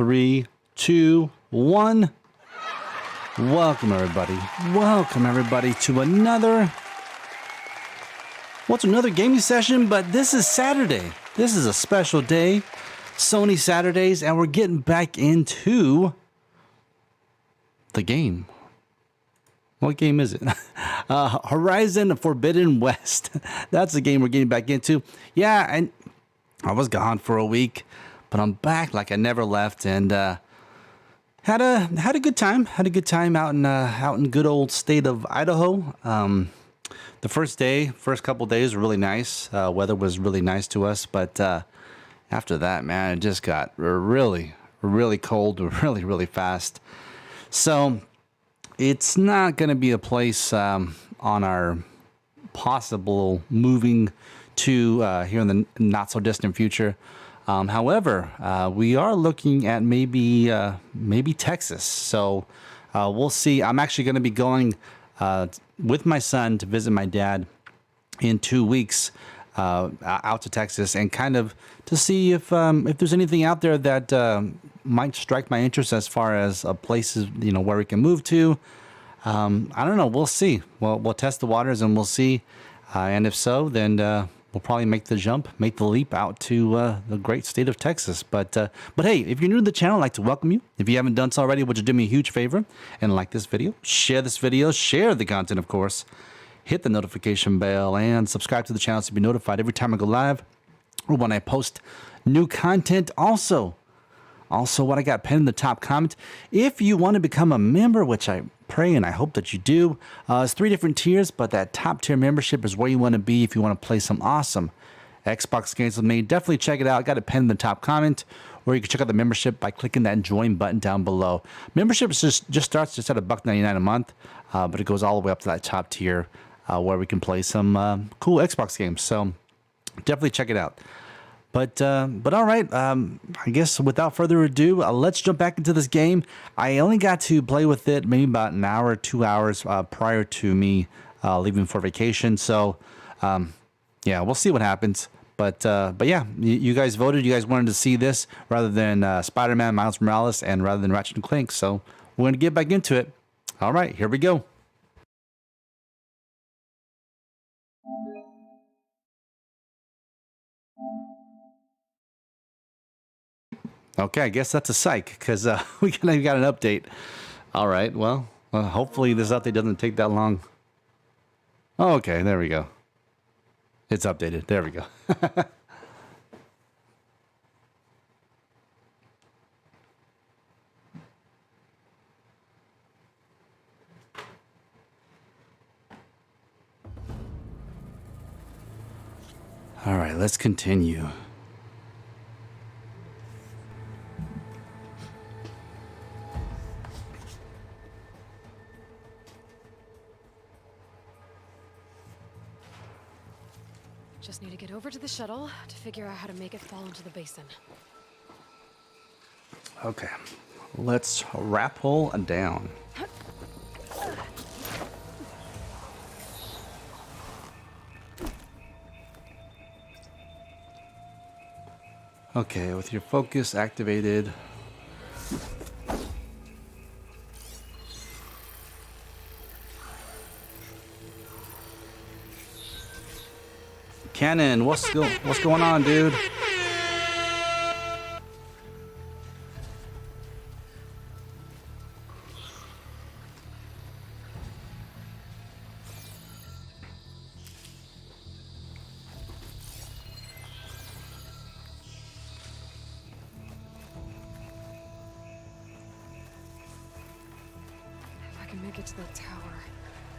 3, 2, 1. Welcome everybody. Welcome everybody to another gaming session, but this is Saturday. This is a special day. Sony Saturdays, and we're getting back into the game. What game is it? Horizon Forbidden West. That's the game we're getting back into. Yeah, and I was gone for a week, but I'm back like I never left, and had a good time. Had a good time out in good old state of Idaho. The first couple days were really nice. Weather was really nice to us, but after that, man, it just got really, really cold, really fast. So it's not going to be a place on our possible moving to here in the not so distant future. However, we are looking at maybe Texas. So we'll see. I'm actually going to be going with my son to visit my dad in 2 weeks out to Texas, and kind of to see if there's anything out there that might strike my interest as far as places, where we can move to. I don't know. We'll see. We'll test the waters and we'll see. And if so, then we'll probably make the leap out to the great state of Texas. But hey, if you're new to the channel, I'd like to welcome you. If you haven't done so already, would you do me a huge favor and like this video, share the content, of course, hit the notification bell, and subscribe to the channel to be notified every time I go live or when I post new content. Also, what I got pinned in the top comment, if you want to become a member, which I pray and I hope that you do, it's 3 different tiers, but that top tier membership is where you want to be if you want to play some awesome Xbox games with me. Definitely check it out. I got it pinned in the top comment, or you can check out the membership by clicking that join button down below. Membership just starts just at $1.99 a month, but it goes all the way up to that top tier where we can play some cool Xbox games. So definitely check it out. But all right, I guess without further ado, let's jump back into this game. I only got to play with it maybe about an hour, 2 hours prior to me leaving for vacation. So yeah, we'll see what happens. But yeah, you guys voted. You guys wanted to see this rather than Spider-Man, Miles Morales, and rather than Ratchet and Clank. So we're going to get back into it. All right, here we go. Okay, I guess that's a psych, because we got an update. All right, well, hopefully this update doesn't take that long. Oh, okay, there we go. It's updated. There we go. All right, let's continue. Just need to get over to the shuttle to figure out how to make it fall into the basin. Okay, let's rappel down. Okay, with your focus activated. Cannon, what's going on, dude? If I can make it to the tower,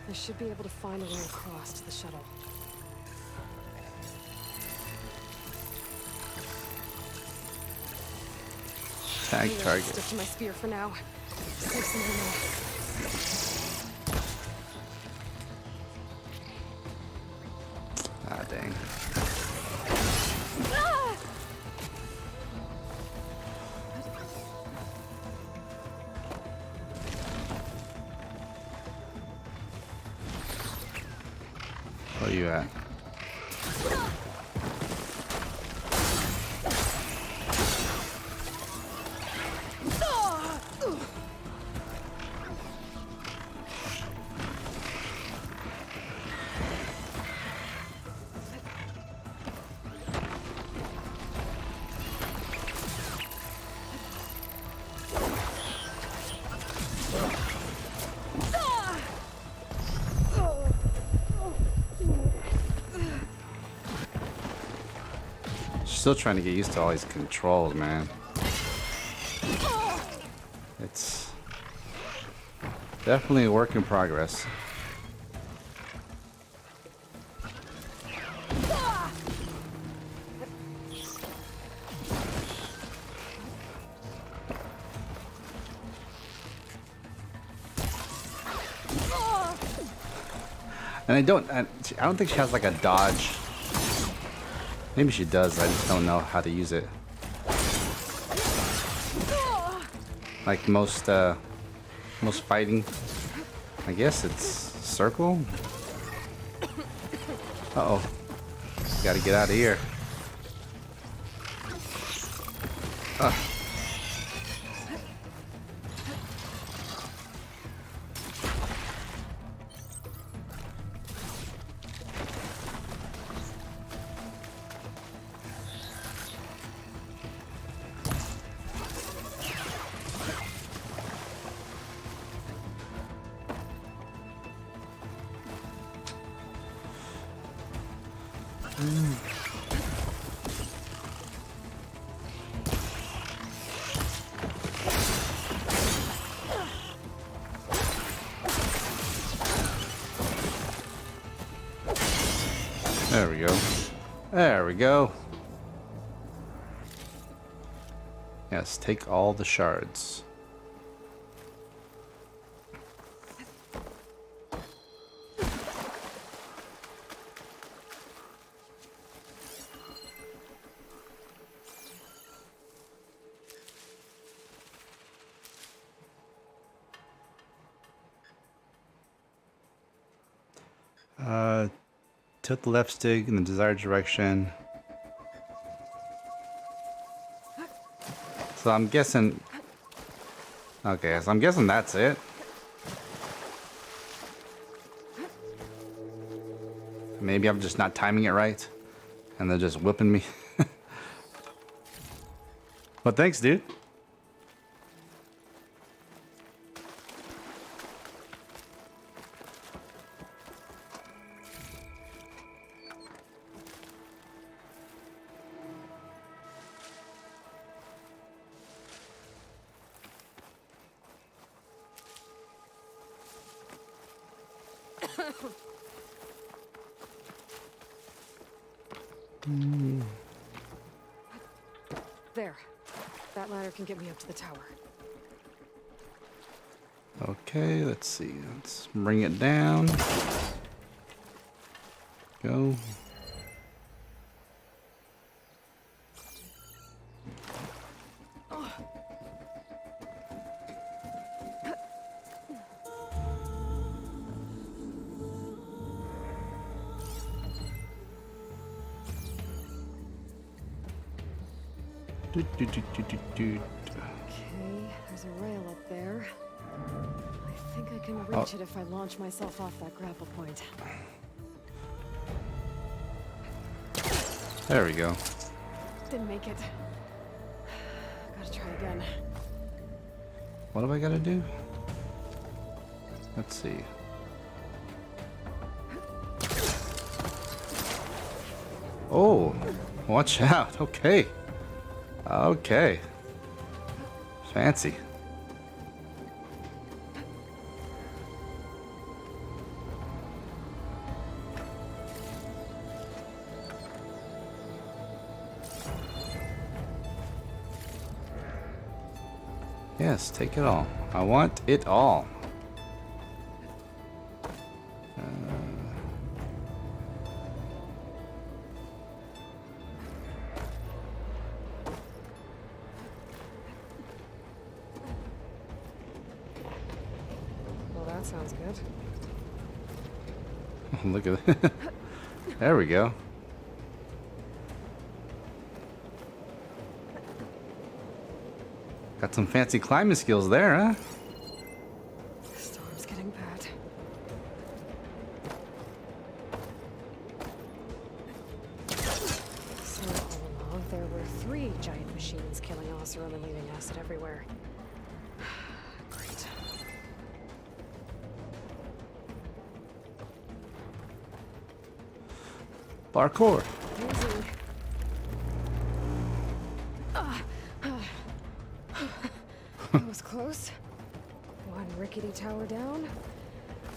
I should be able to find a way across to the shuttle. Tag target. Stick to my spear for now. Save some ammo. Ah, dang. Ah! Where are you at? still trying to get used to all these controls, man. It's definitely a work in progress. And I don't think she has like a dodge. Maybe she does, I just don't know how to use it. Like most fighting. I guess it's circle. Uh-oh. Gotta get out of here. There we go. There we go. Yes, take all the shards. Tilt the left stick in the desired direction. So I'm guessing... Okay, so I'm guessing that's it. Maybe I'm just not timing it right. And they're just whipping me. But thanks, dude. There. That ladder can get me up to the tower. Okay, let's see. Let's bring it down. Go. Okay, there's a rail up there. I think I can reach it if I launch myself off that grapple point. There we go. Didn't make it. Gotta try again. What do I gotta do? Let's see. Oh, watch out. Okay. Okay. Fancy. Yes, take it all. I want it all. Well, that sounds good. Look at that. There we go. Got some fancy climbing skills there, huh? The storm's getting bad. So all along, there were 3 giant machines killing Osram and leaving acid everywhere. Great. Parkour. Easy. That was close. One rickety tower down.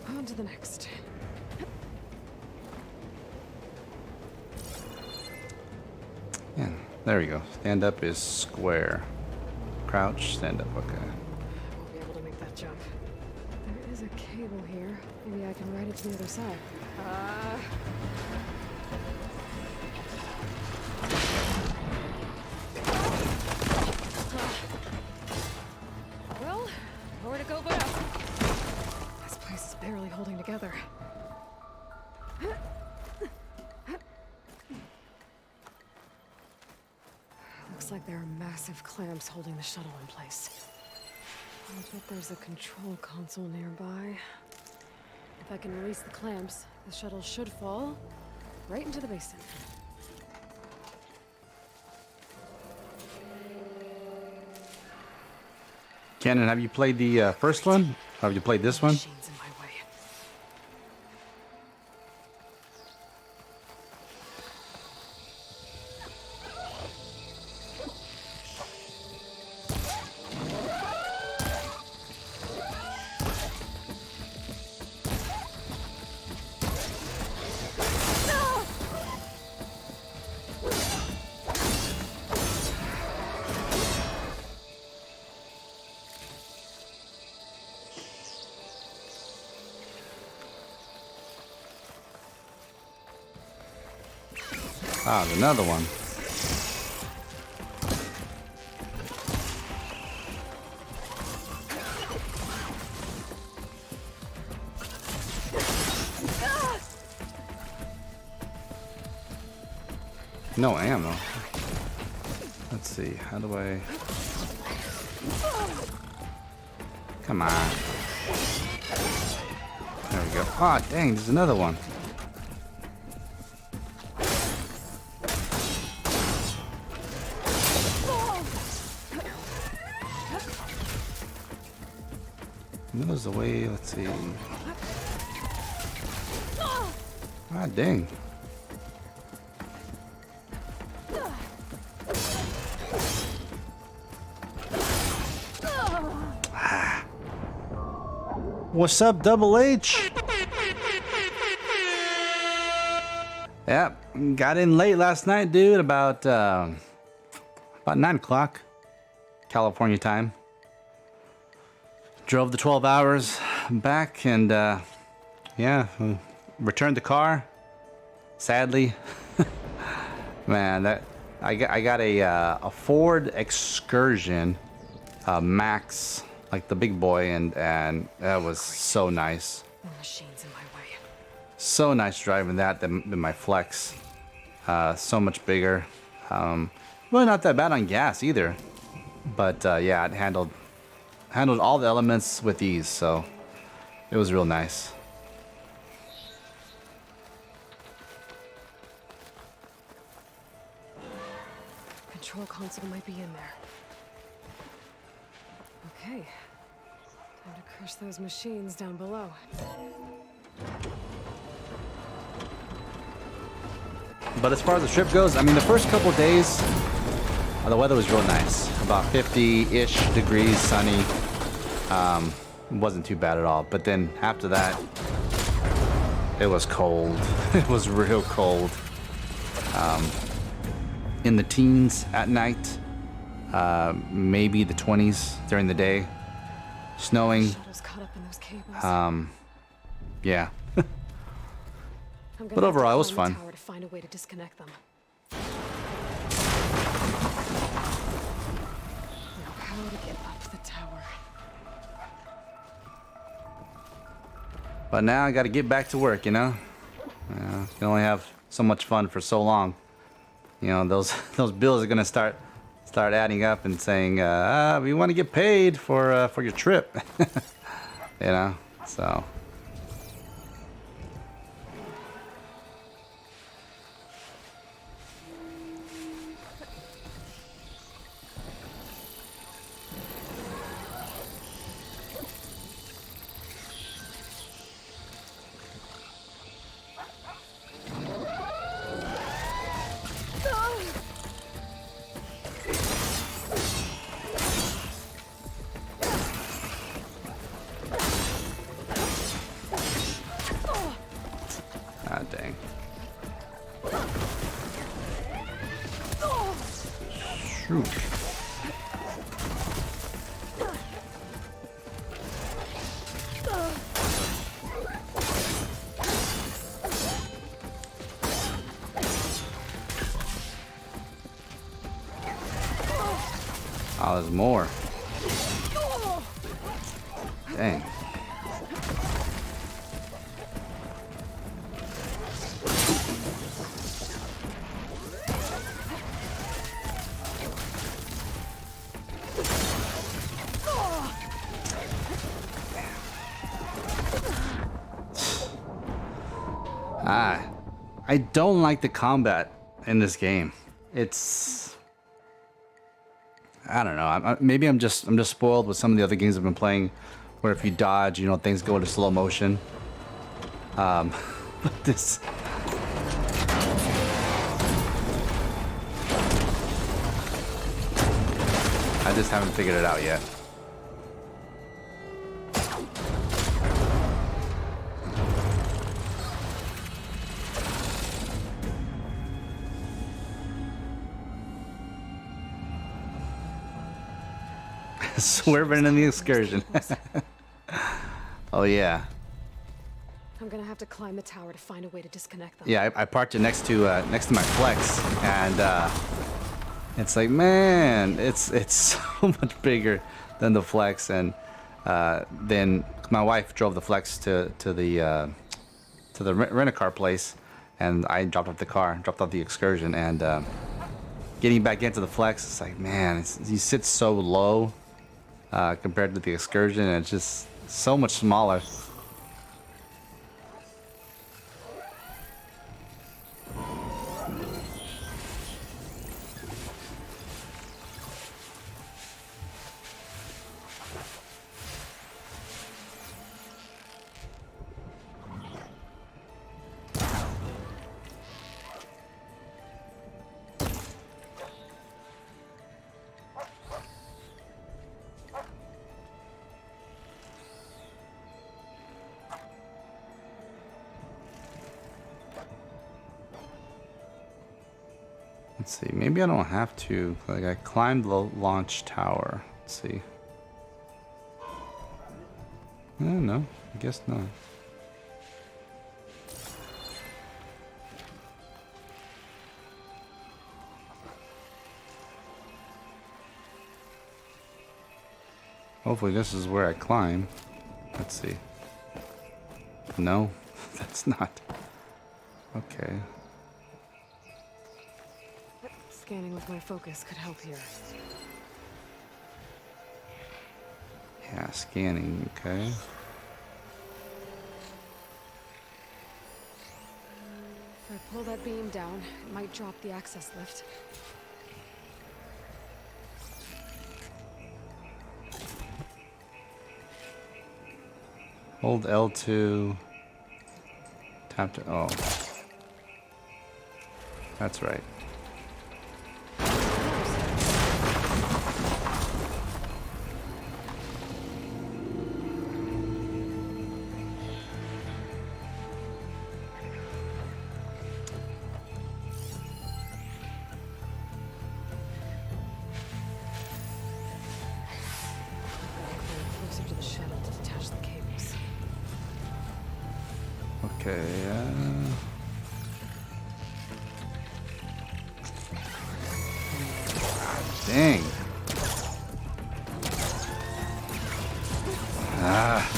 On to the next. Yeah, there we go. Stand up is square. Crouch, stand up, okay. I won't be able to make that jump. There is a cable here. Maybe I can ride it to the other side. Well, nowhere to go but up. This place is barely holding together. Looks like there are massive clamps holding the shuttle in place. I bet there's a control console nearby. If I can release the clamps, the shuttle should fall right into the basin. Cannon, have you played the first one? Have you played this one? Machines in my way. Ah, there's another one. No ammo. Let's see. How do I... Come on. There we go. Ah, dang, there's another one. There's the way, let's see. Ah, dang. What's up, Double H? Yep, got in late last night, dude, about 9 o'clock California time. Drove the 12 hours back and yeah, returned the car. Sadly, man, that I got a Ford Excursion Max, like the big boy, and that was so nice. The machine's in my way. So nice driving that than my Flex. So much bigger. Really not that bad on gas either, but yeah, it handled all the elements with ease, so it was real nice. Control console might be in there. Okay. Time to crush those machines down below. But as far as the trip goes, I mean, the first couple days, the weather was real nice. About 50-ish degrees, sunny. It wasn't too bad at all. But then after that, it was cold. It was real cold. In the teens at night, maybe the 20s during the day. Snowing. Shuttle's caught up in those cables. Yeah. I'm But gonna have to overall, it was climb the fun. tower to find a way to disconnect them. Now, how to get up the tower? But now I got to get back to work, you know? You can only have so much fun for so long. You know, those bills are going to start adding up and saying, we want to get paid for your trip. You know? So... Ooh. Oh, there's more. Dang. I don't like the combat in this game. It's, I don't know. Maybe I'm just spoiled with some of the other games I've been playing, where if you dodge, you know, things go into slow motion. But this, I just haven't figured it out yet. Swerving in the excursion. Oh yeah. I'm gonna have to climb the tower to find a way to disconnect them. Yeah, I parked it next to my Flex, and it's like, man, it's so much bigger than the Flex, and then my wife drove the Flex to the rent-a-car place, and I dropped off the excursion, and getting back into the Flex, it's like, man, you sit so low compared to the excursion, and it's just so much smaller. Let's see, maybe I don't have to. Like, I climbed the launch tower. Let's see. No, I guess not. Hopefully this is where I climb. Let's see. No, that's not. Okay. Scanning with my focus could help here. Yeah, scanning, okay. If I pull that beam down, it might drop the access lift. Hold L2. Tap to, oh. That's right. Closer to the shuttle to detach the cables. Okay, dang. Ah.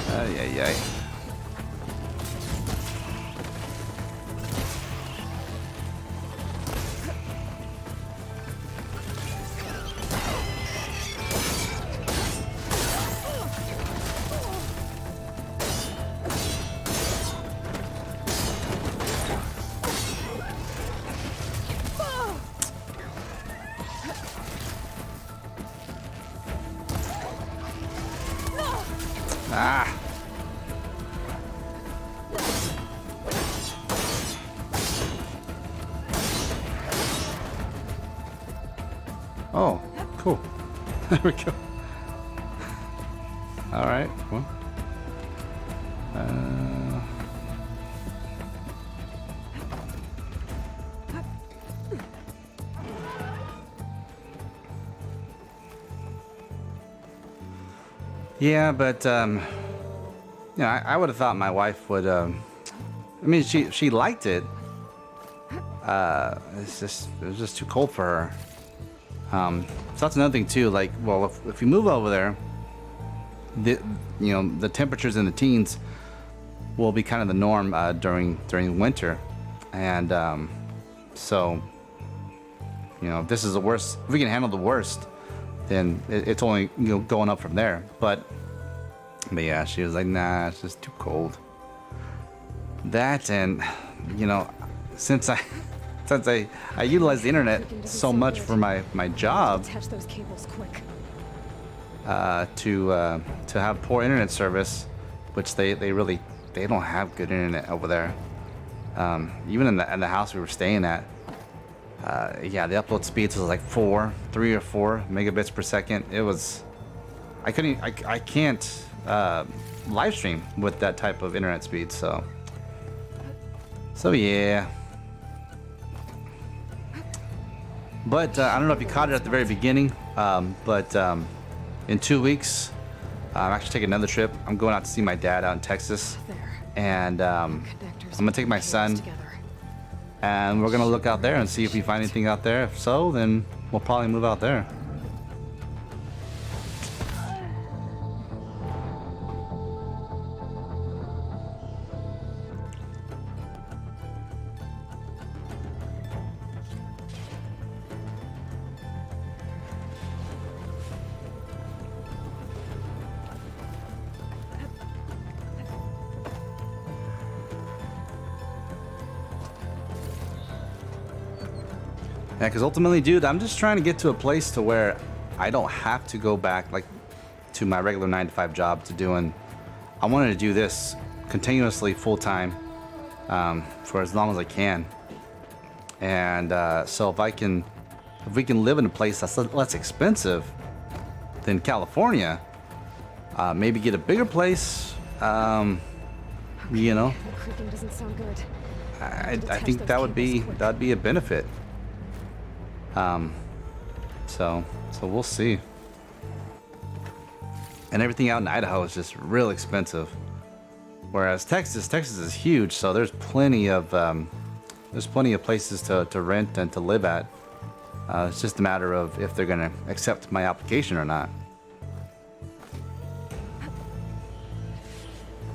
Ay, ay, ay. Ah. Oh, cool. There we go. All right. Well. Yeah, but I would have thought my wife would. I mean, she liked it. It was just too cold for her. So that's another thing too. Like, well, if you move over there, the temperatures in the teens will be kind of the norm during winter, and so if this is the worst, if we can handle the worst, then it's only going up from there. But yeah, she was like, nah, it's just too cold. That, and since I utilize the internet so much for my job, Attach those cables quick. to have poor internet service, which they don't have good internet over there. Even in the house we were staying at, yeah, the upload speeds was like 3 or 4 megabits per second. It was, I can't live stream with that type of internet speed. So yeah. But I don't know if you caught it at the very beginning, but in 2 weeks, I'm actually taking another trip. I'm going out to see my dad out in Texas, and I'm gonna take my son, and we're gonna look out there and see if we find anything out there. If so, then we'll probably move out there. Yeah, because ultimately, dude, I'm just trying to get to a place to where I don't have to go back like to my regular 9-to-5 job to doing. I wanted to do this continuously full time for as long as I can. And so if we can live in a place that's less expensive than California, maybe get a bigger place, The creaking doesn't sound good. I think that'd be a benefit. So we'll see. And everything out in Idaho is just real expensive. Whereas Texas is huge, so there's plenty of places to rent and to live at. It's just a matter of if they're gonna accept my application or not.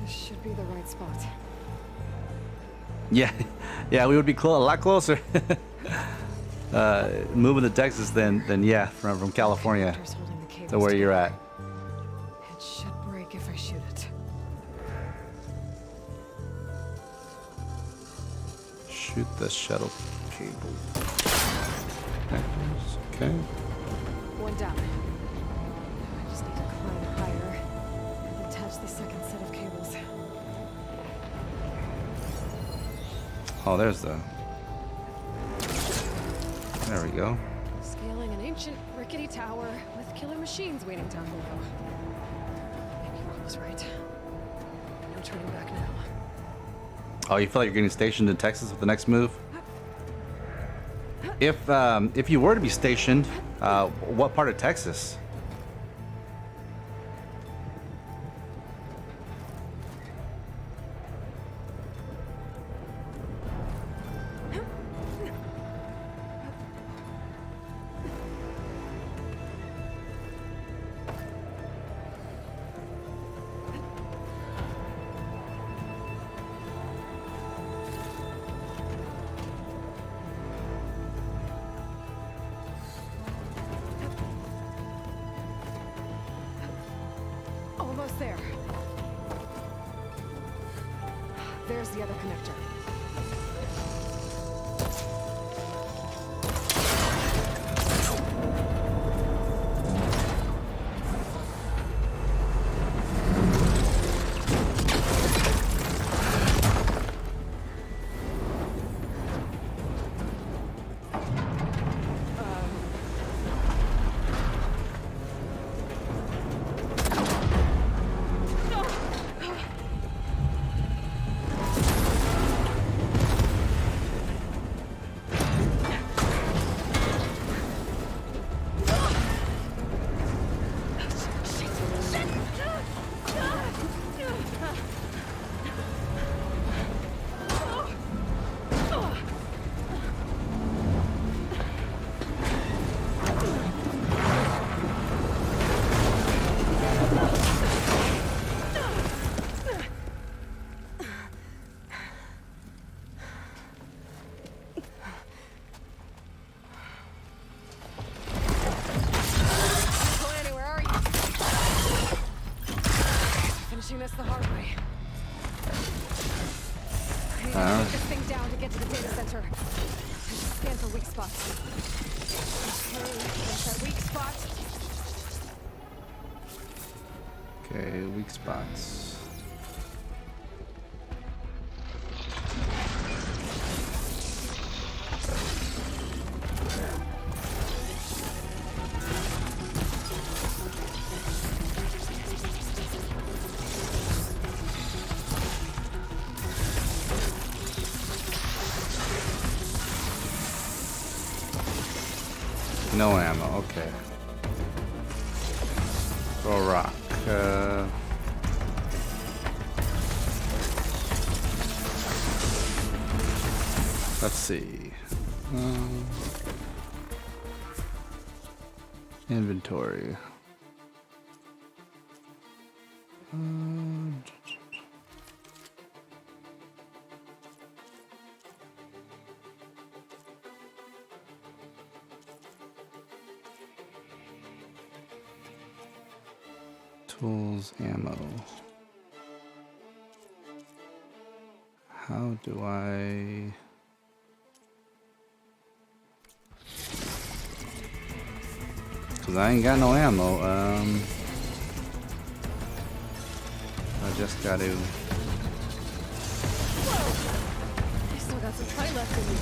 This should be the right spot. Yeah, we would be a lot closer. Moving to Texas than from California to where you're at. It should break if I shoot it. Shoot the shuttle cable. Okay. One down. I just need to climb higher and attach the second set of cables. Oh, there's the. There we go. Scaling an ancient rickety tower with killer machines waiting down below. Maybe Rob was right. No turning back now. Oh, you feel like you're getting stationed in Texas with the next move? If you were to be stationed, what part of Texas? Almost there. There's the other connector. for weak spots. Okay, there's that weak spot. Okay, weak spots. No ammo, okay. Throw a rock. Let's see. Inventory. Tools, ammo. How do I... Cause I ain't got no ammo. I just got to... I still got some try left in me.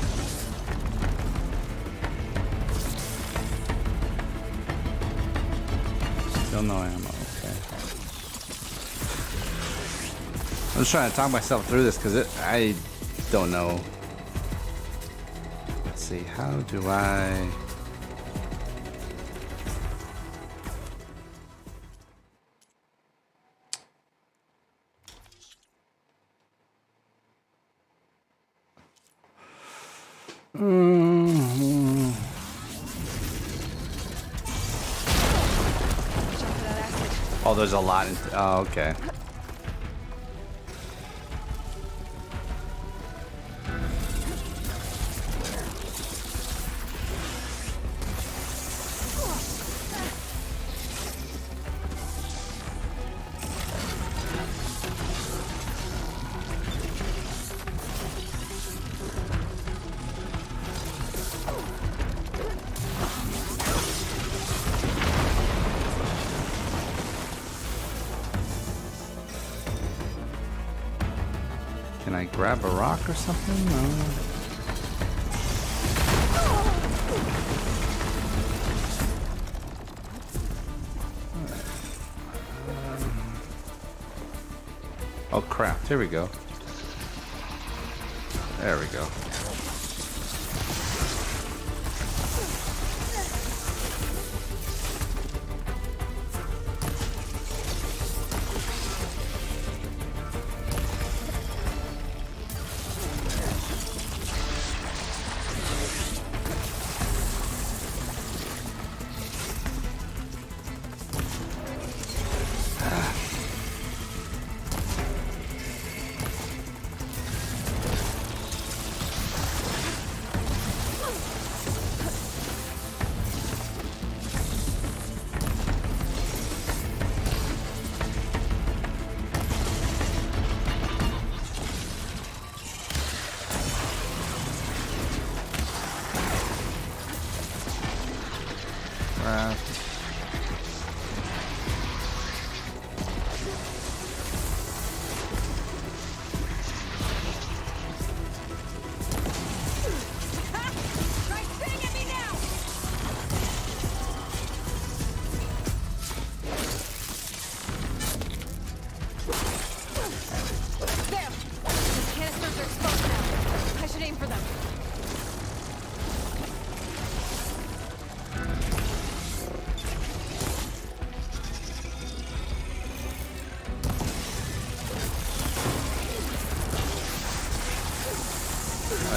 Still no ammo, okay. I'm just trying to talk myself through this because I don't know. Let's see, how do I... Oh, there's a lot in... Oh, okay. Can I grab a rock or something? No. Oh crap, here we go. There we go.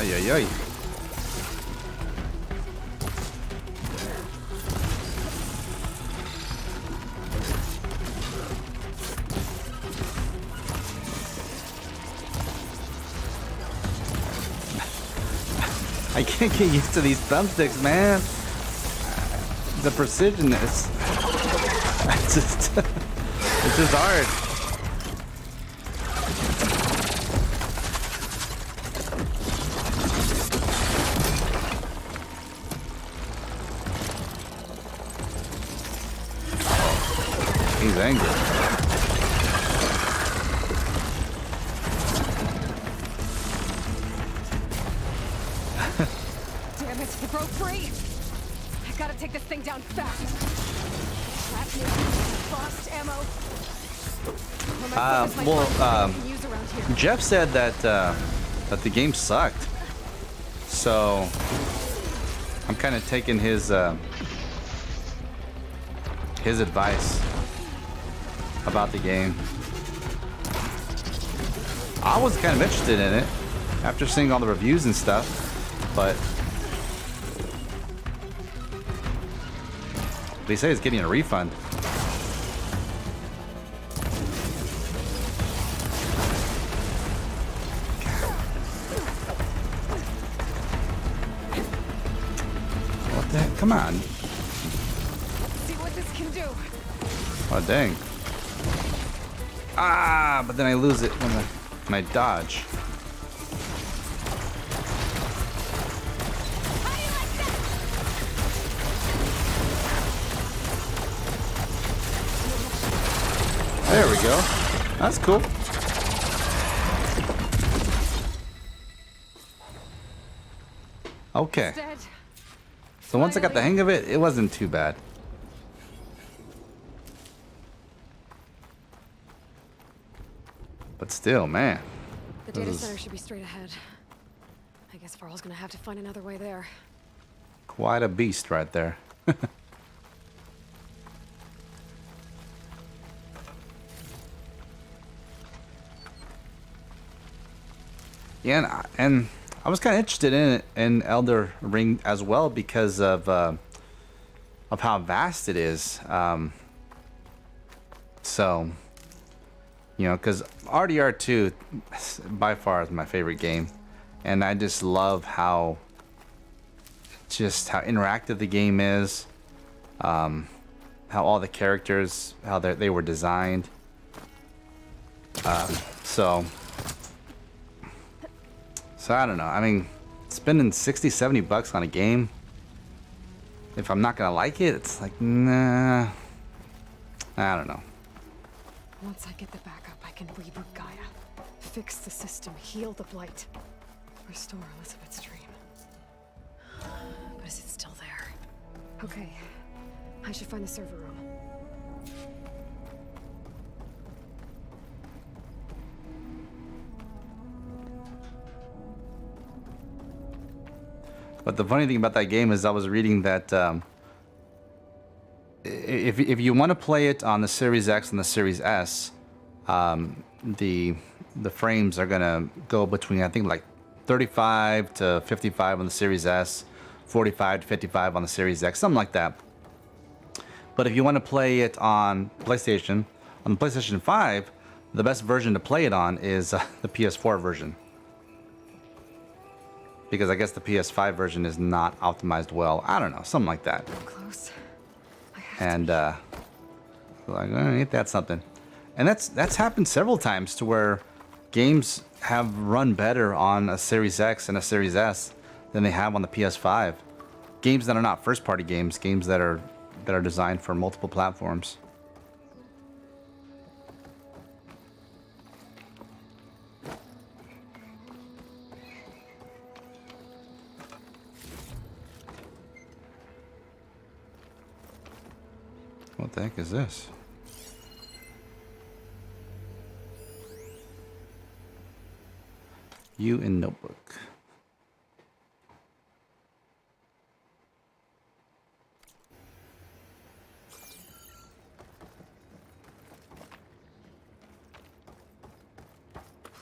Ay, ay, ay. I can't get used to these thumbsticks, man. The precision is it's just hard. angry. Damn it, it broke free! I gotta take this thing down fast. Last lost ammo. Jeff said that that the game sucked. So I'm kind of taking his advice about the game. I was kind of interested in it after seeing all the reviews and stuff, but they say it's getting a refund. What the heck? Come on. See what this can do. Oh, dang. Ah, but then I lose it when I dodge. There we go. That's cool. Okay. So once I got the hang of it, it wasn't too bad. But still, man. The data center should be straight ahead. I guess Varl's gonna have to find another way there. Quite a beast right there. Yeah, and I was kind of interested in it in Elder Ring as well because of how vast it is. So, you know, because RDR2 by far is my favorite game, and I just love how interactive the game is, how all the characters, how they were designed. So I don't know. I mean, spending 60, 70 bucks on a game, if I'm not gonna like it, it's like, nah. I don't know. Once I get the backup, I can reboot Gaia, fix the system, heal the blight, restore Elizabeth's dream. But is it still there? Okay, I should find the server room. But the funny thing about that game is I was reading that if you want to play it on the Series X and the Series S, the frames are gonna go between, I think, like 35 to 55 on the Series S, 45 to 55 on the Series X, something like that. But if you want to play it on the PlayStation 5, the best version to play it on is the PS4 version. Because I guess the PS5 version is not optimized well. I don't know, something like that. Close. And like, ain't that something? And that's happened several times to where games have run better on a Series X and a Series S than they have on the PS5. Games that are not first-party games, games that are designed for multiple platforms. What the heck is this? You in notebook.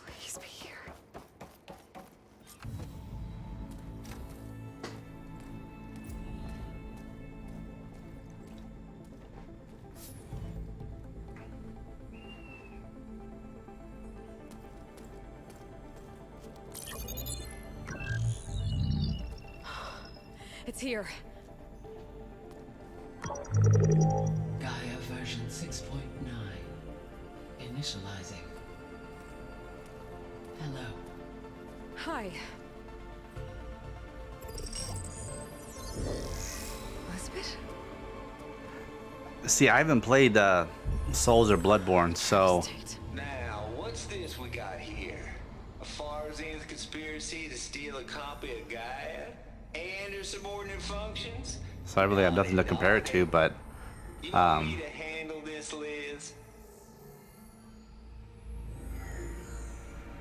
Please be here. It's here. Gaia version 6.9. Initializing. Hello. Hi. Elizabeth? See, I haven't played Souls or Bloodborne, so Now, what's this we got here? A Farzian's conspiracy to steal a copy of Gaia and her subordinate functions? I really have nothing to compare it to. But You want me to handle this, Liz?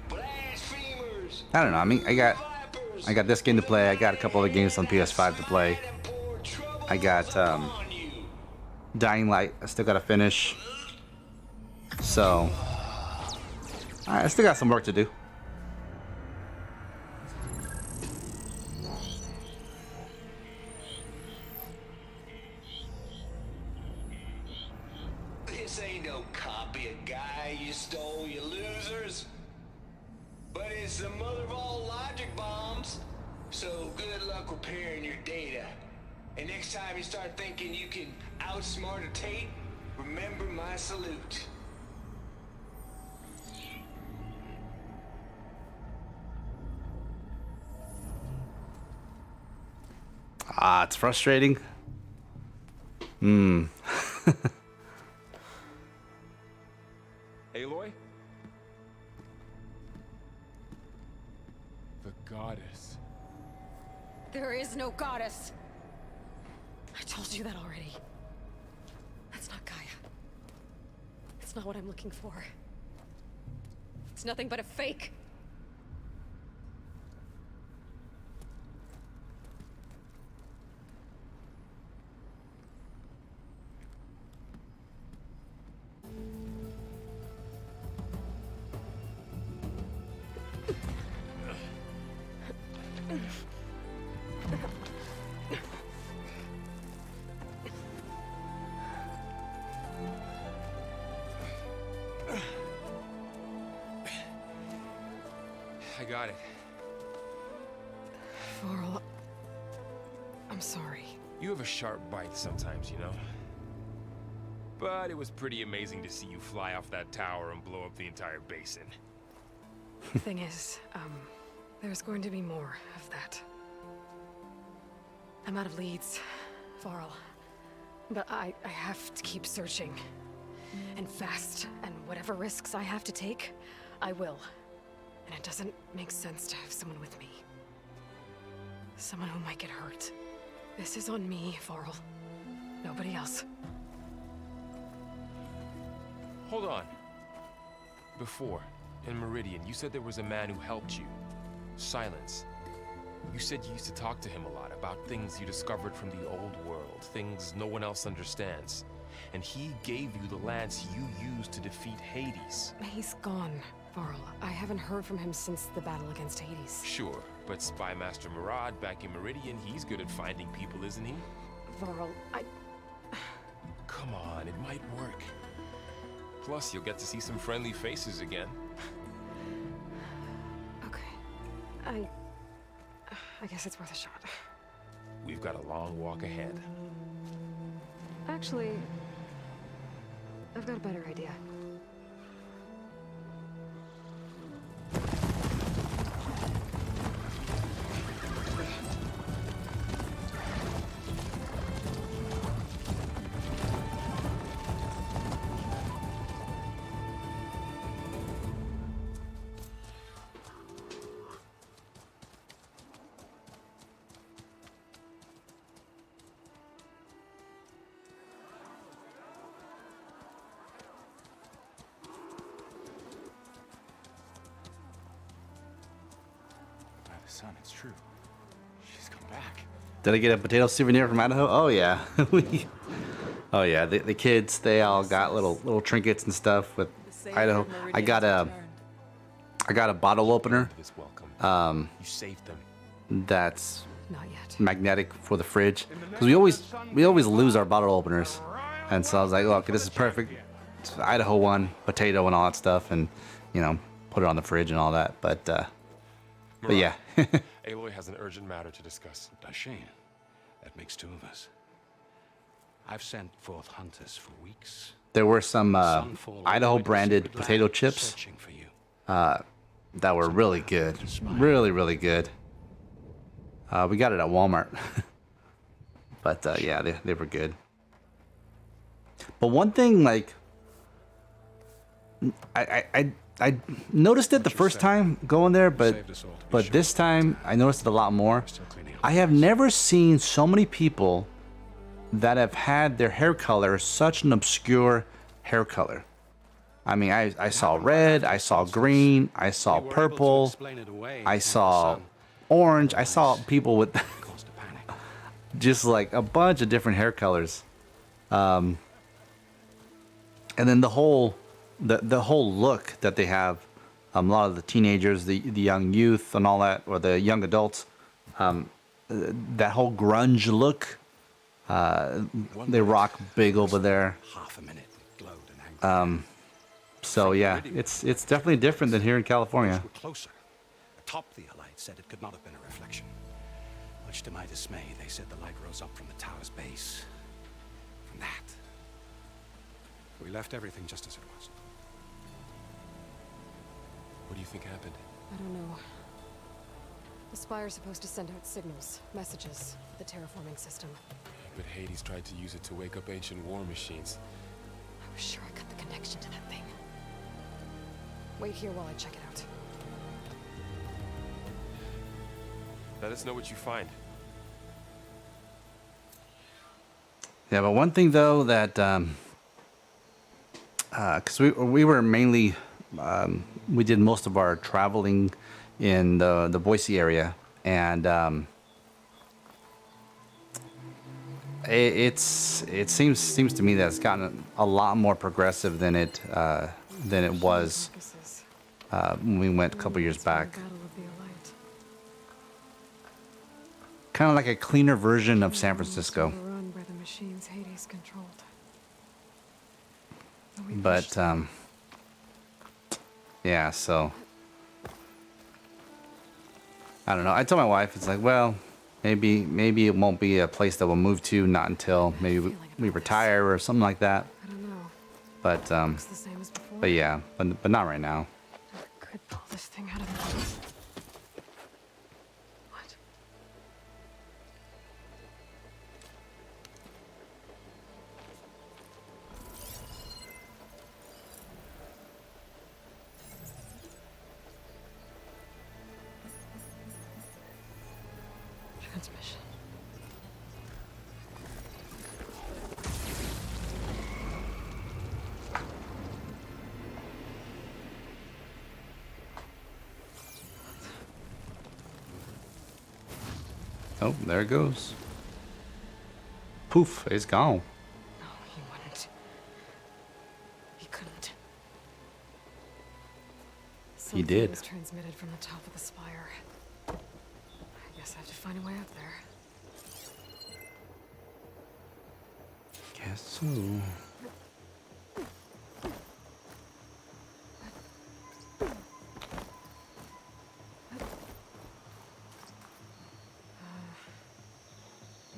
Blasphemers! I don't know. I mean, I got this game to play. I got a couple other games on PS5 to play. I got Dying Light. I still gotta finish. So I still got some work to do. This ain't no copy of Gaia you stole, you losers. But it's the mother of all logic bombs. So good luck repairing your data. And next time you start thinking you can outsmart a Tate, remember my salute. It's frustrating. Aloy? The goddess. There is no goddess. I told you that already. That's not Gaia. It's not what I'm looking for. It's nothing but a fake. I got it. Varl, I'm sorry. You have a sharp bite sometimes, you know? But it was pretty amazing to see you fly off that tower and blow up the entire basin. The thing is, there's going to be more of that. I'm out of leads, Varl. But I have to keep searching. And fast. And whatever risks I have to take, I will. And it doesn't make sense to have someone with me. Someone who might get hurt. This is on me, Varl. Nobody else. Hold on. Before, in Meridian, you said there was a man who helped you. Silence. You said you used to talk to him a lot about things you discovered from the old world, things no one else understands. And he gave you the lance you used to defeat Hades. He's gone, Varl. I haven't heard from him since the battle against Hades. Sure, but Spy Master Murad back in Meridian, he's good at finding people, isn't he? Varl, Come on, it might work. Plus, you'll get to see some friendly faces again. Okay. I guess it's worth a shot. We've got a long walk ahead. Actually, I've got a better idea. Son, it's true. She's come back. Did I get a potato souvenir from Idaho? Oh yeah. Oh yeah. The kids, they all got little trinkets and stuff with Idaho. I got a bottle opener. This welcome. You saved them. That's Not yet. magnetic for the fridge, because we always lose our bottle openers, and so I was like, oh, okay, this is perfect. It's Idaho one, potato and all that stuff, and you know, put it on the fridge and all that. But yeah. Aloy has an urgent matter to discuss. Shane, that makes two of us. I've sent forth hunters for weeks. There were some Sunfall Idaho already branded secret potato lab chips searching for you. that were really good, really good. We got it at Walmart, but yeah, they were good. But one thing, like, I noticed it the first time going there, but this time I noticed it a lot more. I have never seen so many people that have had their hair color such an obscure hair color. I mean, I saw red, I saw green, I saw purple, I saw orange, I saw people with just like a bunch of different hair colors. And then the whole look that they have, a lot of the teenagers, the young youth and all that, or the young adults, that whole grunge look, they rock big over there. Half a minute glowed and So yeah, it's definitely different than here in California. were closer. Atop the light said it could not have been a reflection. Much to my dismay, they said the light rose up from the tower's base. From that. We left everything just as it was. What do you think happened? I don't know. The Spire's supposed to send out signals, messages, for the terraforming system. But Hades tried to use it to wake up ancient war machines. I was sure I got the connection to that thing. Wait here while I check it out. Let us know what you find. Yeah, but one thing though that, because we were mainly, we did most of our traveling in the Boise area, and it seems to me that it's gotten a lot more progressive than it was when we went a couple years back. Battle of the Elite. Kind of like a cleaner version of San Francisco. Overrun by the machines Hades controlled. But yeah, so I don't know. I told my wife, it's like, well, maybe it won't be a place that we'll move to, not until maybe we retire or something like that. I don't know. But It's the same as before. but yeah, but not right now. I could pull this thing out of the house. What? Transmission. Oh, there it goes. Poof, it's gone. No, he wouldn't. He couldn't. He did. Something was transmitted from the top of the spire. I guess I have to find a way up there. Guess so.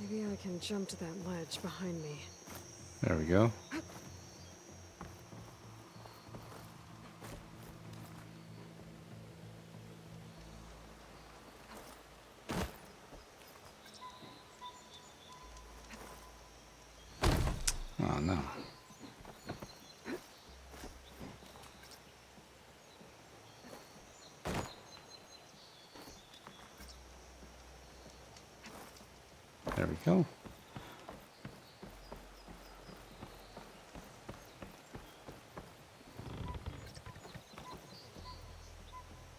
Maybe I can jump to that ledge behind me. There we go. Oh no. There we go.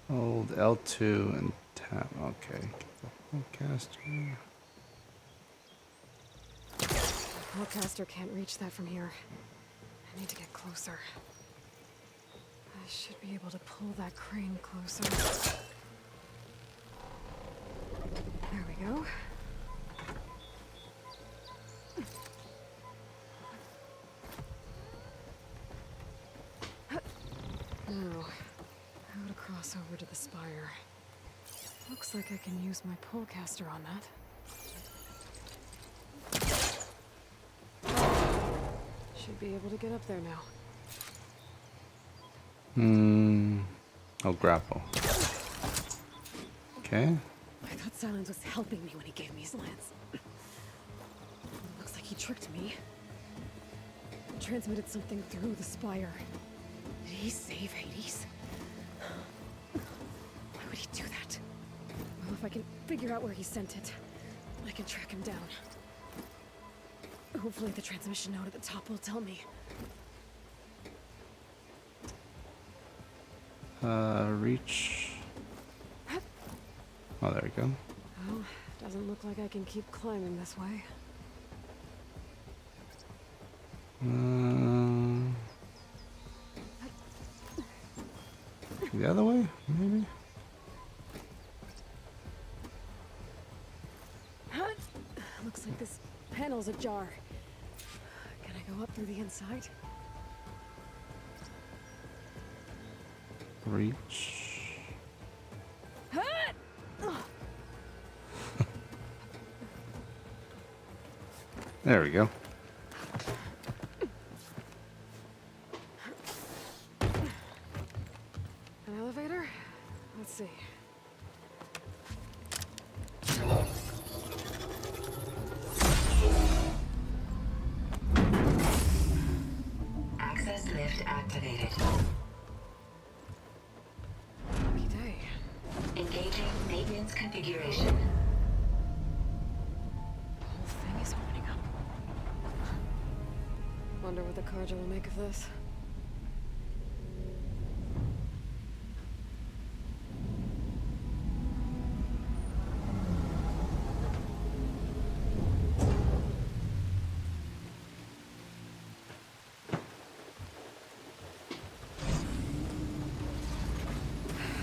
Hold L2 and tap. Okay. Pullcaster. Pullcaster can't reach that from here. I need to get closer. I should be able to pull that crane closer. There we go. Now, how to cross over to the spire. Looks like I can use my Pullcaster on that. Should be able to get up there now. Oh, grapple. Okay. I thought Silence was helping me when he gave me his lance. Looks like he tricked me. transmitted something through the spire. Did he save Hades? Why would he do that? Well, if I can figure out where he sent it, I can track him down. Hopefully the transmission node at the top will tell me. Reach. Oh, there we go. Well, doesn't look like I can keep climbing this way. The other way, maybe? Looks like this panel's ajar. Can I go up through the inside? Reach. There we go. An elevator? Let's see. Access lift activated. Lucky day. Engaging maintenance configuration. The whole thing is opening up. Wonder what the Carja will make of this.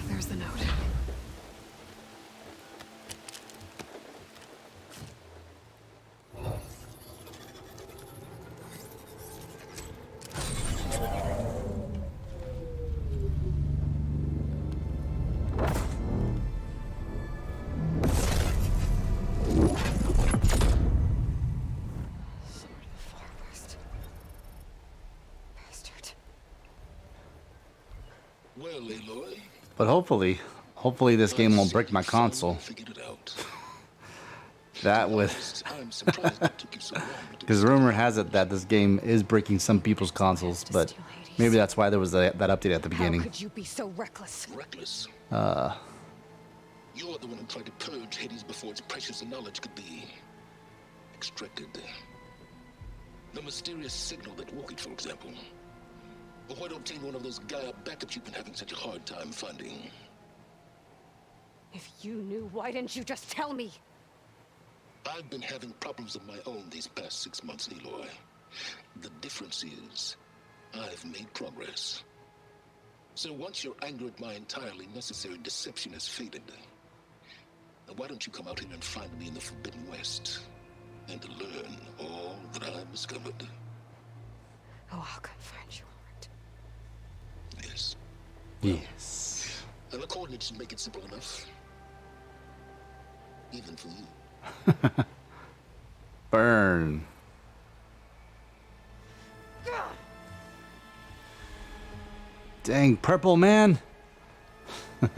There's the note. Sword of the Far West. Bastard. Well, Aloy, But hopefully this game won't break my console. figured it out. That with, I'm surprised it took you so long to because rumor has it that this game is breaking some people's consoles, but maybe that's why there was that update at the beginning. How could you be so reckless? reckless. You're the one who tried to purge Hades before its precious knowledge could be extracted. The mysterious signal that woke it, for example. But why don't obtain one of those Gaia backups you've been having such a hard time finding? If you knew, why didn't you just tell me? I've been having problems of my own these past 6 months, Aloy. The difference is, I've made progress. So once your anger at my entirely necessary deception has faded, now why don't you come out here and find me in the Forbidden West, and learn all that I've discovered? Oh, I'll come find you, alright. Yes. Yes. And the coordinates make it simple enough. Even for you. Burn. Dang, purple man. There's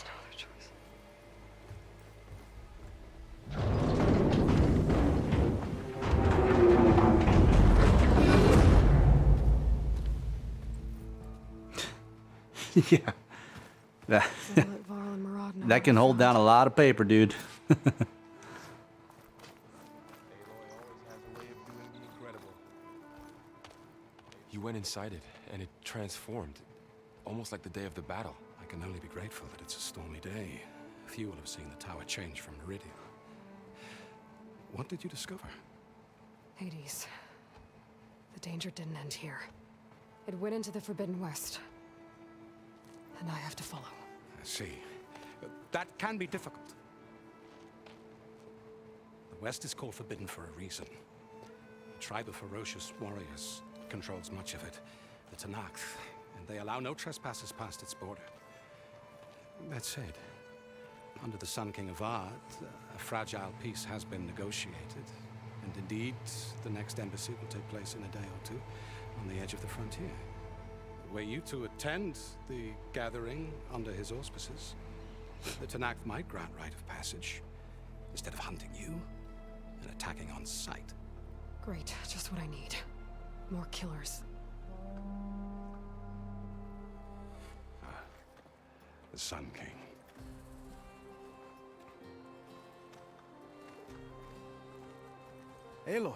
no other choice. Yeah. That, I'll let Varl and Murad know that can hold down a lot of paper, dude. Aloy always has a way of doing the incredible. You went inside it, and it transformed, almost like the day of the battle. I can only be grateful that it's a stormy day. Few will have seen the tower change from Meridian. What did you discover? Hades. The danger didn't end here. It went into the Forbidden West. And I have to follow. I see. That can be difficult. The West is called Forbidden for a reason. A tribe of ferocious warriors controls much of it, the Tanakh, and they allow no trespassers past its border. That said, under the Sun King of Ard, a fragile peace has been negotiated, and indeed, the next embassy will take place in a day or two on the edge of the frontier. were you to attend the gathering under his auspices, the Tanakh might grant rite of passage, instead of hunting you and attacking on sight. Great, just what I need. More killers. The Sun King. Aloy,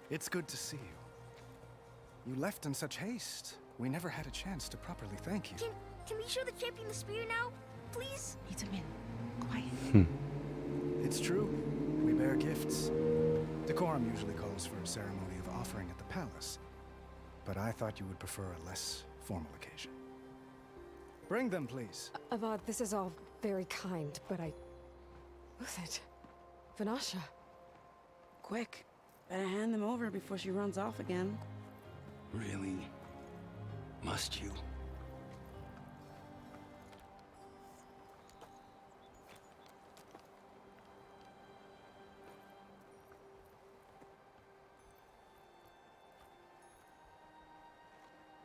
it's good to see you. You left in such haste. We never had a chance to properly thank you. Can we show the champion the spear now? Please? Need him in. Quiet. It's true. We bear gifts. Decorum usually calls for a ceremony of offering at the palace, but I thought you would prefer a less formal occasion. Bring them, please. Avad, this is all very kind, but Who's it? Vanasha. Quick. Better hand them over before she runs off again. Really? Must you?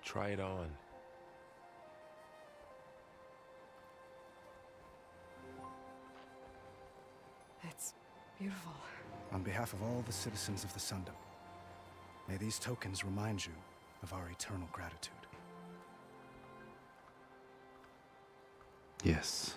Try it on. It's beautiful. On behalf of all the citizens of the Sundom, may these tokens remind you of our eternal gratitude. Yes.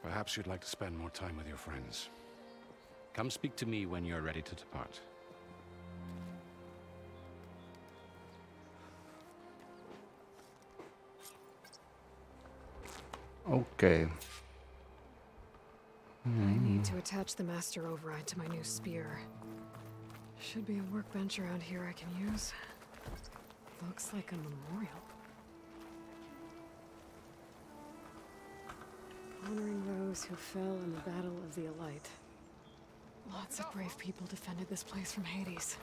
Perhaps you'd like to spend more time with your friends. Come speak to me when you're ready to depart. Okay. I need to attach the master override to my new spear. Should be a workbench around here I can use. Looks like a memorial. Honoring those who fell in the Battle of the Aloy. Lots of brave people defended this place from Hades.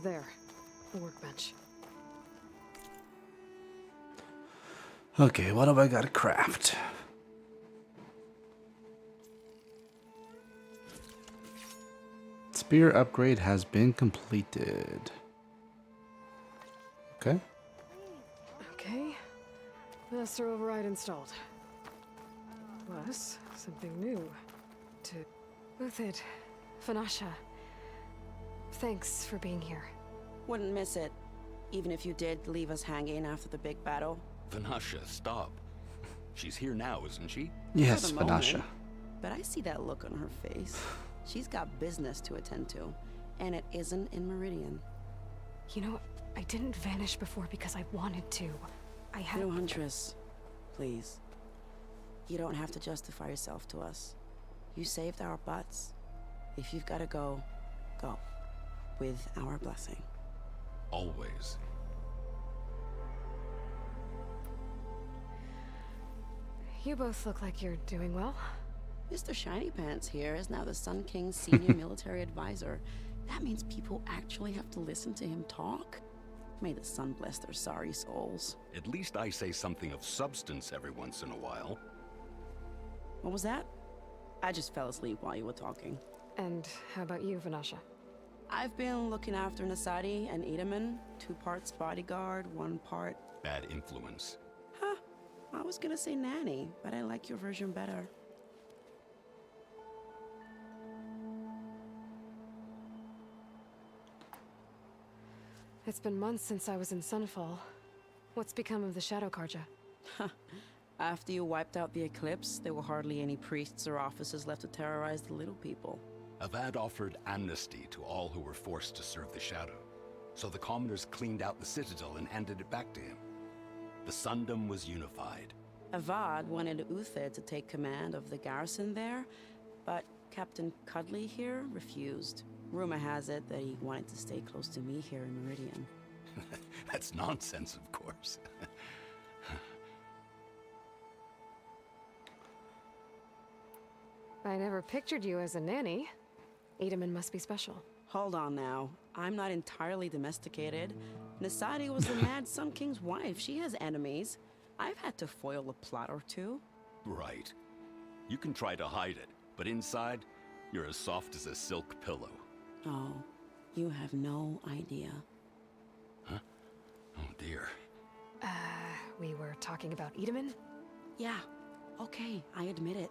There, the workbench. Okay, what have I got to craft? Spear upgrade has been completed. Okay. Okay. Master override installed. Plus, something new. To Uthid, Vanasha. Thanks for being here. Wouldn't miss it. Even if you did leave us hanging after the big battle. Vanasha, stop. She's here now, isn't she? Yes, For the moment, Vanasha. but I see that look on her face. She's got business to attend to, and it isn't in Meridian. You know, I didn't vanish before because I wanted to. I had... No, Huntress. Please. You don't have to justify yourself to us. You saved our butts. If you've got to go, go. With our blessing. Always. You both look like you're doing well. Mr. Shiny Pants here is now the Sun King's senior military advisor. That means people actually have to listen to him talk? May the sun bless their sorry souls. At least I say something of substance every once in a while. What was that? I just fell asleep while you were talking. And how about you, Vanasha? I've been looking after Nasadi and Edaman. 2 parts bodyguard, 1 part... Bad influence. Huh. I was gonna say nanny, but I like your version better. It's been months since I was in Sunfall. What's become of the Shadow Karja? After you wiped out the eclipse, there were hardly any priests or officers left to terrorize the little people. Avad offered amnesty to all who were forced to serve the Shadow. So the commoners cleaned out the citadel and handed it back to him. The Sundom was unified. Avad wanted Uthid to take command of the garrison there, but Captain Cudley here refused. Rumor has it that he wanted to stay close to me here in Meridian. That's nonsense, of course. I never pictured you as a nanny. Edaman must be special. Hold on now. I'm not entirely domesticated. Nasadi was the Mad Sun King's wife. She has enemies. I've had to foil a plot or two. Right. You can try to hide it, but inside, you're as soft as a silk pillow. Oh, you have no idea. Huh? Oh dear. We were talking about Edaman? Yeah, okay, I admit it.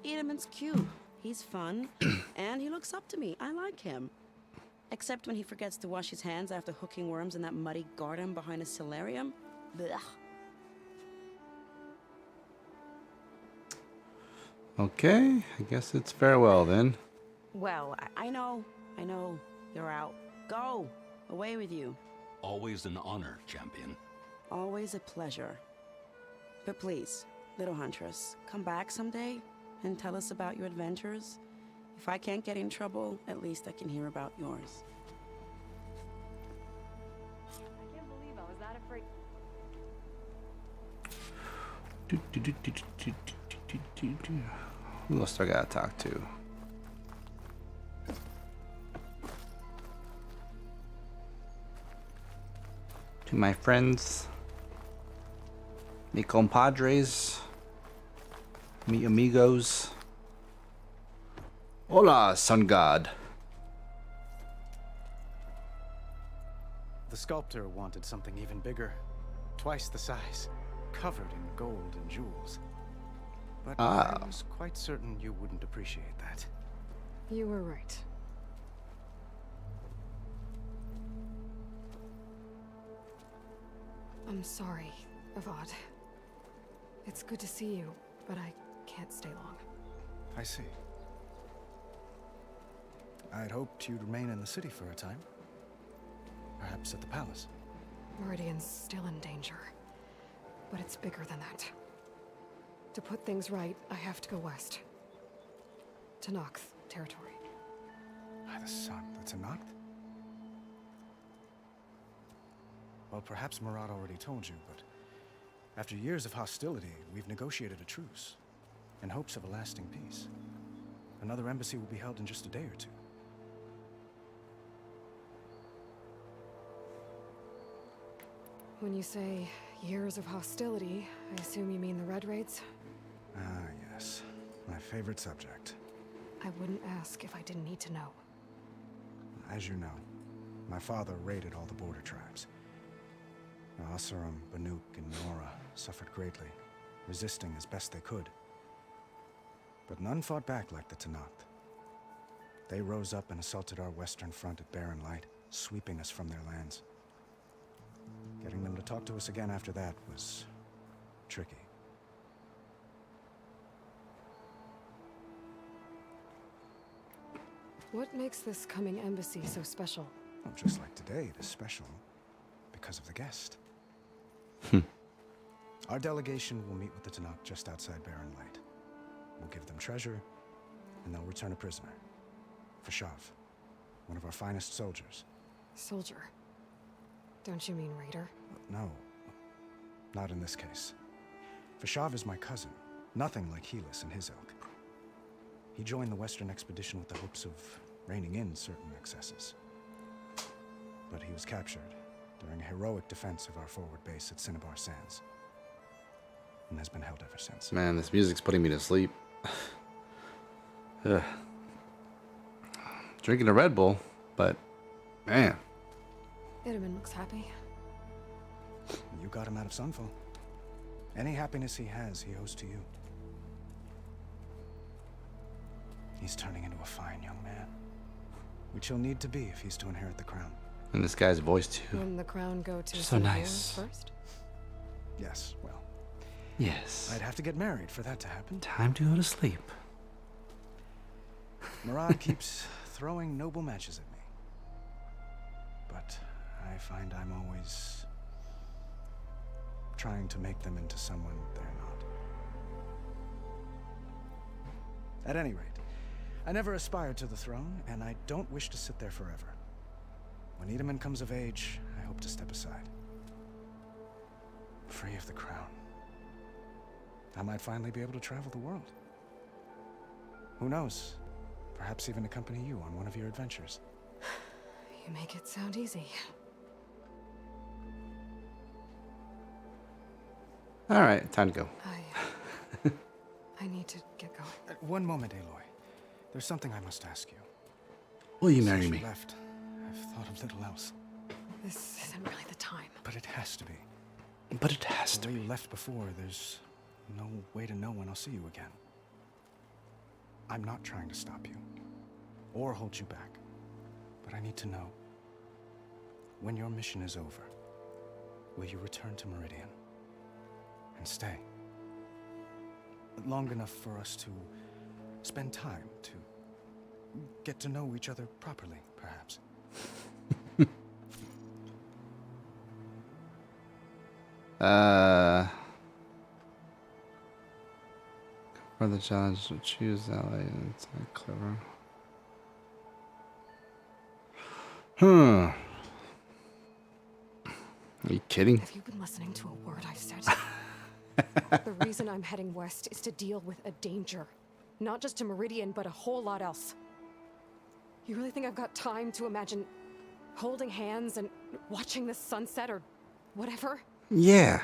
Edaman's cute. He's fun, and he looks up to me. I like him. Except when he forgets to wash his hands after hooking worms in that muddy garden behind a solarium. Blech. Okay, I guess it's farewell then. Well, I know. You're out. Go! Away with you. Always an honor, champion. Always a pleasure. But please, little huntress, come back someday and tell us about your adventures. If I can't get in trouble, at least I can hear about yours. I can't believe I was that afraid. Who else do I gotta talk to? To my friends, mi compadres, mi amigos. Hola, sun god. The sculptor wanted something even bigger, twice the size, covered in gold and jewels. But I was quite certain you wouldn't appreciate that. You were right. I'm sorry, Avad. It's good to see you, but I can't stay long. I see. I'd hoped you'd remain in the city for a time. Perhaps at the palace. Meridian's still in danger, but it's bigger than that. To put things right, I have to go west. To Nox territory. By the sun, that's a Noct? Well, perhaps Murad already told you, but after years of hostility, we've negotiated a truce, in hopes of a lasting peace. Another embassy will be held in just a day or two. When you say years of hostility, I assume you mean the Red Raids? Ah, yes. My favorite subject. I wouldn't ask if I didn't need to know. As you know, my father raided all the border tribes. Asuram, Banuk, and Nora suffered greatly, resisting as best they could. But none fought back like the Tenakth. They rose up and assaulted our western front at Barren Light, sweeping us from their lands. Getting them to talk to us again after that was tricky. What makes this coming embassy so special? Well, just like today, it is special because of the guest. Our delegation will meet with the Tenakth just outside Barren Light. We'll give them treasure, and they'll return a prisoner. Fashav, one of our finest soldiers. Soldier? Don't you mean raider? No, not in this case. Fashav is my cousin, nothing like Helis and his ilk. He joined the Western expedition with the hopes of reining in certain excesses. But he was captured during a heroic defense of our forward base at Cinnabar Sands, and has been held ever since. Man, this music's putting me to sleep. Ugh. Drinking a Red Bull, but man. Edaman looks happy. You got him out of Sunfall. Any happiness he has, he owes to you. He's turning into a fine young man, which he'll need to be if he's to inherit the crown. And this guy's voice too. Wouldn't the crown go to so nice. First? Yes, well. Yes. I'd have to get married for that to happen. Time to go to sleep. Murad keeps throwing noble matches at me. But I find I'm always trying to make them into someone they're not. At any rate, I never aspired to the throne, and I don't wish to sit there forever. When Edaman comes of age, I hope to step aside. Free of the crown. I might finally be able to travel the world. Who knows? Perhaps even accompany you on one of your adventures. You make it sound easy. All right, time to go. I need to get going. One moment, Aloy. There's something I must ask you. Will you Since marry you me? left, I've thought of little else. This isn't really the time. But it has to be. But it has The to way be. you left before, there's no way to know when I'll see you again. I'm not trying to stop you or hold you back, but I need to know, when your mission is over, will you return to Meridian and stay long enough for us to spend time, to get to know each other properly, perhaps? For the challenge, choose Ally. It's not clever. Are you kidding? Have you been listening to a word I've said? The reason I'm heading west is to deal with a danger. Not just to Meridian, but a whole lot else. You really think I've got time to imagine holding hands and watching the sunset or whatever? Yeah.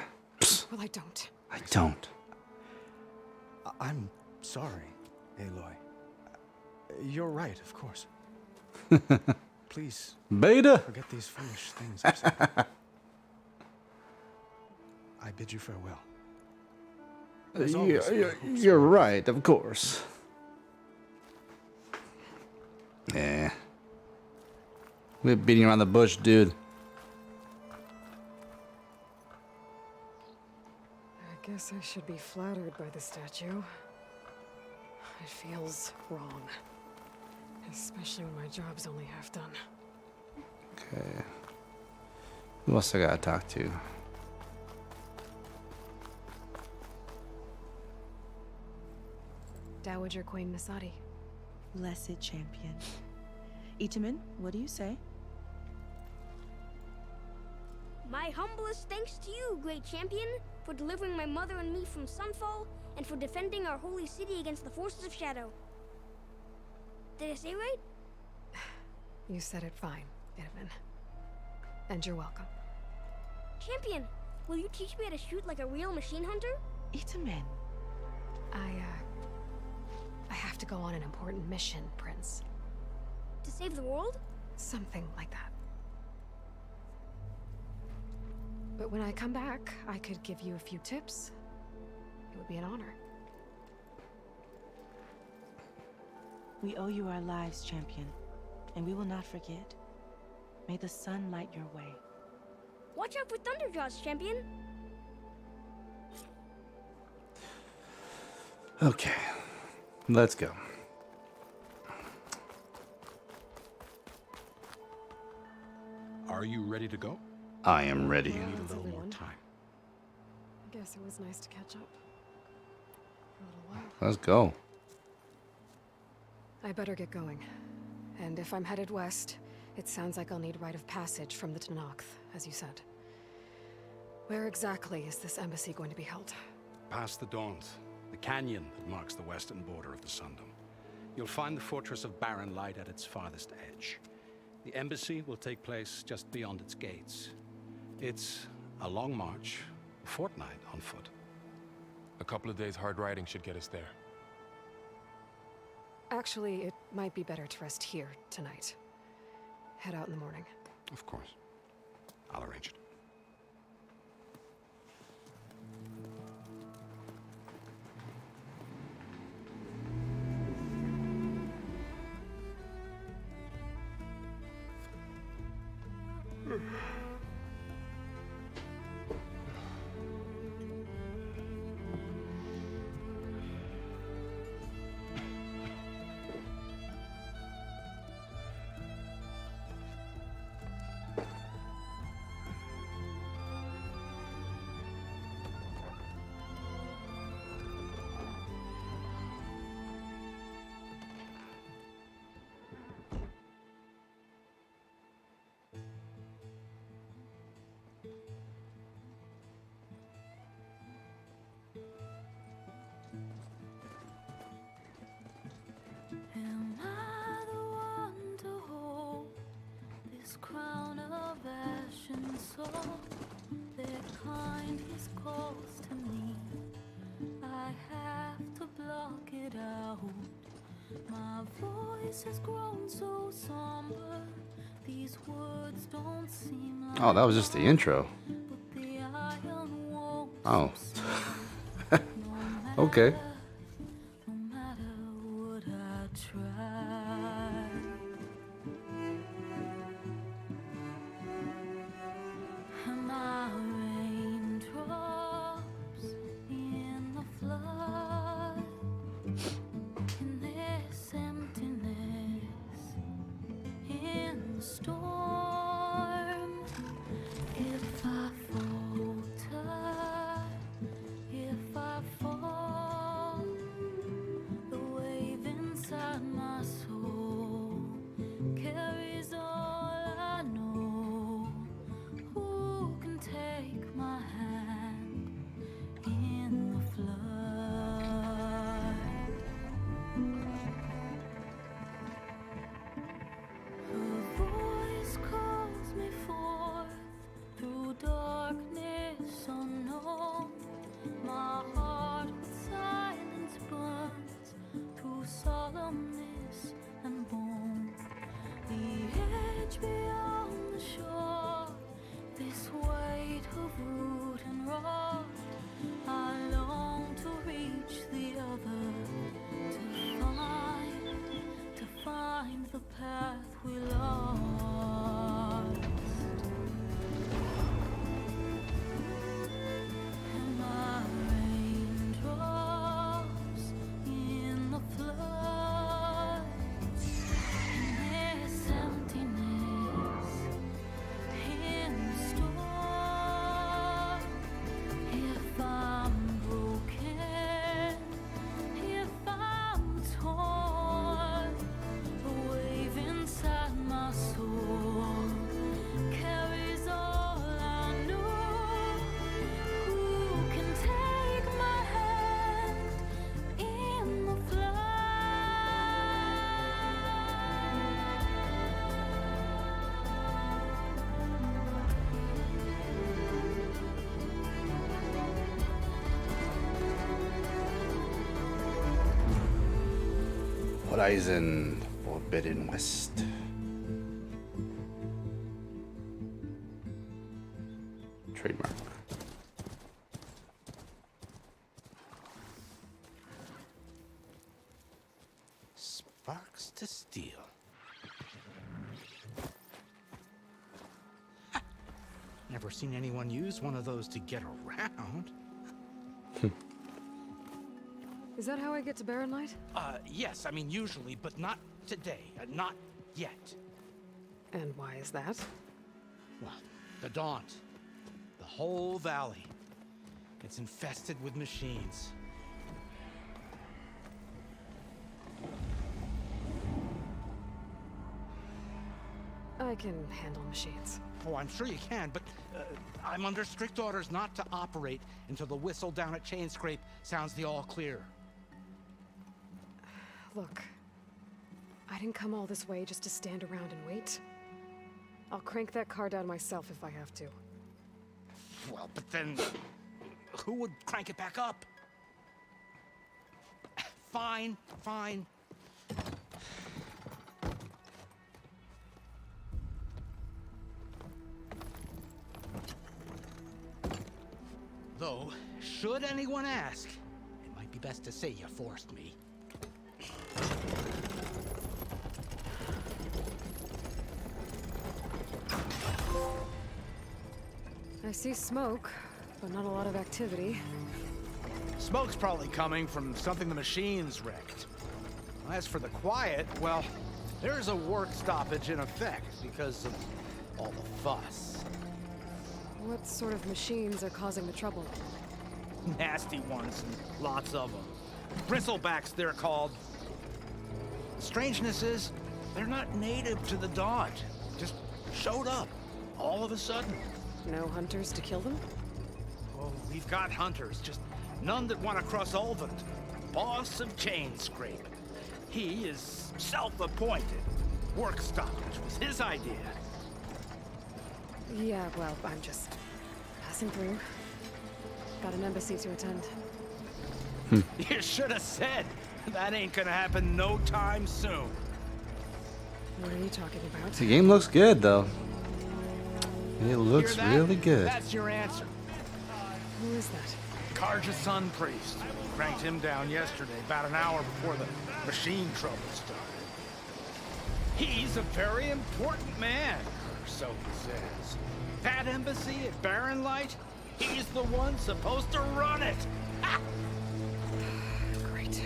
Well, I don't. I don't. I'm sorry, Aloy. You're right, of course. Please, Beta. forget these foolish things I've said. I bid you farewell. As always, You're right, of course. Yeah. We're beating around the bush, dude. I guess I should be flattered by the statue. It feels wrong. Especially when my job's only half done. Okay. Who else I gotta talk to? Dowager Queen Masadi. Blessed champion. Itamen, what do you say? My humblest thanks to you, great champion, for delivering my mother and me from Sunfall, and for defending our holy city against the forces of Shadow. Did I say right? You said it fine, Itamen. And you're welcome. Champion, will you teach me how to shoot like a real machine hunter? Itamen. I have to go on an important mission, Prince. To save the world? Something like that. But when I come back, I could give you a few tips. It would be an honor. We owe you our lives, champion, and we will not forget. May the sun light your way. Watch out for Thunderjaws, champion. Okay. Let's go. Are you ready to go? I am ready. You need a That's little more everyone. time. I guess it was nice to catch up. For a little while. Let's go. I better get going. And if I'm headed west, it sounds like I'll need rite of passage from the Tenakth, as you said. Where exactly is this embassy going to be held? Past the Dawns, the canyon that marks the western border of the Sundom. You'll find the fortress of Barren Light at its farthest edge. The embassy will take place just beyond its gates. It's a long march, a fortnight on foot. A couple of days hard riding should get us there. Actually, it might be better to rest here tonight. Head out in the morning. Of course. I'll arrange it. talk it out. My voice has grown so somber. These words don't seem like Oh, that was just the intro. the iron won't Oh. Okay. no matter what I try. And my raindrops in the flood, in this emptiness, in the storm. If I falter, if I fall, the wave inside my soul carries all I know. Who can take my hand in the flood? Her voice calls me forth through darkness unknown. My heart with silence burns through solemnness and bone. The edge beyond the shore, this weight of root and rod. I long to reach the other, to find the path we lost. And my raindrops in the flood, in this emptiness, in the storm. If I'm broken, if I'm torn, the wave inside my soul carries all I know. Who can take my hand in the flood? Horizon Forbidden West. Trademark. Sparks to steel. Never seen anyone use one of those to get around. Is that how I get to Barren Light? Yes, I mean usually, but not today. Not yet. And why is that? Well, the Daunt. The whole valley. It's infested with machines. I can handle machines. Oh, I'm sure you can, but I'm under strict orders not to operate until the whistle down at Chain Scrape sounds the all clear. Look, I didn't come all this way just to stand around and wait. I'll crank that car down myself if I have to. Well, but then who would crank it back up? Fine, fine. Though, should anyone ask, it might be best to say you forced me. I see smoke, but not a lot of activity. Smoke's probably coming from something the machines wrecked. As for the quiet, well, there's a work stoppage in effect because of all the fuss. What sort of machines are causing the trouble? Nasty ones, and lots of them. Bristlebacks, they're called. The strangeness is, they're not native to the Daunt. Just showed up, all of a sudden. No hunters to kill them? Oh, we've got hunters, just none that want to cross Ulvund. Boss of Chain Scrape. He is self-appointed. Work stoppage was his idea. Yeah, well, I'm just passing through. Got an embassy to attend. You should have said. That ain't gonna happen no time soon. What are you talking about? The game looks good, though. It looks really good. That's your answer. Who is that? Karja's Sun Priest. Cranked him down yesterday, about an hour before the machine trouble started. He's a very important man, or so he says. That embassy at Barren Light, he's the one supposed to run it. Ha! Great.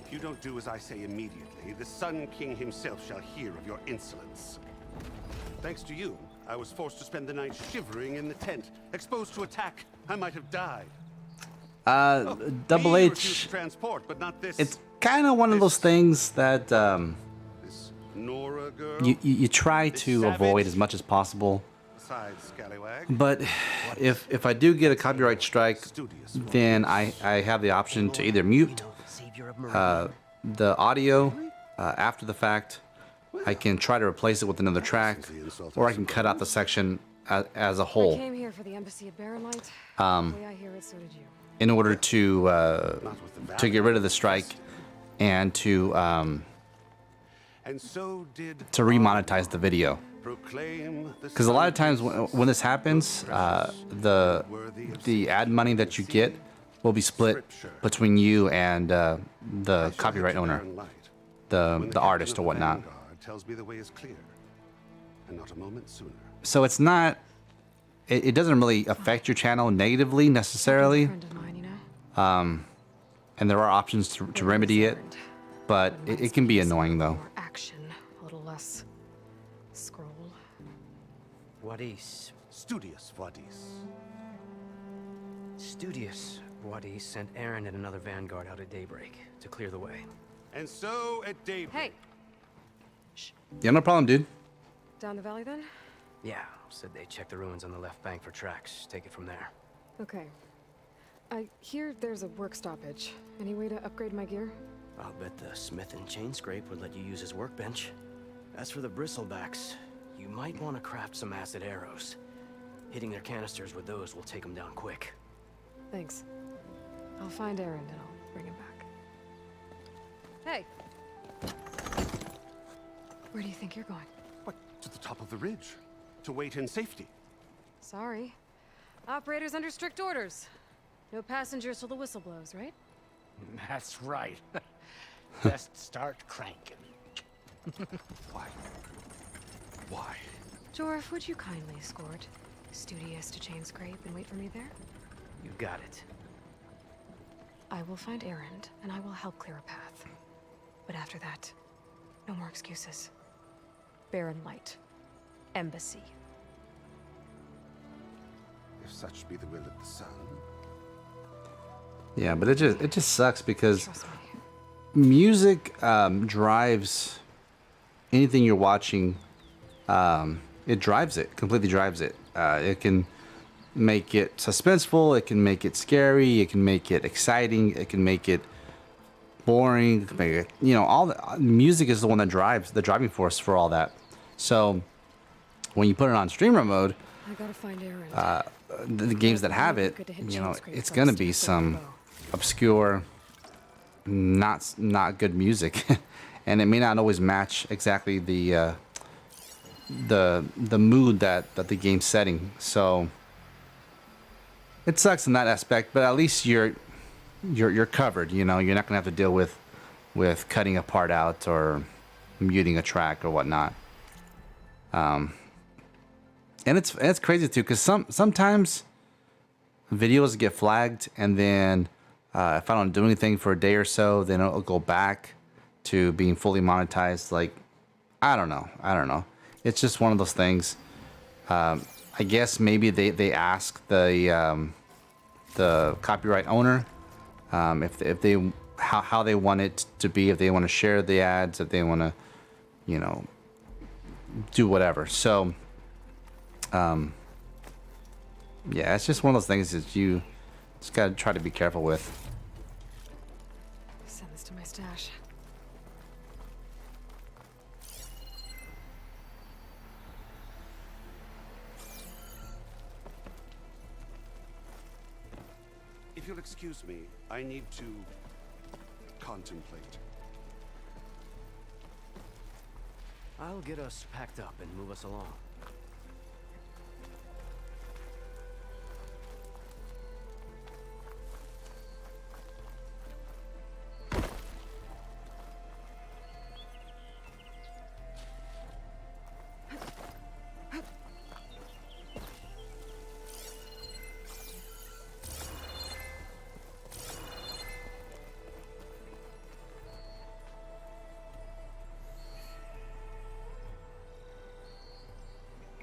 If you don't do as I say immediately, the Sun King himself shall hear of your insolence. Thanks to you, I was forced to spend the night shivering in the tent, exposed to attack. I might have died. Double he refused H. transport, but not this. It's kind of one of those things that This Nora girl. you try to avoid as much as possible. Besides Scallywag. But if I do get a copyright strike, then I have the option to either mute the audio after the fact. I can try to replace it with another track, or I can cut out the section as a I whole. came here for the embassy at Barren Light. The way I hear it, so did you. In order to get rid of the strike and to remonetize the video. Because a lot of times when this happens, the ad money that you get will be split between you and the copyright owner, the artist or whatnot. Tells me the way is clear, and not a moment sooner. So it's not. It doesn't really affect your channel negatively necessarily. And there are options to remedy it, but it can be annoying though. More action, a little less scroll. Wadis. Studious Wadis. Studious Wadis sent Aaron and another vanguard out at daybreak to clear the way. And so at daybreak. Hey. Yeah, no problem, dude. Down the valley then? Yeah, said they checked the ruins on the left bank for tracks. Take it from there. Okay. I hear there's a work stoppage. Any way to upgrade my gear? I'll bet the smith and chain scrape would let you use his workbench. As for the bristlebacks, you might want to craft some acid arrows. Hitting their canisters with those will take them down quick. Thanks. I'll find Aaron and I'll bring him back. Hey! Where do you think you're going? What? To the top of the ridge. To wait in safety. Sorry. Operators under strict orders. No passengers till the whistle blows, right? That's right. Best start cranking. Why? Why? Jorf, would you kindly escort Studious to chain scrape and wait for me there? You got it. I will find Aaron, and I will help clear a path. But after that, no more excuses. Barren Light. Embassy. If such be the will of the sun. Yeah, but it just sucks because music drives anything you're watching. It drives it, completely drives it. It can make it suspenseful, it can make it scary, it can make it exciting, it can make it boring, it can make it, all the music is the one that drives the driving force for all that. So when you put it on streamer mode, I gotta find Aaron. the games that have it, it's gonna be some obscure, not good music, and it may not always match exactly the mood that the game's setting. So it sucks in that aspect, but at least you're covered. You're not gonna have to deal with cutting a part out or muting a track or whatnot. And it's crazy too, because sometimes videos get flagged, and then if I don't do anything for a day or so, then it'll go back to being fully monetized. Like, I don't know. It's just one of those things. I guess maybe they ask the copyright owner if they how they want it to be, if they want to share the ads, if they want to, do whatever. So, yeah, it's just one of those things that you just gotta try to be careful with. Send this to my stash. If you'll excuse me, I need to contemplate. I'll get us packed up and move us along.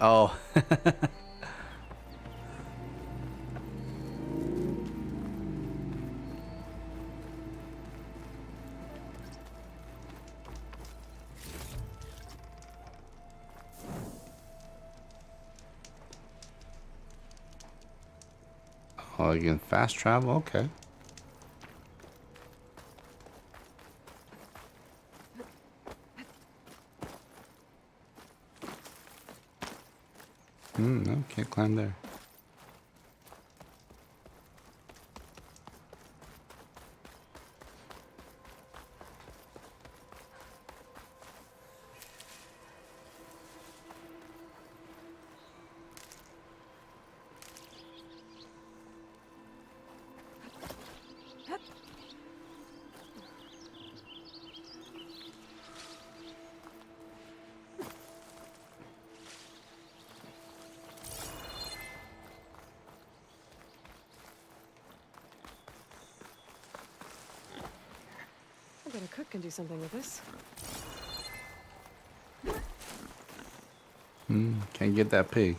Oh. Oh, you can fast travel? Okay. No, can't climb there. I bet a cook can do something with this. Can't get that pig.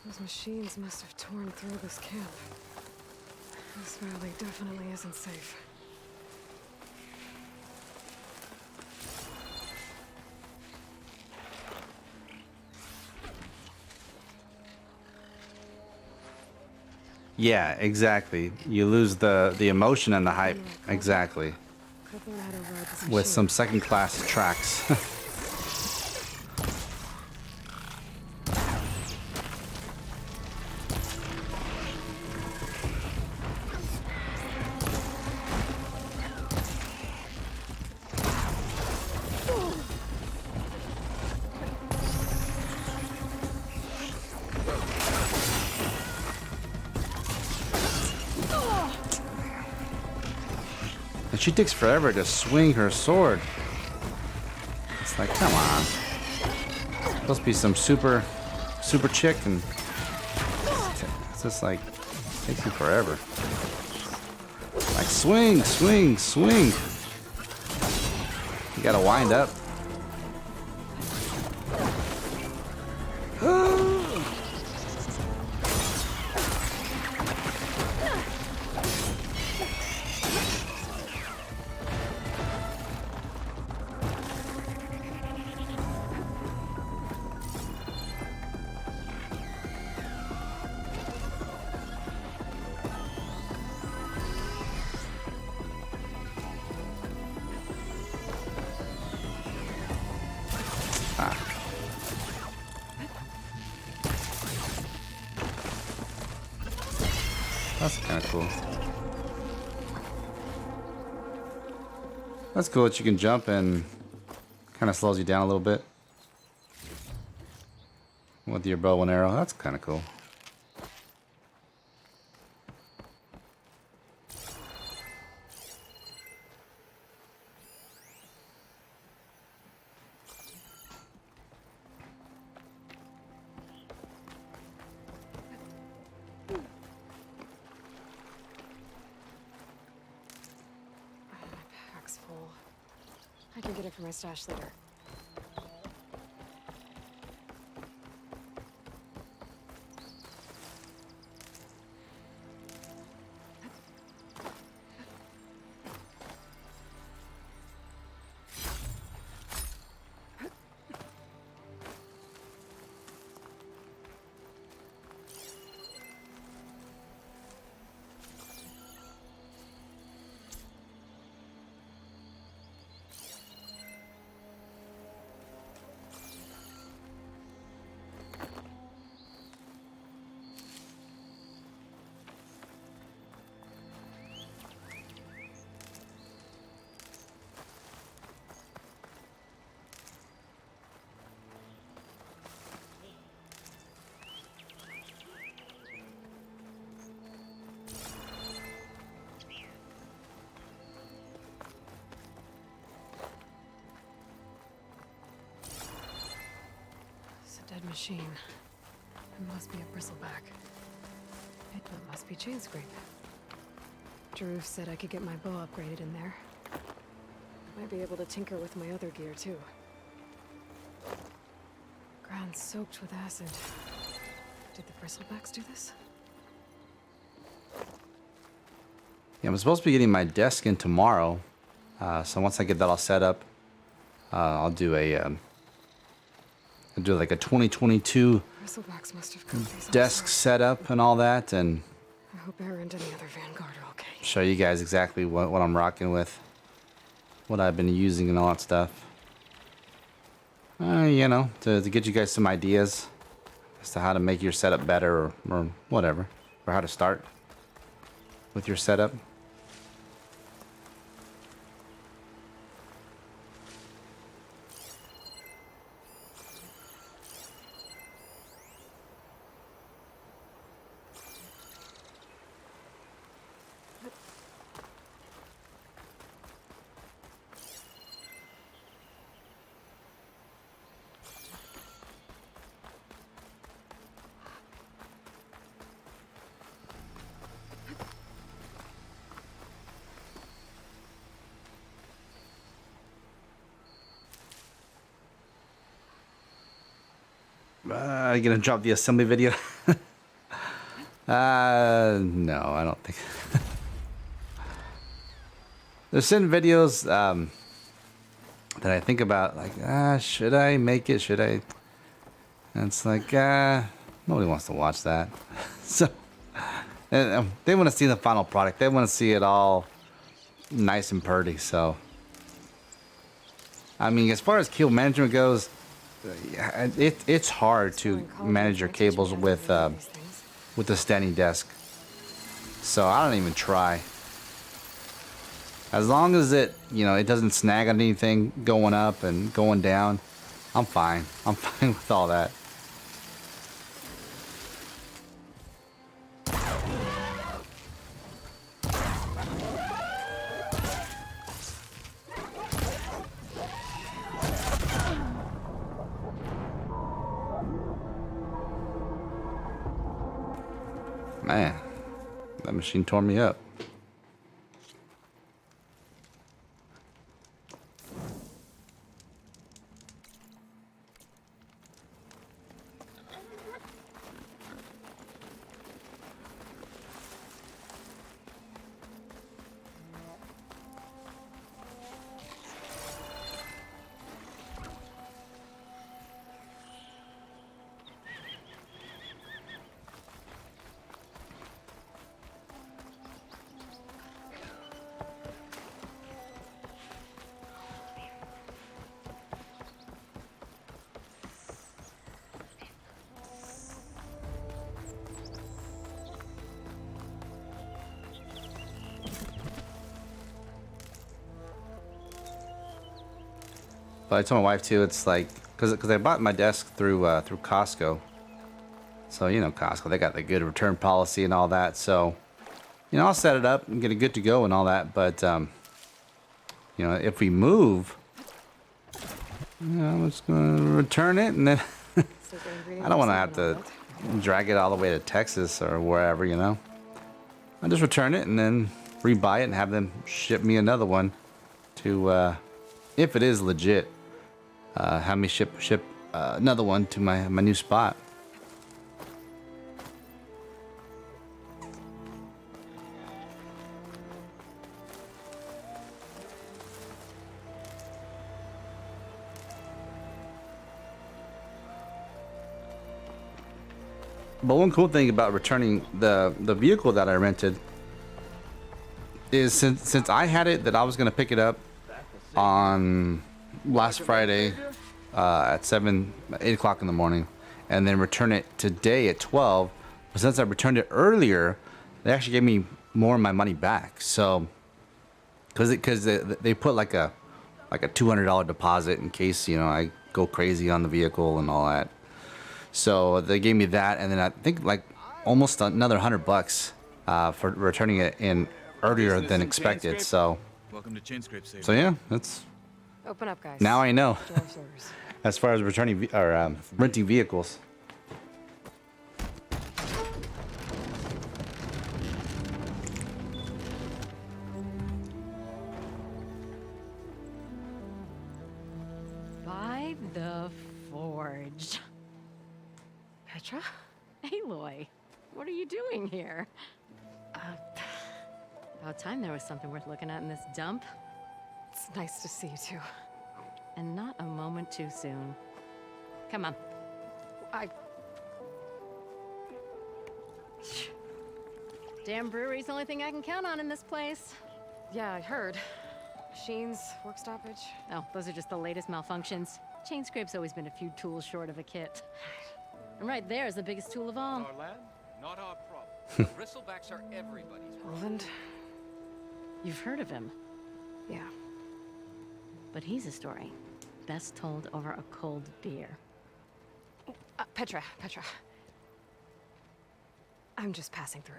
Those machines must have torn through this camp. This valley definitely isn't safe. Yeah, exactly. You lose the emotion and the hype. Exactly. Could learn how to ride this With machine. some second-class tracks. And she takes forever to swing her sword. It's like, come on. Supposed to be some super chick, and it's just like, takes you forever. Like, swing, swing, swing. You gotta wind up. That's kind of cool. That's cool that you can jump and kind of slows you down a little bit with your bow and arrow. That's kind of cool. Pack's full. I can get it for my stash later. Dead machine. It must be a bristleback. It must be chain scrape. Drew said I could get my bow upgraded in there. Might be able to tinker with my other gear too. Ground soaked with acid. Did the bristlebacks do this? Yeah, I'm supposed to be getting my desk in tomorrow. So once I get that all set up, I'll do like a 2022 Bristlebacks must have cooked these desk setup and all that, and I hope Aaron and the other Vanguard are okay. show you guys exactly what I'm rocking with, what I've been using and all that stuff. You know, to get you guys some ideas as to how to make your setup better or whatever, or how to start with your setup. Are you gonna drop the assembly video? No, I don't think. There's certain videos that I think about, like, should I make it? Should I? And it's like, nobody wants to watch that. So, and, they want to see the final product. They want to see it all nice and pretty. So, I mean, as far as cable management goes, it's hard to manage your cables with a standing desk. So I don't even try. As long as it doesn't snag on anything going up and going down, I'm fine. I'm fine with all that. Man, that machine tore me up. But I told my wife too. It's like because I bought my desk through Costco. So Costco, they got the good return policy and all that. So I'll set it up and get it good to go and all that. But if we move, I'm just gonna return it, and then I don't want to have to drag it all the way to Texas or wherever. I just return it and then rebuy it and have them ship me another one to if it is legit. Have me ship another one to my new spot. But one cool thing about returning the vehicle that I rented is since I had it that I was gonna pick it up on last Friday at 8 o'clock in the morning, and then return it today at 12. But since I returned it earlier, they actually gave me more of my money back. So, because they put like a $200 deposit in case I go crazy on the vehicle and all that. So they gave me that, and then I think like almost another $100 for returning it in earlier than expected. So, Welcome to Chain Scrape Saver. so yeah, that's. Open up, guys. Now I know. as far as returning or renting vehicles. By the forge. Petra? Aloy, what are you doing here? About time there was something worth looking at in this dump. It's nice to see you too. And not a moment too soon. Come on. Damn brewery's the only thing I can count on in this place. Yeah, I heard. Machines, work stoppage. Oh, those are just the latest malfunctions. Chain scrape's always been a few tools short of a kit. And right there is the biggest tool of all. Our land, not our problem. The bristlebacks are everybody's problem. Roland? You've heard of him. Yeah. But he's a story best told over a cold beer. Petra. I'm just passing through.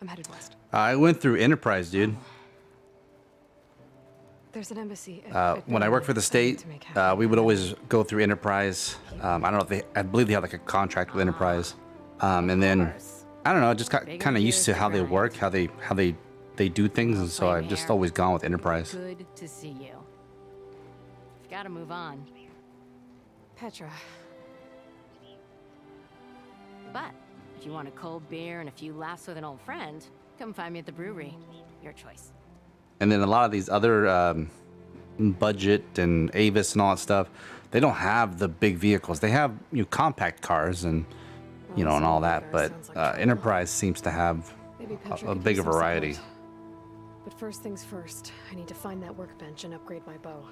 I'm headed west. I went through Enterprise, dude. There's an embassy. When I worked for the state, we would always go through Enterprise. I don't know if I believe they have like a contract with Enterprise. And then, I don't know, I just got kind of used to how they work, how they do things. And so I've just always gone with Enterprise. Good to see you. You've got to move on. Petra. But if you want a cold beer and a few laughs with an old friend, come find me at the brewery. Your choice. And then a lot of these other budget and Avis and all that stuff, they don't have the big vehicles. They have compact cars and and all that. But Enterprise seems to have a bigger variety. But first things first, I need to find that workbench and upgrade my bow.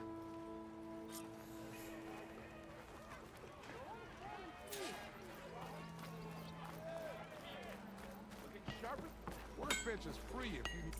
Workbench is free if you need.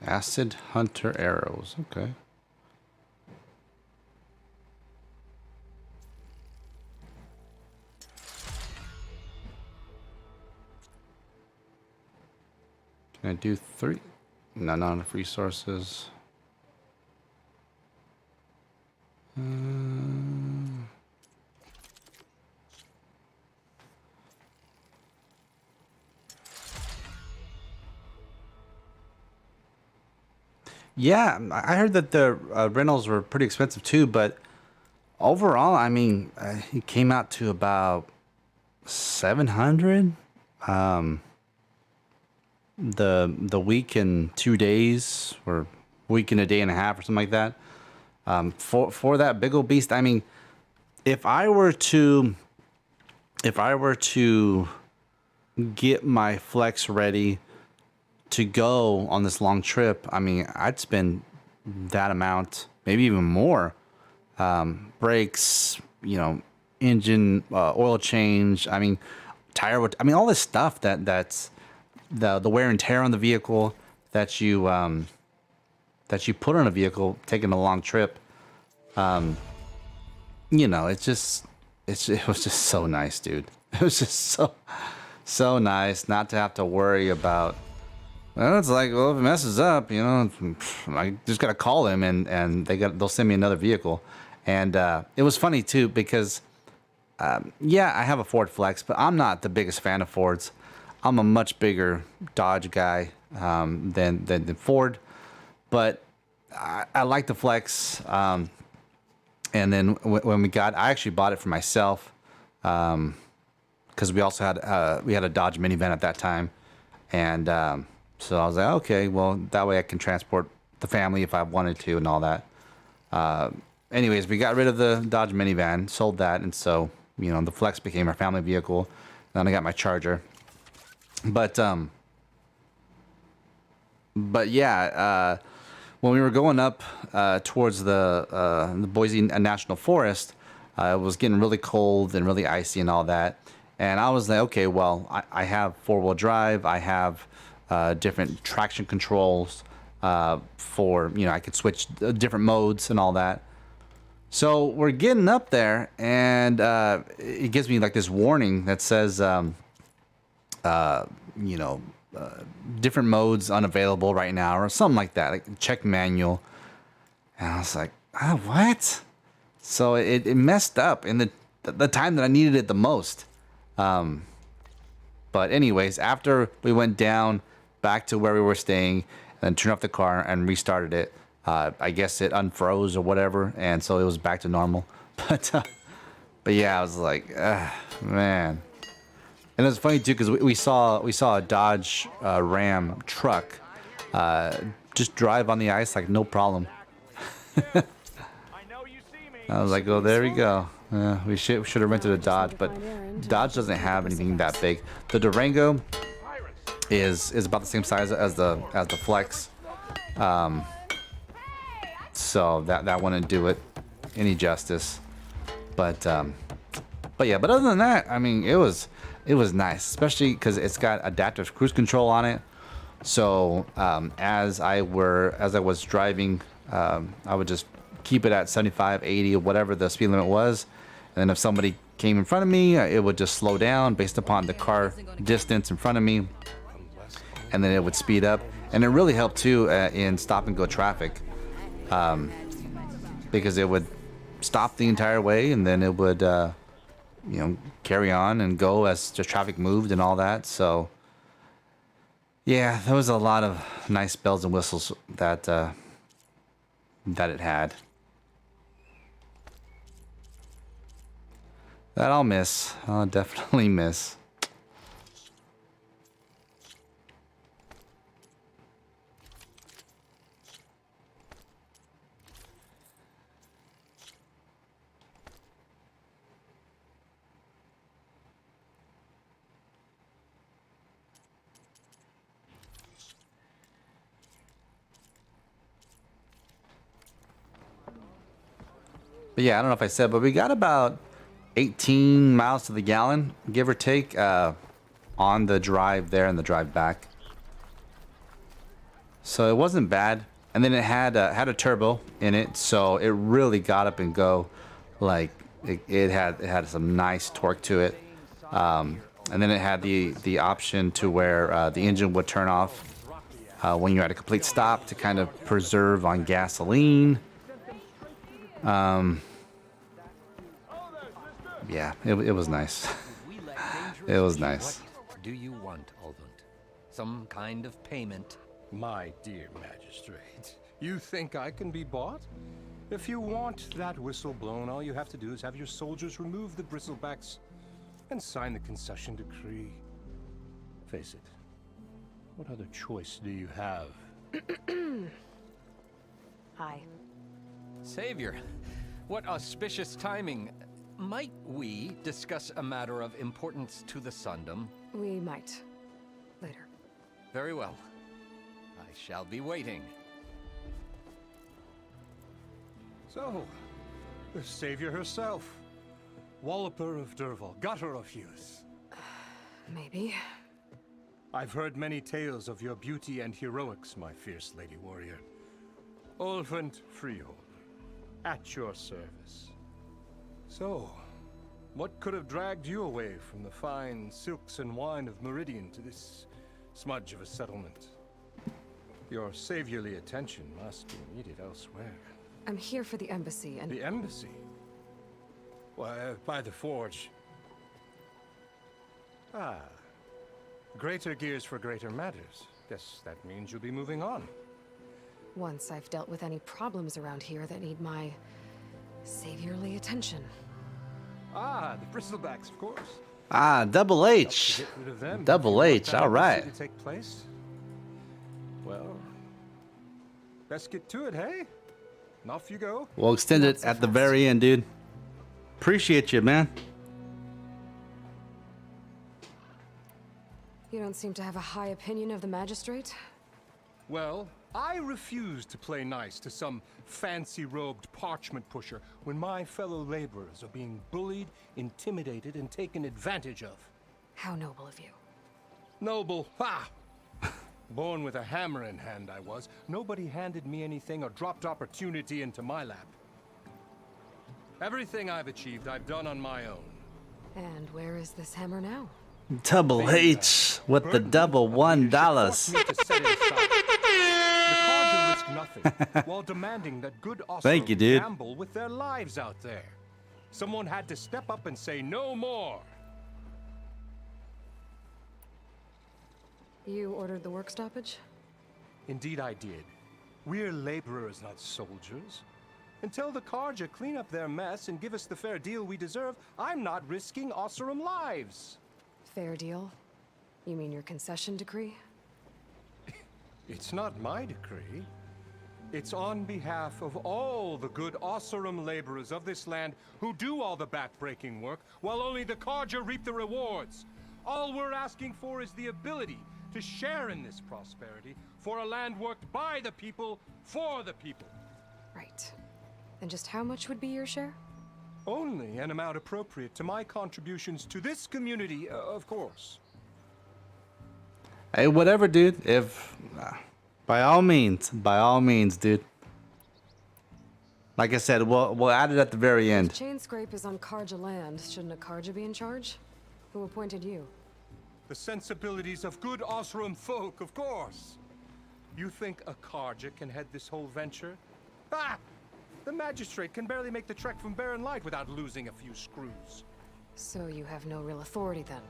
Acid Hunter arrows. Okay. Can I do 3? No, not enough resources. Yeah, I heard that the rentals were pretty expensive too, but overall, I mean, it came out to about 700. The week and 2 days, or week and a day and a half, or something like that. For that big old beast, I mean, if I were to get my flex ready to go on this long trip, I mean, I'd spend that amount, maybe even more. Brakes, engine, oil change. I mean, tire. I mean, all this stuff that's the wear and tear on the vehicle that you put on a vehicle taking a long trip. It was just so nice, dude. It was just so nice not to have to worry about. Well, it's like, well, if it messes up, I just gotta call them and they'll send me another vehicle. And it was funny too because, I have a Ford Flex, but I'm not the biggest fan of Fords. I'm a much bigger Dodge guy than Ford, but I like the Flex. And then when I actually bought it for myself, because we also had a Dodge minivan at that time, and so I was like, okay, well, that way I can transport the family if I wanted to and all that. Anyways, we got rid of the Dodge minivan, sold that, and so the Flex became our family vehicle. Then I got my Charger. But yeah, when we were going up towards the Boise National Forest, it was getting really cold and really icy and all that. And I was like, okay, well, I have 4-wheel drive. I have different traction controls. for, you know, I could switch different modes and all that. So we're getting up there, and it gives me like this warning that says, you know, different modes unavailable right now, or something like that, like check manual. And I was like, what? So it messed up in the time that I needed it the most. But anyways, after we went down back to where we were staying, and then turned off the car and restarted it, I guess it unfroze or whatever, and so it was back to normal. But yeah, I was like, man. And it was funny too, because we saw a Dodge Ram truck just drive on the ice like no problem. I was like, oh, there we go. Yeah, we should have rented a Dodge, but Dodge doesn't have anything that big. The Durango is about the same size as the Flex, so that wouldn't do it any justice. But yeah, but other than that, I mean, it was nice, especially because it's got adaptive cruise control on it. So as I was driving, I would just keep it at 75, 80, or whatever the speed limit was. And then if somebody came in front of me, it would just slow down based upon the car distance in front of me. And then it would speed up. And it really helped too in stop and go traffic. Because it would stop the entire way, and then it would, you know, carry on and go as the traffic moved and all that. So yeah, there was a lot of nice bells and whistles that it had. That I'll miss. I'll definitely miss. But yeah, I don't know if I said, but we got about 18 miles to the gallon, give or take, on the drive there and the drive back. So it wasn't bad. And then it had a turbo in it, so it really got up and go. Like it had some nice torque to it. And then it had the option to where the engine would turn off when you're at a complete stop to kind of preserve on gasoline. Yeah, it was nice. It was nice. What do you want, Alvund? Some kind of payment? My dear magistrate, you think I can be bought? If you want that whistle blown, all you have to do is have your soldiers remove the bristlebacks and sign the concession decree. Face it, what other choice do you have? Hi. Savior, what auspicious timing. Might we discuss a matter of importance to the Sundom? We might. Later. Very well. I shall be waiting. So, the savior herself. Walloper of Derval, gutter of youth. Maybe. I've heard many tales of your beauty and heroics, my fierce lady warrior. Ulfant Freeholder, at your service. So, what could have dragged you away from the fine silks and wine of Meridian to this smudge of a settlement? Your saviorly attention must be needed elsewhere. I'm here for the embassy and... The embassy? Why, by the forge. Ah. Greater gears for greater matters. Guess that means you'll be moving on. Once I've dealt with any problems around here that need my saviorly attention. Ah, the bristlebacks, of course. Ah, Double H. Double H, all right. To take place? Well, let's get to it, hey? And off you go. We'll extend it at the very end, dude. Appreciate you, man. You don't seem to have a high opinion of the magistrate? Well, I refuse to play nice to some fancy-robed parchment pusher when my fellow laborers are being bullied, intimidated, and taken advantage of. How noble of you. Noble? Ha! Born with a hammer in hand, I was. Nobody handed me anything or dropped opportunity into my lap. Everything I've achieved, I've done on my own. And where is this hammer now? Double H with the double $1. The Carja risk nothing, while demanding that good Thank you, dude. gamble with their lives out there. Someone had to step up and say no more. You ordered the work stoppage? Indeed I did. We're laborers, not soldiers. Until the Carja clean up their mess and give us the fair deal we deserve, I'm not risking Oseram lives. Fair deal? You mean your concession decree? It's not my decree. It's on behalf of all the good Oseram laborers of this land who do all the back-breaking work, while only the Carja reap the rewards. All we're asking for is the ability to share in this prosperity for a land worked by the people, for the people. Right. And just how much would be your share? Only an amount appropriate to my contributions to this community, of course. Hey, whatever, dude. If by all means, dude. Like I said, we'll add it at the very end. If Chain Scrape is on Carja land, shouldn't a Carja be in charge? Who appointed you? The sensibilities of good Oseram folk, of course. You think a Carja can head this whole venture? Ah! The magistrate can barely make the trek from Barren Light without losing a few screws. So you have no real authority then?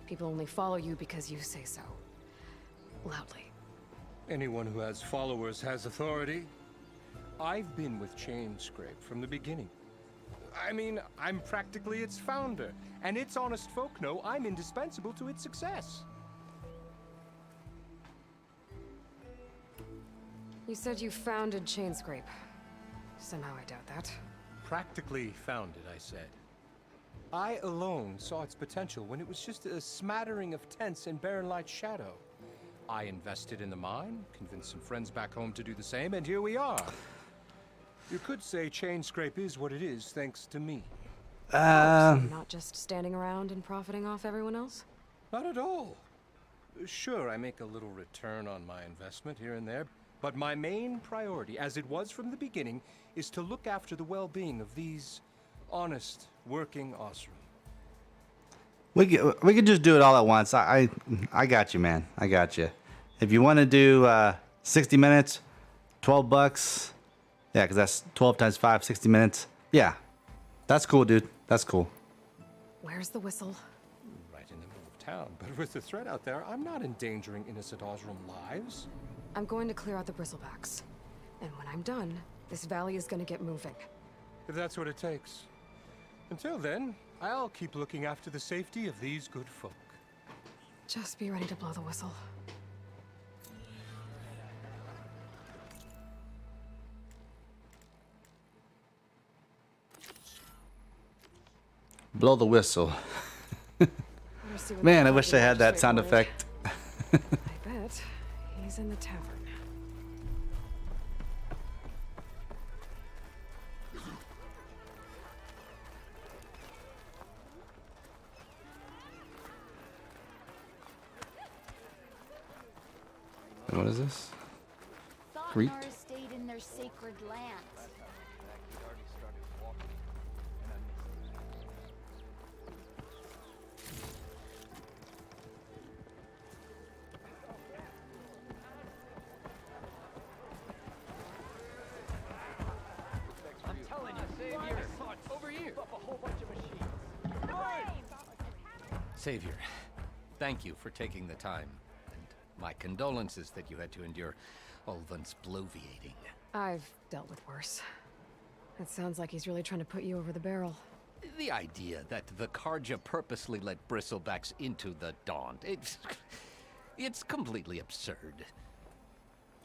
People only follow you because you say so. Loudly. Anyone who has followers has authority. I've been with Chain Scrape from the beginning. I mean, I'm practically its founder, and its honest folk know I'm indispensable to its success. You said you founded Chain Scrape. Somehow I doubt that. Practically founded, I said. I alone saw its potential when it was just a smattering of tents in Barren Light's shadow. I invested in the mine, convinced some friends back home to do the same, and here we are. You could say Chain Scrape is what it is thanks to me. So you're not just standing around and profiting off everyone else? Not at all. Sure, I make a little return on my investment here and there, but my main priority, as it was from the beginning, is to look after the well-being of these honest, working Oseram. We could just do it all at once. I got you, man. I got you. If you want to do 60 minutes, $12. Yeah, because that's 12 times 5, 60 minutes. Yeah, that's cool, dude. That's cool. Where's the whistle? Right in the middle of town, but with the threat out there, I'm not endangering innocent Oseram lives. I'm going to clear out the bristlebacks. And when I'm done, this valley is going to get moving. If that's what it takes. Until then, I'll keep looking after the safety of these good folk. Just be ready to blow the whistle. Blow the whistle. Man, I wish I had that sound effect. I bet he's in the tavern. And what is this? Crete? Stayed in their sacred land. I'm telling you, Savior. Over here. Up a whole bunch of machines. Savior, thank you for taking the time. My condolences that you had to endure Ulvan's bloviating. I've dealt with worse. It sounds like he's really trying to put you over the barrel. The idea that the Carja purposely let bristlebacks into the Daunt, it's completely absurd.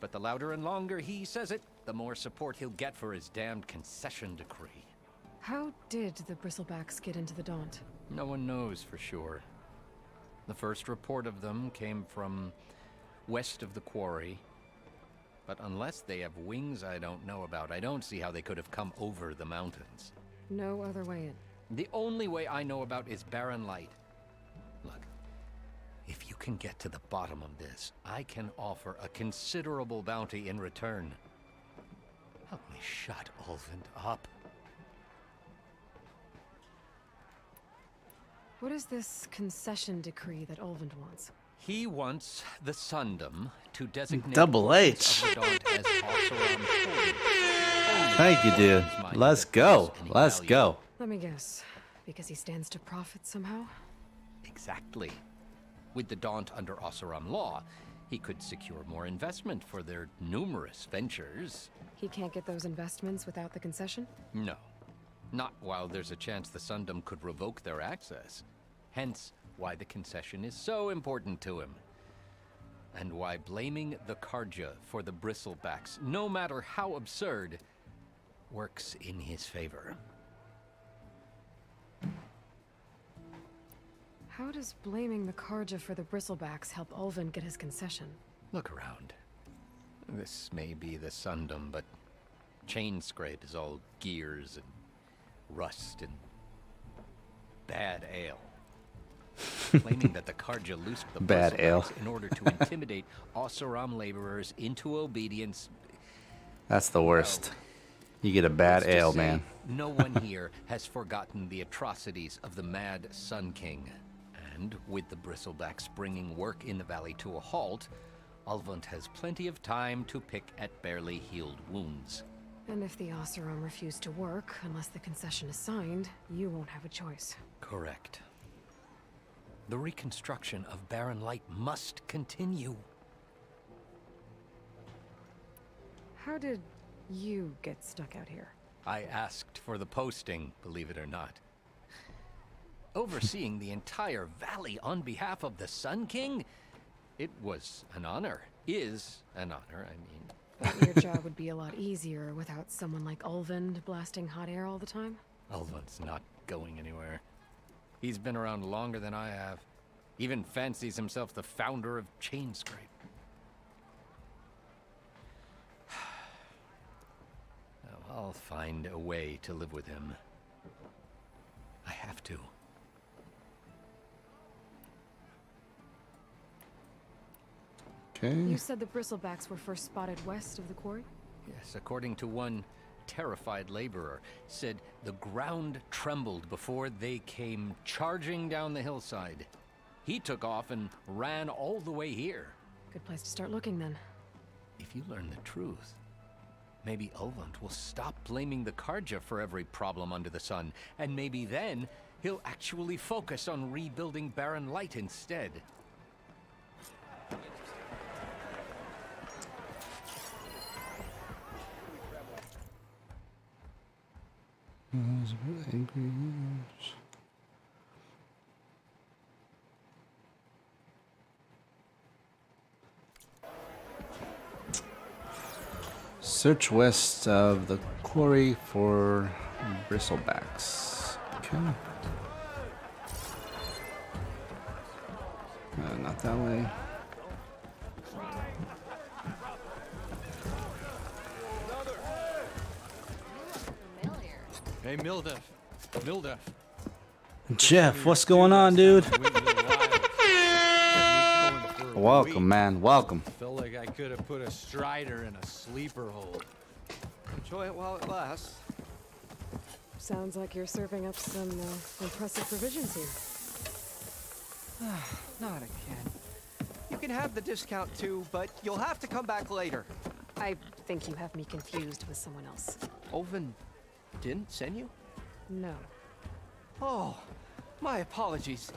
But the louder and longer he says it, the more support he'll get for his damned concession decree. How did the bristlebacks get into the Daunt? No one knows for sure. The first report of them came from west of the quarry. But unless they have wings I don't know about, I don't see how they could have come over the mountains. No other way in. The only way I know about is Barren Light. Look, If you can get to the bottom of this, I can offer a considerable bounty in return. Help me shut Ulvund up. What is this concession decree that Ulvund wants? He wants the Sundom to designate Double H. portions of the Daunt as Oseram holy. Thank you, dude. Let's go. Let's go. Let me guess. Because he stands to profit somehow? Exactly. With the Daunt under Oseram law, he could secure more investment for their numerous ventures. He can't get those investments without the concession? No. Not while there's a chance the Sundom could revoke their access. Hence, why the concession is so important to him. And why blaming the Karja for the bristlebacks, no matter how absurd, works in his favor. How does blaming the Karja for the bristlebacks help Ulvund get his concession? Look around. This may be the Sundom, but Chainscrape is all gears and rust and bad ale. Claiming that the Karja loosed the Bad ale. bristlebacks in order to intimidate Oseram laborers into obedience. That's the worst. You get a bad Let's just ale, say man. No one here has forgotten the atrocities of the Mad Sun King. And with the bristlebacks bringing work in the valley to a halt, Ulvund has plenty of time to pick at barely healed wounds. And if the Oseram refuse to work, unless the concession is signed, you won't have a choice. Correct. The reconstruction of Barren Light must continue. How did you get stuck out here? I asked for the posting, believe it or not. Overseeing the entire valley on behalf of the Sun King? It was an honor. Is an honor, I mean. Thought your job would be a lot easier without someone like Ulvund blasting hot air all the time? Ulvund's not going anywhere. He's been around longer than I have. Even fancies himself the founder of Chainscrape. Now, I'll find a way to live with him. I have to. Okay. You said the bristlebacks were first spotted west of the quarry? Yes, according to one terrified laborer, said the ground trembled before they came charging down the hillside. He took off and ran all the way here. Good place to start looking then. If you learn the truth, maybe Ulvund will stop blaming the Karja for every problem under the sun, and maybe then he'll actually focus on rebuilding Barren Light instead. Search west of the quarry for bristlebacks. Okay. Not that way. Hey, Mildef. Mildef. Jeff, what's going on, dude? Welcome, man. Welcome. Felt like I could have put a strider in a sleeper hole. Enjoy it while it lasts. Sounds like you're serving up some impressive provisions here. Not again. You can have the discount too, but you'll have to come back later. I think you have me confused with someone else. Ulvund didn't send you? No. Oh, my apologies.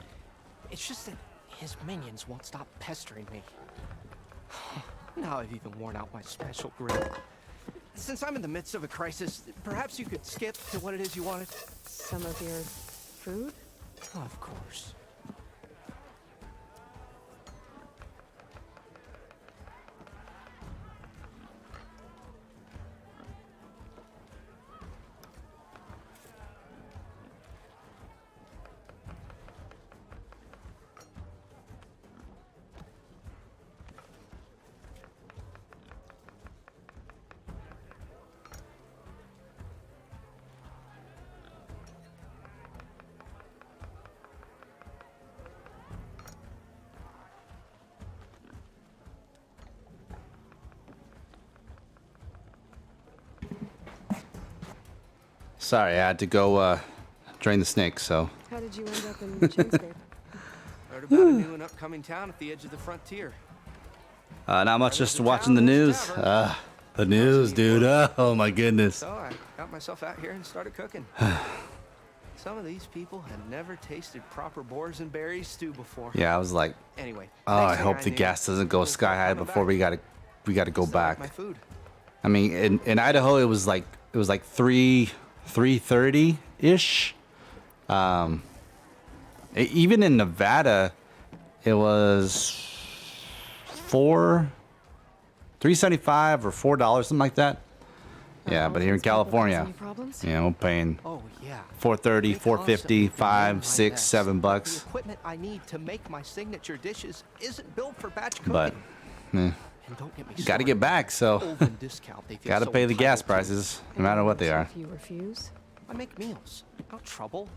It's just that his minions won't stop pestering me. Now I've even worn out my special grip. Since I'm in the midst of a crisis, perhaps you could skip to what it is you wanted? Some of your food? Of course. sorry, I had to go drain the snake. So How did you end up in Chainscape? Heard about a new and upcoming town at the edge of the frontier. not much, just watching the news. The news, dude. Oh my goodness. So I got myself out here and started cooking. Some of these people had never tasted proper boars and berries stew before. Yeah, I was like, anyway. Oh, I hope the gas doesn't go sky high before we gotta go back. My food. I mean, in Idaho, it was like 3:30 ish. Even in Nevada, it was $3.75 or $4, something like that. Yeah, but here in California, we're paying $4.30, $4.50, $5, $6, $7. The equipment I need to make my signature dishes isn't built for batch cooking. But got to get back, so got to pay the gas prices, no matter what they are. If you refuse, I make meals. No trouble.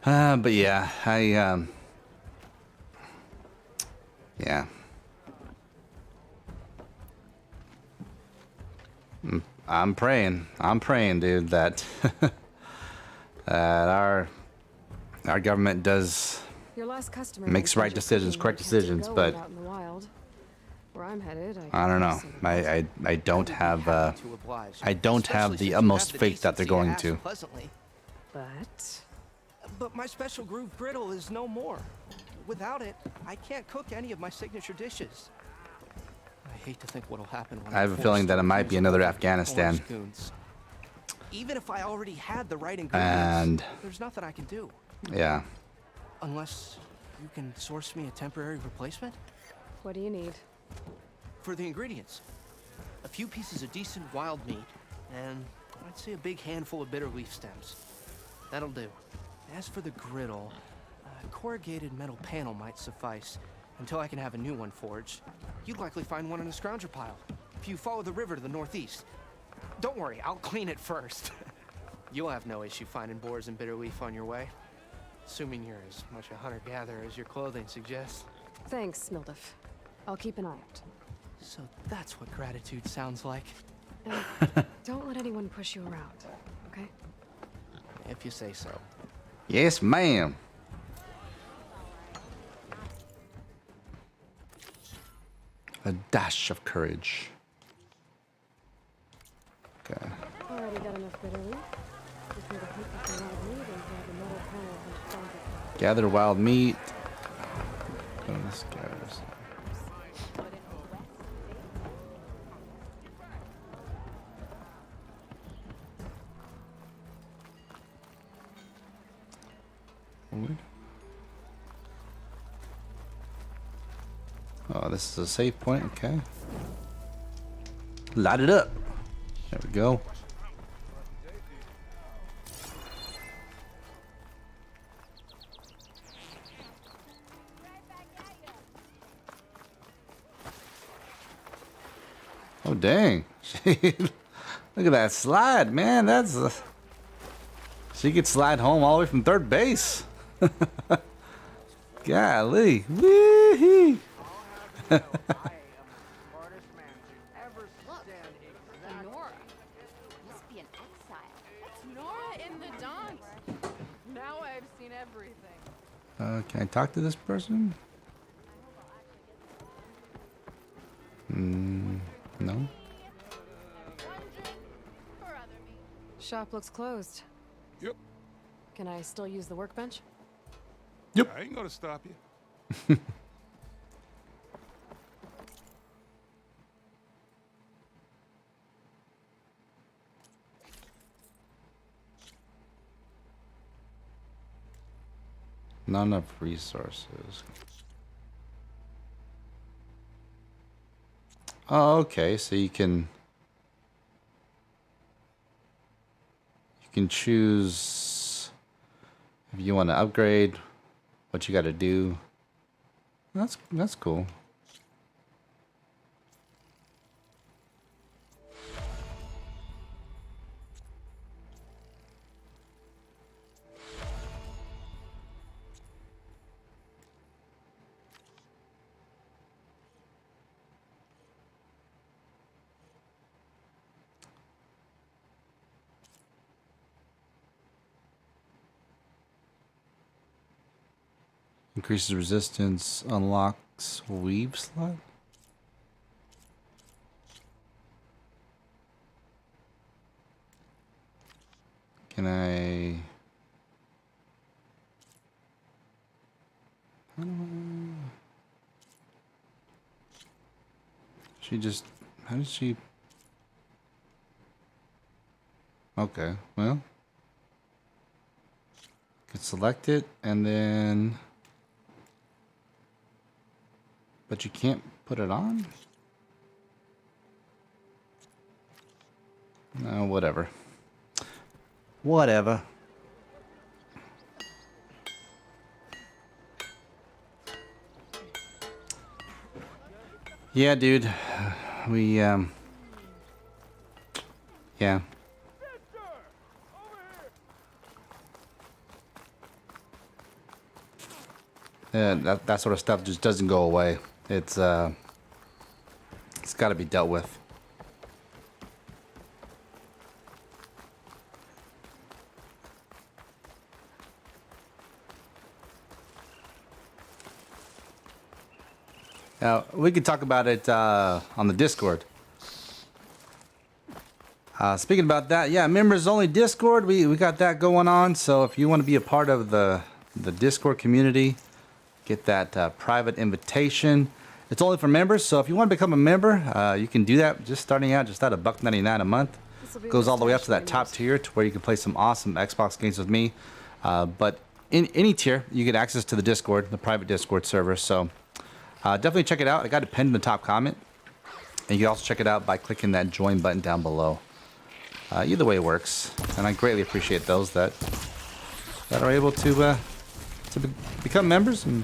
But yeah, yeah. I'm praying, dude, that that our government does your last customer makes right decisions, correct decisions, but out in the wild. Where I'm headed, I don't know. I don't have the utmost faith that they're going to. But my special groove griddle is no more. Without it, I can't cook any of my signature dishes. I hate to think what'll happen when I have a feeling that it might be another Afghanistan. Even if I already had the right ingredients, And there's nothing I can do. Yeah. Unless you can source me a temporary replacement? What do you need? For the ingredients, a few pieces of decent wild meat, and I'd say a big handful of bitter leaf stems. That'll do. As for the griddle, a corrugated metal panel might suffice until I can have a new one forged. You'd likely find one in a scrounger pile if you follow the river to the northeast. Don't worry, I'll clean it first. You'll have no issue finding boars and bitter leaf on your way, assuming you're as much a hunter-gatherer as your clothing suggests. Thanks, Mildif. I'll keep an eye out. So that's what gratitude sounds like. Don't let anyone push you around, okay? If you say so. Yes, ma'am. A dash of courage. Okay. Already got enough bitter leaf. Just need to pick up some wild meat and grab a metal panel from the scrounger. Gather wild meat. Oh, this gathers. Oh, this is a save point. Okay. Light it up. There we go. Oh, dang. Look at that slide, man. That's she could slide home all the way from third base. Golly. Wee-hee. Nora. Must be an exile. That's Nora in the Daunt. Now I've seen everything. Can I talk to this person? No. Shop looks closed. Yep. Can I still use the workbench? Yep. I ain't gonna stop you. Not enough resources. Oh, okay. So you can choose if you want to upgrade, what you got to do. That's cool. Increases resistance, unlocks weave slot. Can I... How do I... She just... How did she... Okay, well... Could select it and then... But you can't put it on? No, whatever. Whatever. Yeah, dude. We, yeah. That sort of stuff just doesn't go away. It's got to be dealt with. Now, we could talk about it on the Discord. Speaking about that, yeah, members only Discord. We got that going on. So if you want to be a part of the Discord community, get that private invitation. It's only for members. So if you want to become a member, you can do that. Just starting out, just at $1.99 a month. Goes all the way up to that top tier, to where you can play some awesome Xbox games with me. But in any tier, you get access to the Discord, the private Discord server. So definitely check it out. I got it pinned in the top comment. And you can also check it out by clicking that join button down below. Either way works, and I greatly appreciate those that are able to become members and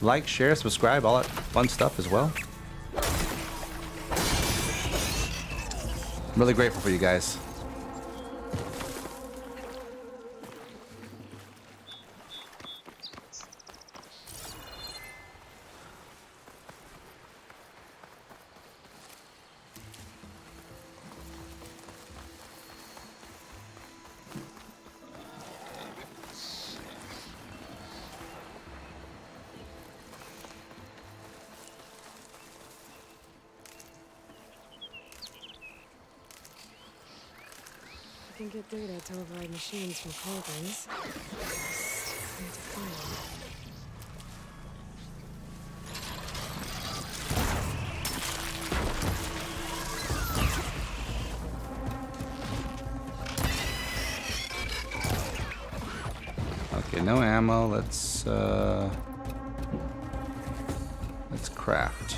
like, share, subscribe, all that fun stuff as well. I'm really grateful for you guys. I can get data to override machines from cauldrons. Just need to find them. Okay, no ammo. Let's craft.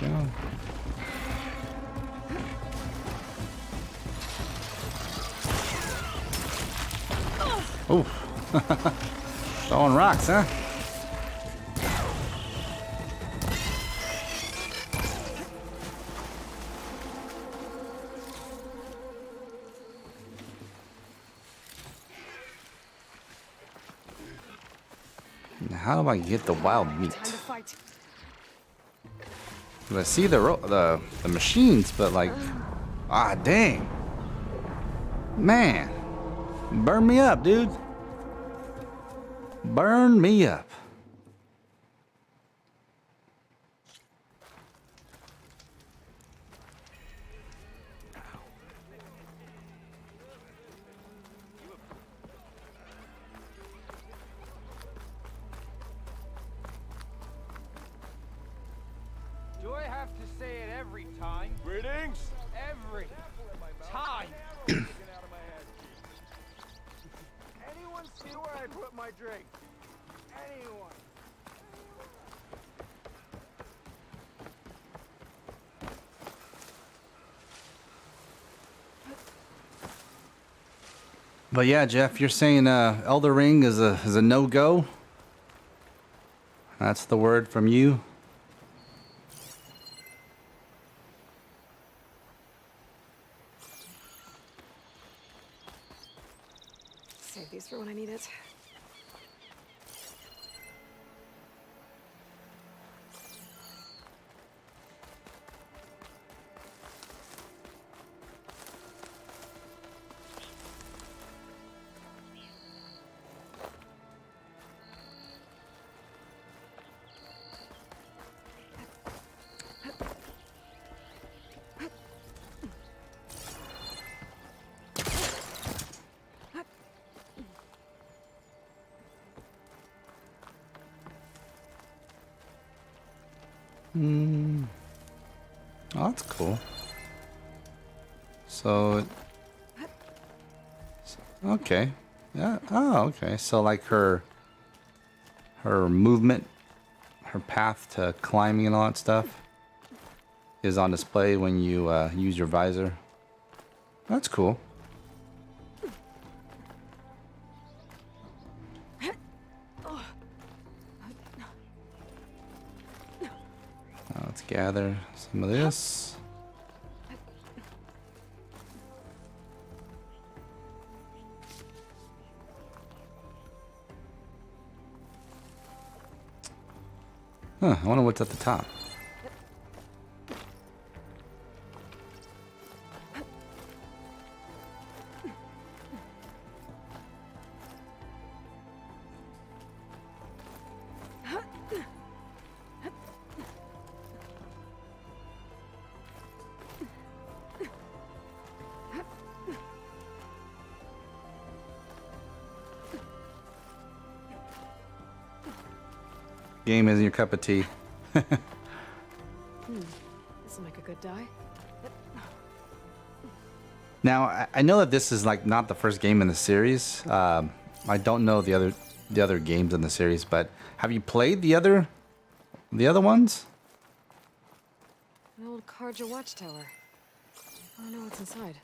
Go. Ooh. Throwing rocks, huh? Now, how do I get the wild meat? I see the machines, but like, dang, man. Burn me up, dude. Burn me up. Do I have to say it every time? Greetings. Every time. Anyone see where I put my drink? Anyone? But yeah, Jeff, you're saying Elder Ring is a no-go? That's the word from you? Save these for when I need it. Oh, that's cool. So, okay. Yeah. Oh, okay. So like her movement, her path to climbing and all that stuff is on display when you use your visor. That's cool. Let's gather some of this. Huh, I wonder what's at the top. Game isn't your cup of tea. This will make a good die. Now I know that this is like not the first game in the series. I don't know the other games in the series, but have you played the other ones? An old Karja watchtower. I don't know what's inside.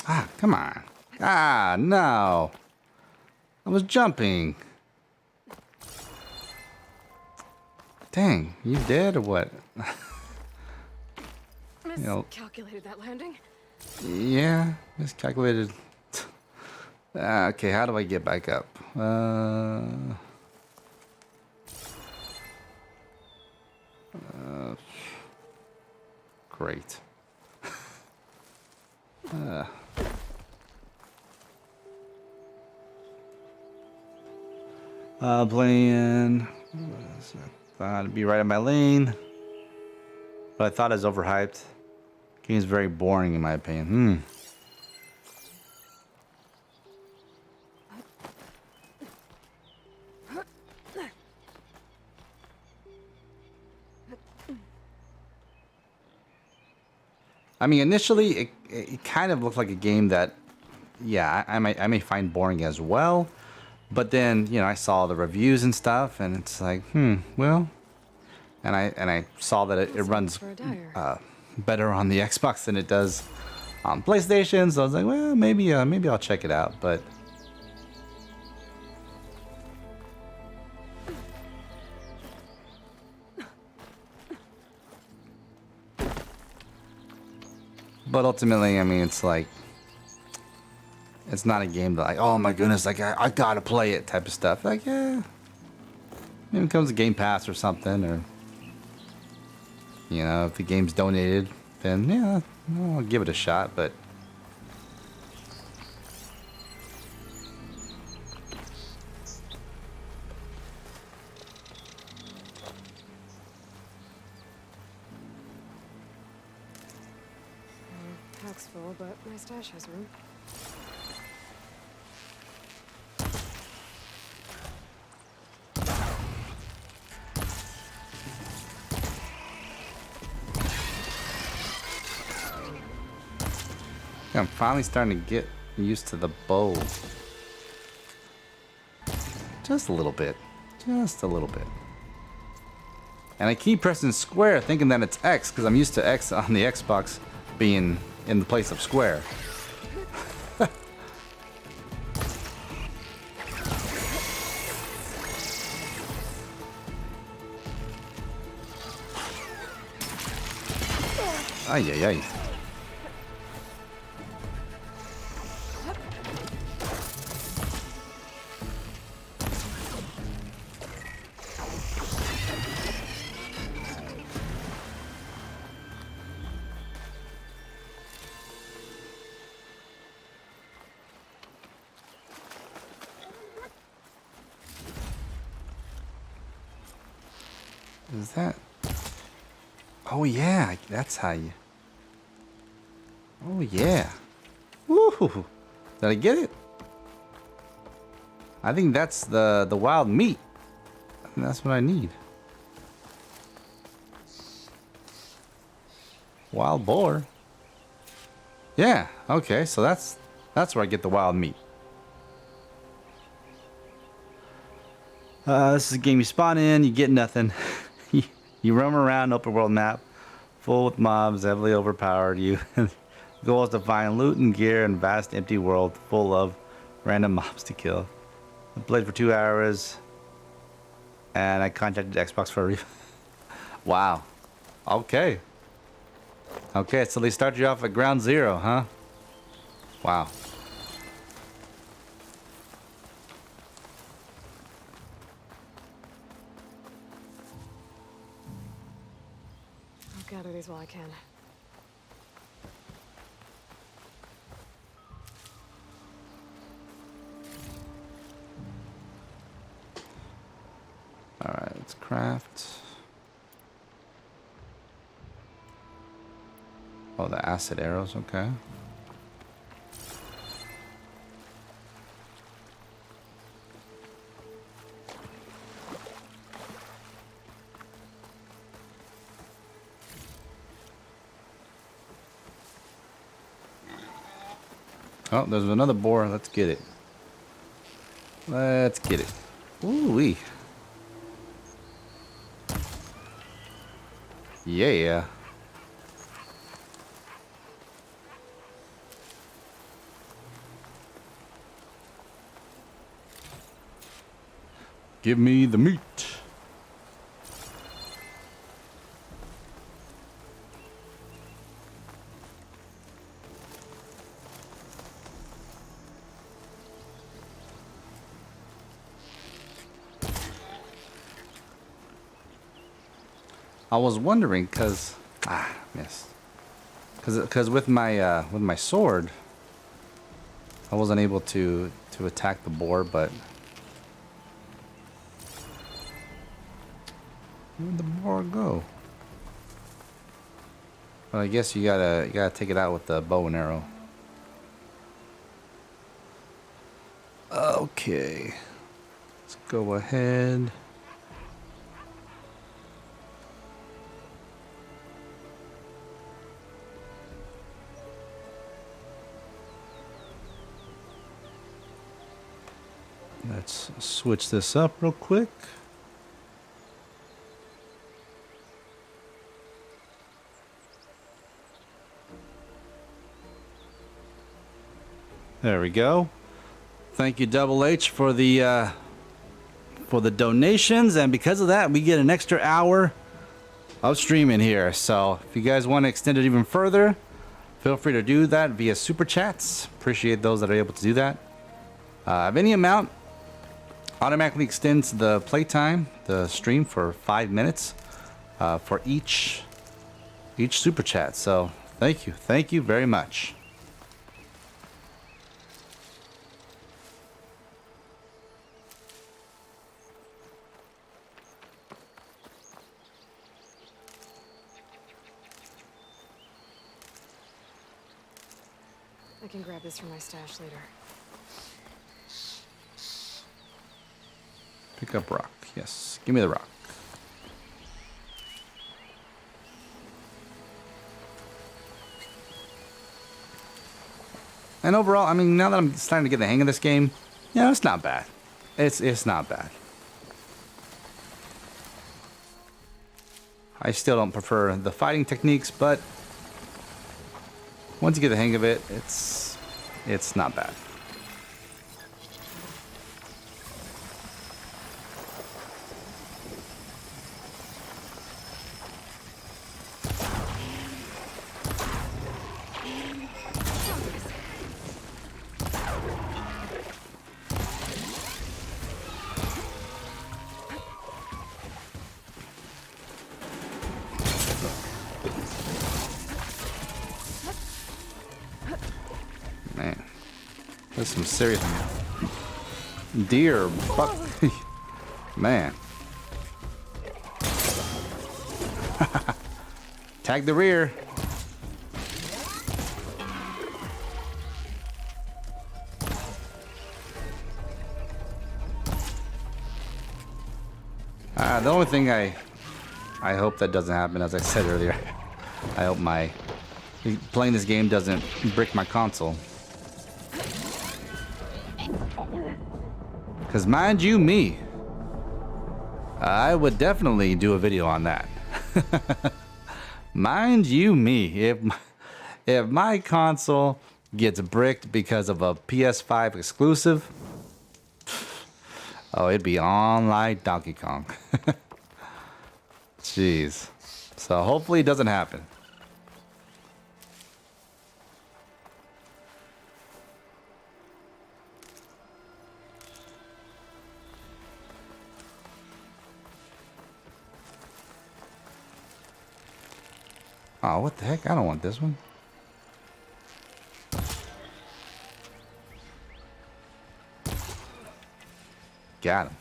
Ah, come on. Ah, no. I was jumping. Dang, you dead or what? Miscalculated that landing. Yeah, miscalculated. Okay, how do I get back up? Great. Playing. Thought it'd be right in my lane, but I thought it was overhyped. Game's very boring in my opinion. I mean, initially it kind of looked like a game that, yeah, I may find boring as well. But then, you know, I saw the reviews and stuff, and it's like, well, and I saw that it runs better on the Xbox than it does on PlayStation. So I was like, well, maybe I'll check it out. But ultimately, I mean, it's like, it's not a game that like, oh my goodness, like I gotta play it type of stuff. Like, yeah, maybe it comes to Game Pass or something, or you know, if the game's donated, then yeah, I'll give it a shot. But Pack's full, but my stash has room. I'm finally starting to get used to the bow. Just a little bit. Just a little bit. And I keep pressing square thinking that it's X because I'm used to X on the Xbox being in the place of square. Ay, ay, ay. Is that? Oh yeah, that's how you. Oh yeah. Woo! Did I get it? I think that's the wild meat. I think that's what I need. Wild boar. Yeah. Okay. So that's where I get the wild meat. This is a game you spawn in, you get nothing. You roam around, open world map, full with mobs, heavily overpowered. You goal is to find loot and gear in vast empty world full of random mobs to kill. I played for 2 hours, and I contacted Xbox for a review. Wow. Okay. Okay, so they start you off at ground zero, huh? Wow. I'll gather these while I can. Alright, let's craft. Oh, the acid arrows, okay. Oh, there's another boar. Let's get it. Let's get it. Ooh-wee. Yeah. Give me the meat. I was wondering, missed. Cause with my sword, I wasn't able to attack the boar, but where'd the boar go? But I guess you gotta take it out with the bow and arrow. Okay, let's go ahead. Let's switch this up real quick. There we go. Thank you, Double H, for the donations, and because of that, we get an extra hour of streaming here. So if you guys want to extend it even further, feel free to do that via super chats. Appreciate those that are able to do that. Of any amount automatically extends the playtime, the stream, for 5 minutes for each super chat. So thank you very much. I can grab this from my stash later. Pick up rock. Yes, give me the rock. And overall, I mean, now that I'm starting to get the hang of this game, yeah, it's not bad. It's not bad. I still don't prefer the fighting techniques, but once you get the hang of it, it's not bad. Man, that's some serious deer buck. Man. Tag the rear. The only thing I hope that doesn't happen, as I said earlier, I hope playing this game doesn't brick my console. Because mind you me, I would definitely do a video on that. Mind you me, if my console gets bricked because of a PS5 exclusive, oh, it'd be on like Donkey Kong. Jeez. So hopefully it doesn't happen. Oh, what the heck? I don't want this one. Got him.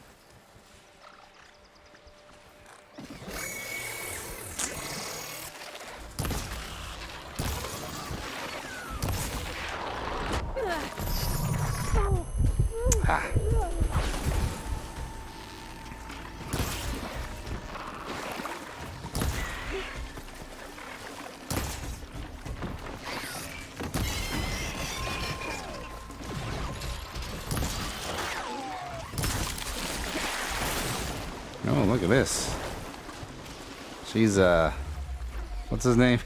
Ah. Oh, look at this. She's, what's his name?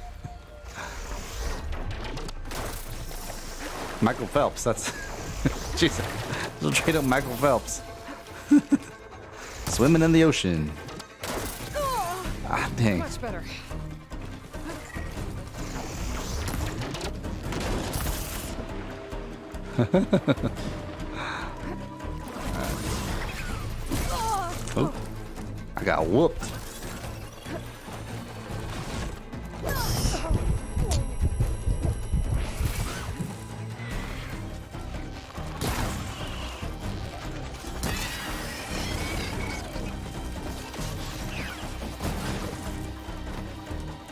Michael Phelps, that's... Jeez, straight up Michael Phelps. Swimming in the ocean. Ah, dang. Much better. Oh, I got whooped.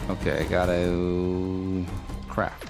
Okay, I gotta craft.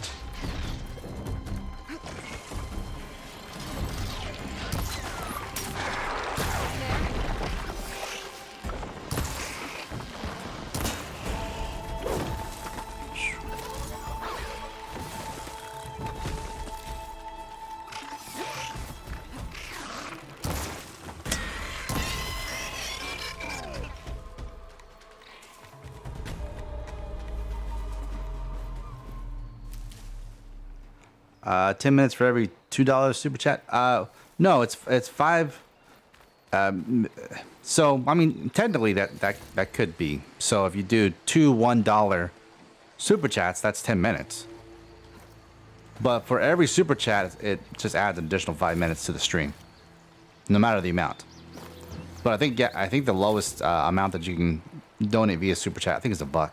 $10 minutes for every $2 super chat. No, it's 5. So I mean, technically that could be. So if you do 2 $1 super chats, that's 10 minutes. But for every super chat, it just adds an additional 5 minutes to the stream, no matter the amount. But I think the lowest amount that you can donate via super chat, I think is $1.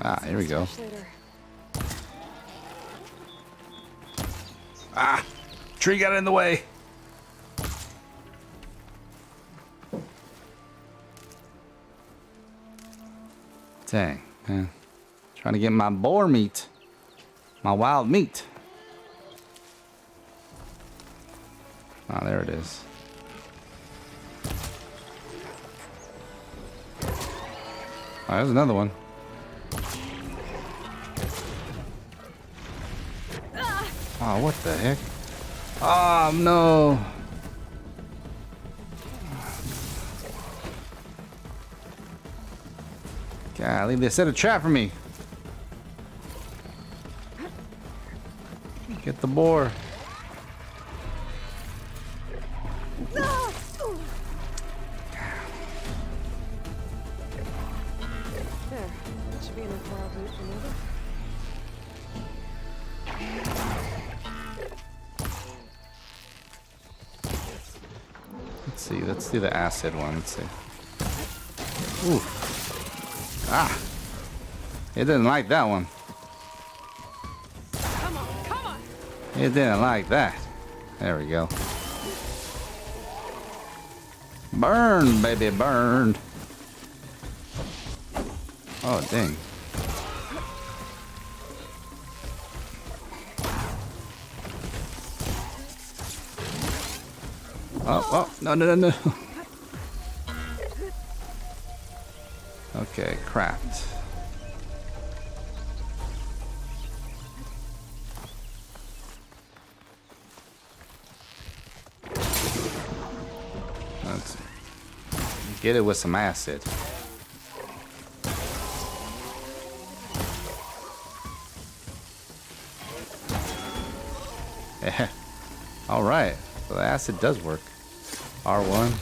Ah, here we go. Ah, tree got in the way. Dang, man. Trying to get my boar meat. My wild meat. Ah, there it is. Oh, there's another one. Oh, what the heck? Oh, no. Golly, they set a trap for me. Get the boar. There. That should be enough wild meat for another. see. Let's do the acid one. Let's see. Ooh. Ah. It didn't like that one. Come on, come on. It didn't like that. There we go. Burn, baby, burn. Oh, dang. Oh, no, no, no, no. Okay, craft. Let's get it with some acid. Yeah. All right. So the acid does work. R1.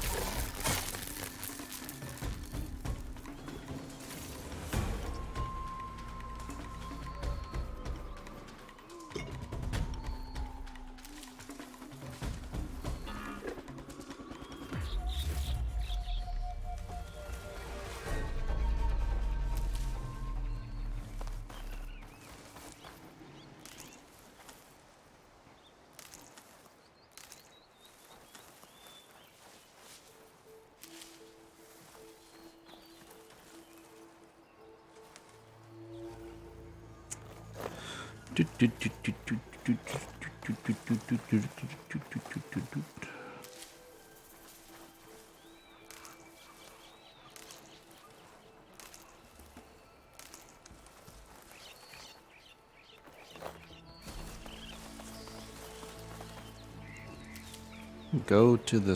Go to the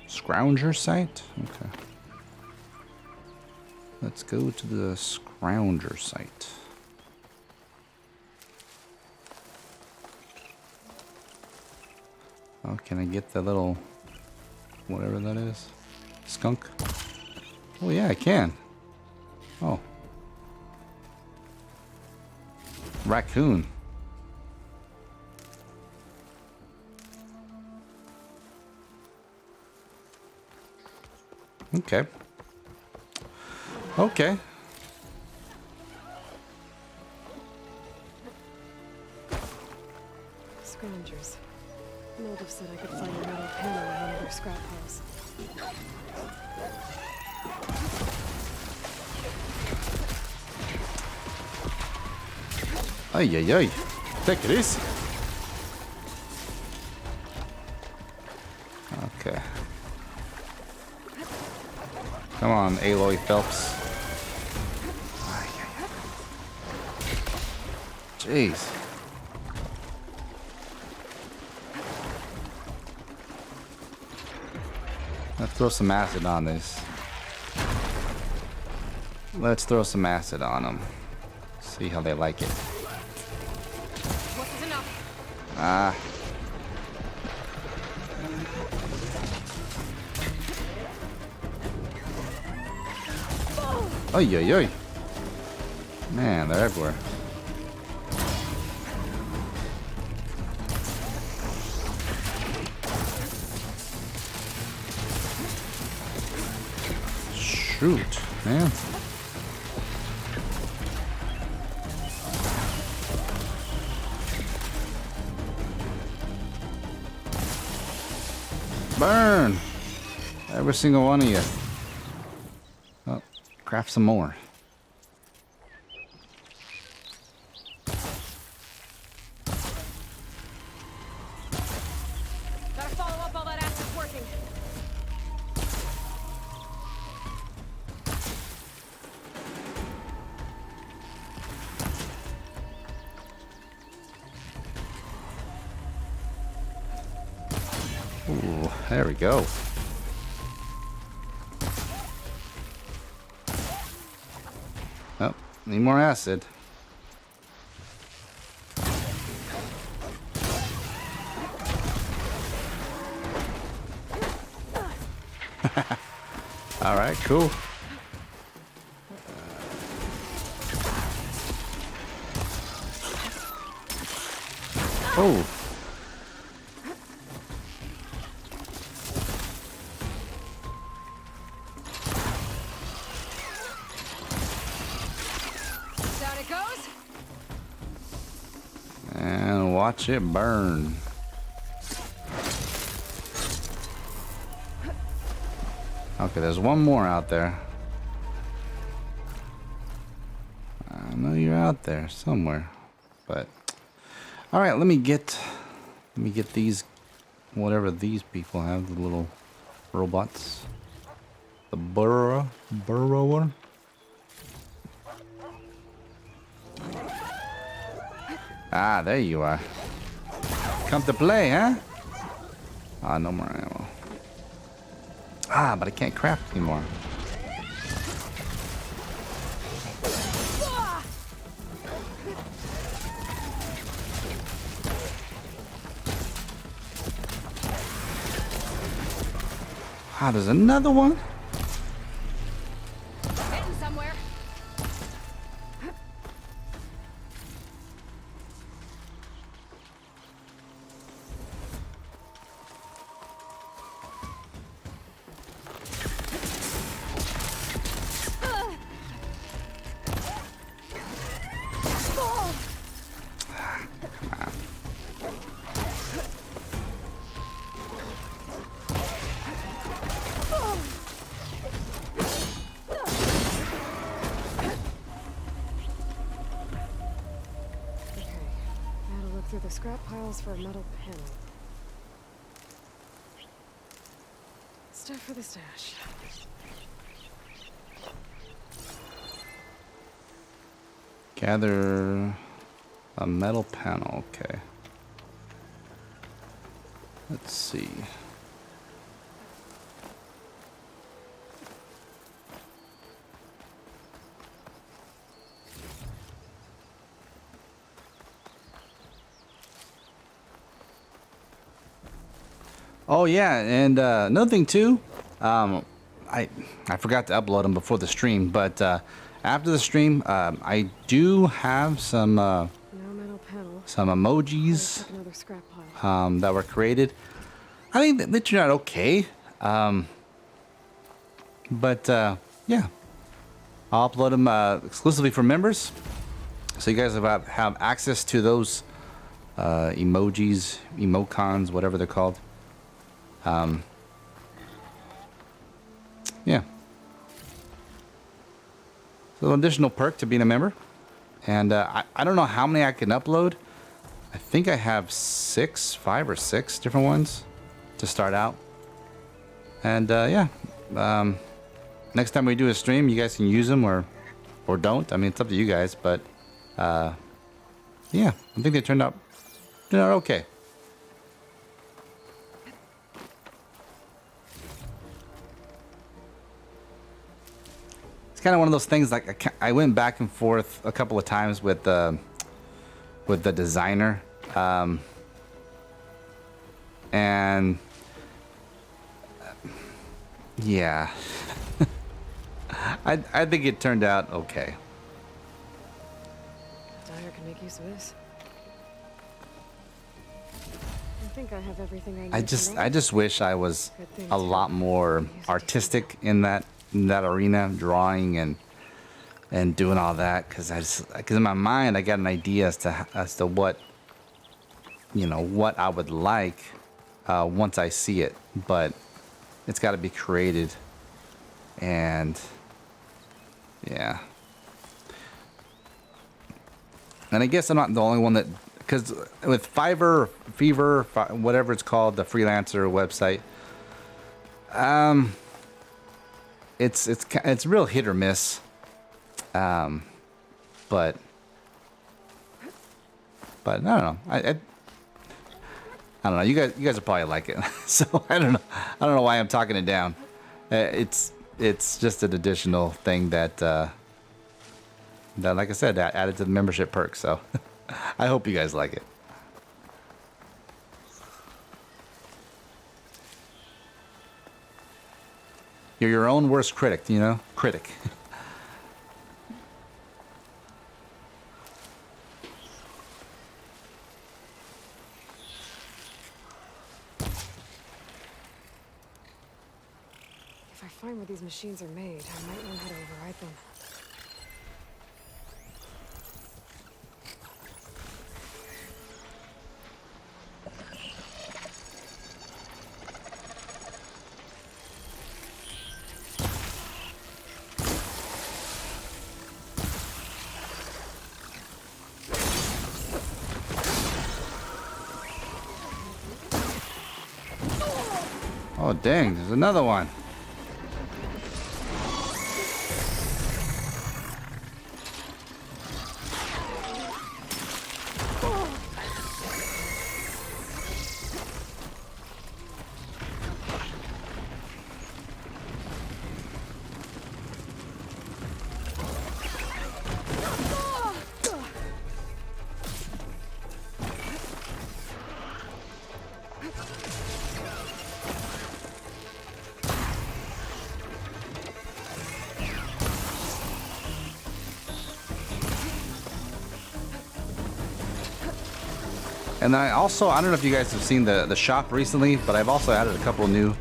Scrounger site? Okay. Let's go to the Scrounger site. Oh, can I get the little whatever that is? Skunk? Oh yeah, I can. Oh. Raccoon. Okay. Okay. Scroungers. Motive said I could find a metal panel in one of their scrap piles. Ay, ay, ay. Take it easy. Okay. Come on, Aloy Phelps. Jeez. Let's throw some acid on this. Let's throw some acid on them. See how they like it. What is enough? Ah. Ay, ay, ay. Man, they're everywhere. Shoot, man. Burn! Every single one of you. Oh, craft some more. Gotta follow up all that acid working. Ooh, there we go. Oh, need more acid. All right, cool. Oh. And watch it burn. Okay, there's one more out there. I know you're out there somewhere, but all right. Let me get these, whatever these people have, the little robots. The burrower. Ah, there you are. Come to play, huh? Ah, no more ammo. Ah, but I can't craft anymore. Ah, there's another one? Getting somewhere. Through the scrap piles for a metal panel. Stuff for the stash. Gather a metal panel. Okay. Let's see. Oh yeah, and another thing too, I forgot to upload them before the stream, but after the stream, I do have some emojis that were created. I think they turned out okay, but yeah, I'll upload them exclusively for members, so you guys have access to those emojis, emocons, whatever they're called. Yeah. So an additional perk to being a member. And I don't know how many I can upload. I think I have 5 or 6 different ones to start out. And yeah. Next time we do a stream, you guys can use them or don't. I mean, it's up to you guys. But yeah, I think they turned out okay. It's kind of one of those things, like I went back and forth a couple of times with the designer, and yeah, I think it turned out okay. Dyer can make use of this. I think I have everything I need. I just wish I was a lot more artistic in that arena, drawing and doing all that, because in my mind I got an idea as to what what I would like once I see it, but it's got to be created, and yeah. And I guess I'm not the only one that, because with Fiverr, whatever it's called, the freelancer website, it's real hit or miss, but I don't know. I don't know. You guys will probably like it, so I don't know why I'm talking it down. It's just an additional thing that like I said, added to the membership perk. So I hope you guys like it. You're your own worst critic, critic. If I find where these machines are made, I might learn how to override them. Oh, dang, there's another one. And I also, I don't know if you guys have seen the shop recently, but I've also added a couple new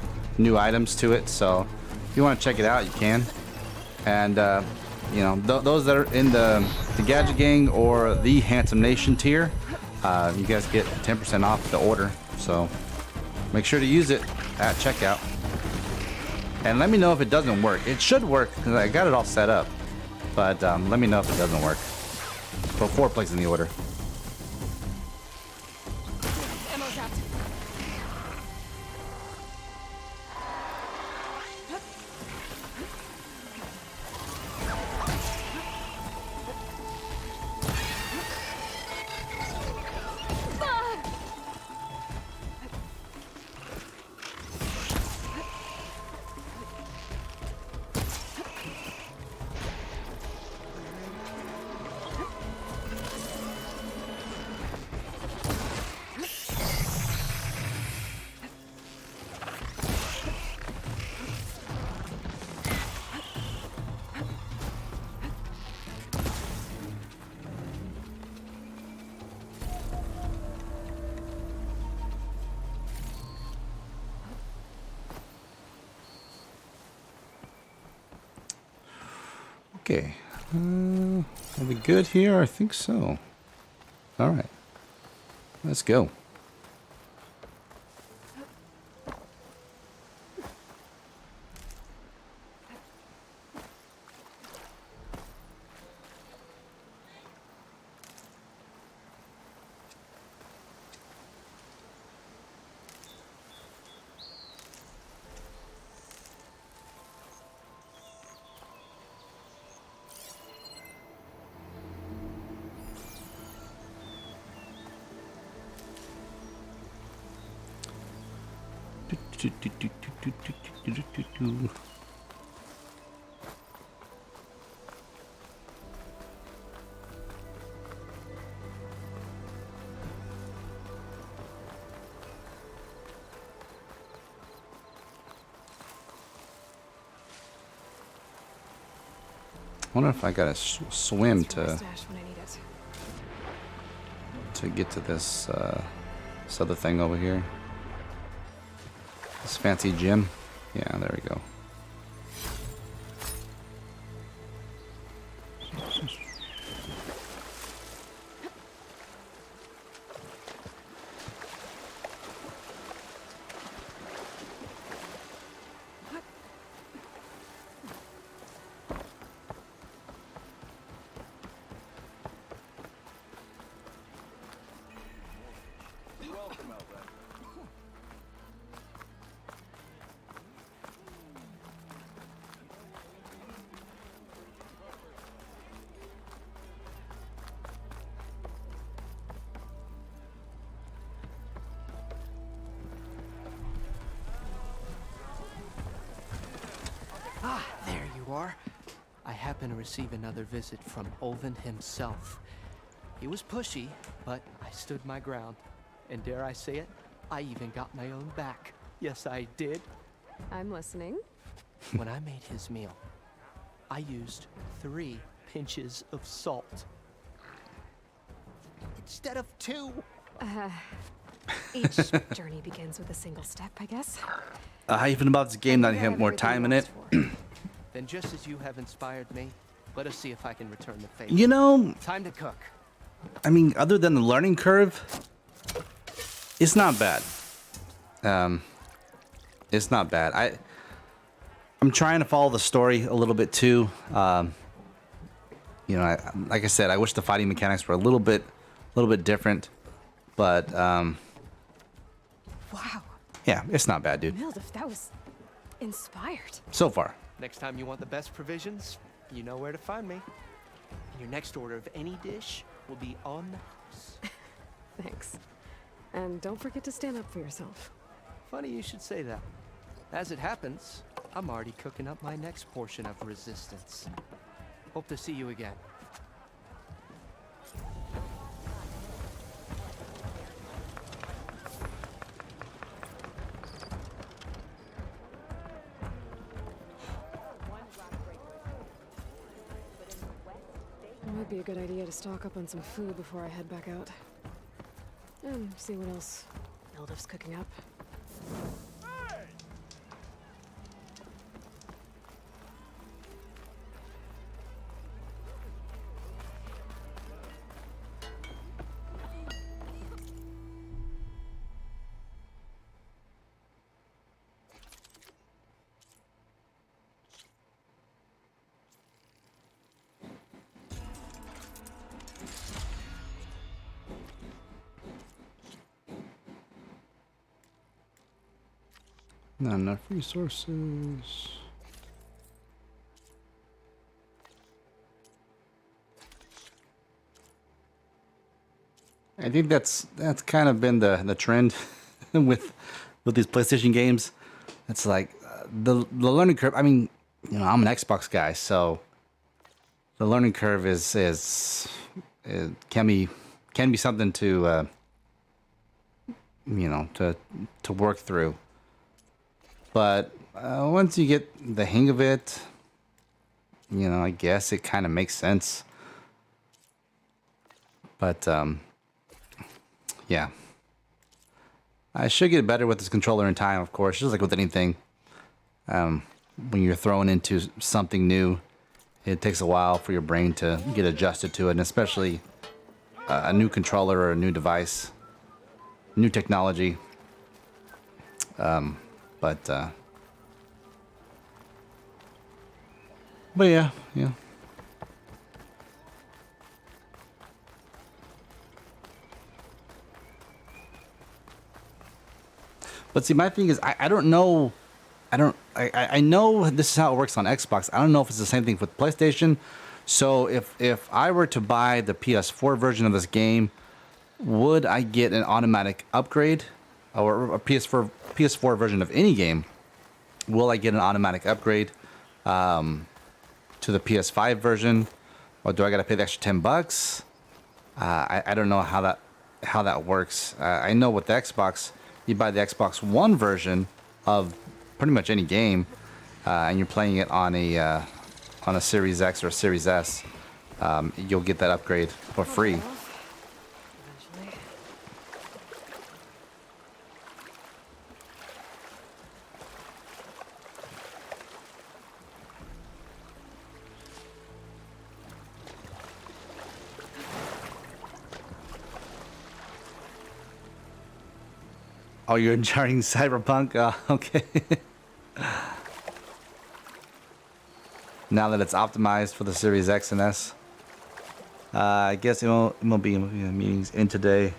items to it. So if you want to check it out, you can. And you know, those that are in the Gadget Gang or the Handsome Nation tier, you guys get 10% off the order. So make sure to use it at checkout. And let me know if it doesn't work. It should work because I got it all set up. But let me know if it doesn't work before placing the order. Okay, are we good here? I think so. All right, let's go. I wonder if I gotta swim to get to this other thing over here. This fancy gym. Yeah, there we go. Ah, there you are. I happen to receive another visit from Olvin himself. He was pushy, but I stood my ground. And dare I say it, I even got my own back. Yes, I did. I'm listening. When I made his meal, I used 3 pinches of salt. Instead of 2. Each journey begins with a single step, I guess. Even about this game that have more time in it. Then just as you have inspired me, let us see if I can return the favor. You know, Time to cook. I mean, other than the learning curve, it's not bad. It's not bad. I'm trying to follow the story a little bit too. You know, like I said, I wish the fighting mechanics were a little bit different, but Wow, Yeah, it's not bad, dude. Mildif, that was inspired. So far. Next time you want the best provisions, you know where to find me. And your next order of any dish will be on the house. Thanks. And don't forget to stand up for yourself. Funny you should say that. As it happens, I'm already cooking up my next portion of resistance. Hope to see you again. It might be a good idea to stock up on some food before I head back out. And see what else Mildif's cooking up. Not enough resources. I think that's kind of been the trend with these PlayStation games. It's like the learning curve. I mean, you know, I'm an Xbox guy, so the learning curve can be something to you know, to work through. But once you get the hang of it, you know, I guess it kind of makes sense. But yeah, I should get better with this controller in time, of course, just like with anything. When you're thrown into something new, it takes a while for your brain to get adjusted to it, and especially a new controller or a new device, new technology. But yeah. But see, my thing is, I don't know. I know this is how it works on Xbox. I don't know if it's the same thing with PlayStation. So if I were to buy the PS4 version of this game, would I get an automatic upgrade? Or a PS4 version of any game, will I get an automatic upgrade to the PS5 version, or do I got to pay the extra $10? I don't know how that works. I know with the Xbox, you buy the Xbox One version of pretty much any game, and you're playing it on a Series X or a Series S, you'll get that upgrade for free. Oh, you're enjoying Cyberpunk? Okay. Now that it's optimized for the Series X and S. I guess it won't be in meetings in today.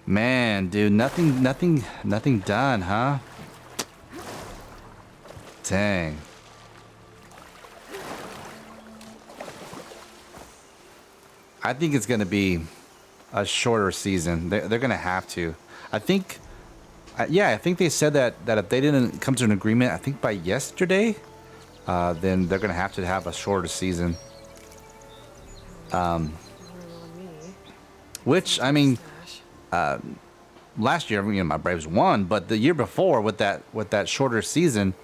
Man, dude, nothing done, huh? Dang. I think it's gonna be a shorter season. They're gonna have to. I think they said that if they didn't come to an agreement, I think by yesterday, then they're gonna have to have a shorter season. Which, I mean, last year, you know, my Braves won, but the year before with that shorter season,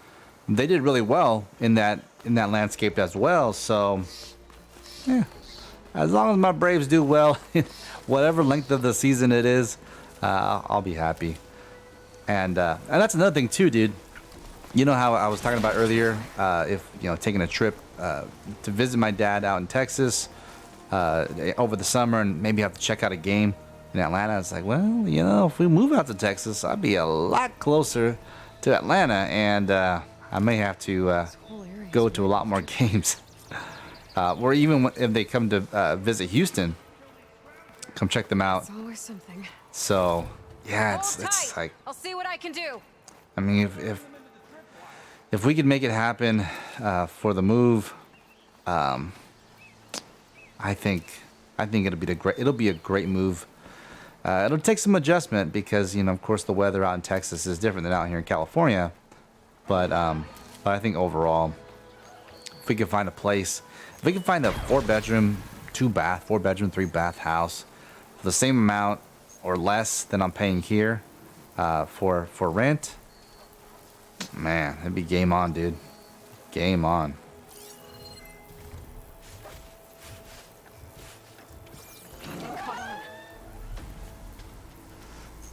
they did really well in that landscape as well. So, yeah, as long as my Braves do well, whatever length of the season it is, I'll be happy. And that's another thing too, dude. You know how I was talking about earlier, if you know, taking a trip to visit my dad out in Texas over the summer, and maybe have to check out a game in Atlanta. It's like, well, you know, if we move out to Texas, I'd be a lot closer to Atlanta, and I may have to go to a lot more games. Or even if they come to visit Houston, come check them out. It's always something. So yeah, it's like, I'll see what I can do. I mean, if we could make it happen for the move, I think it'll be a great move. It'll take some adjustment because, you know, of course, the weather out in Texas is different than out here in California. But I think overall, if we can find a place, if we can find a 4-bedroom, 2-bath, 4-bedroom, 3-bath house for the same amount or less than I'm paying here for rent, man, it'd be game on, dude. Game on.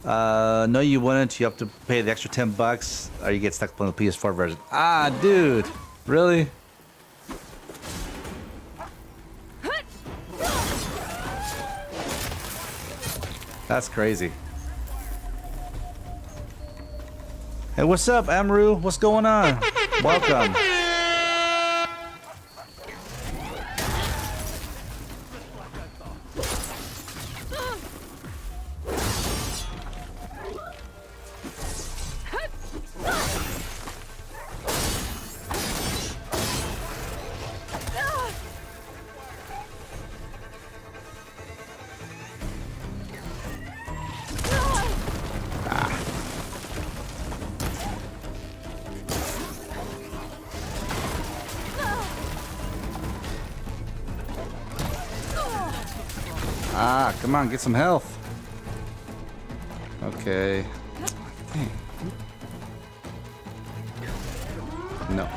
No, you wouldn't. You have to pay the extra $10, or you get stuck playing the PS4 version. Ah, dude, really? That's crazy. Hey, what's up, Amaru? What's going on? Welcome. Ah, come on, get some health. Okay. Dang. No.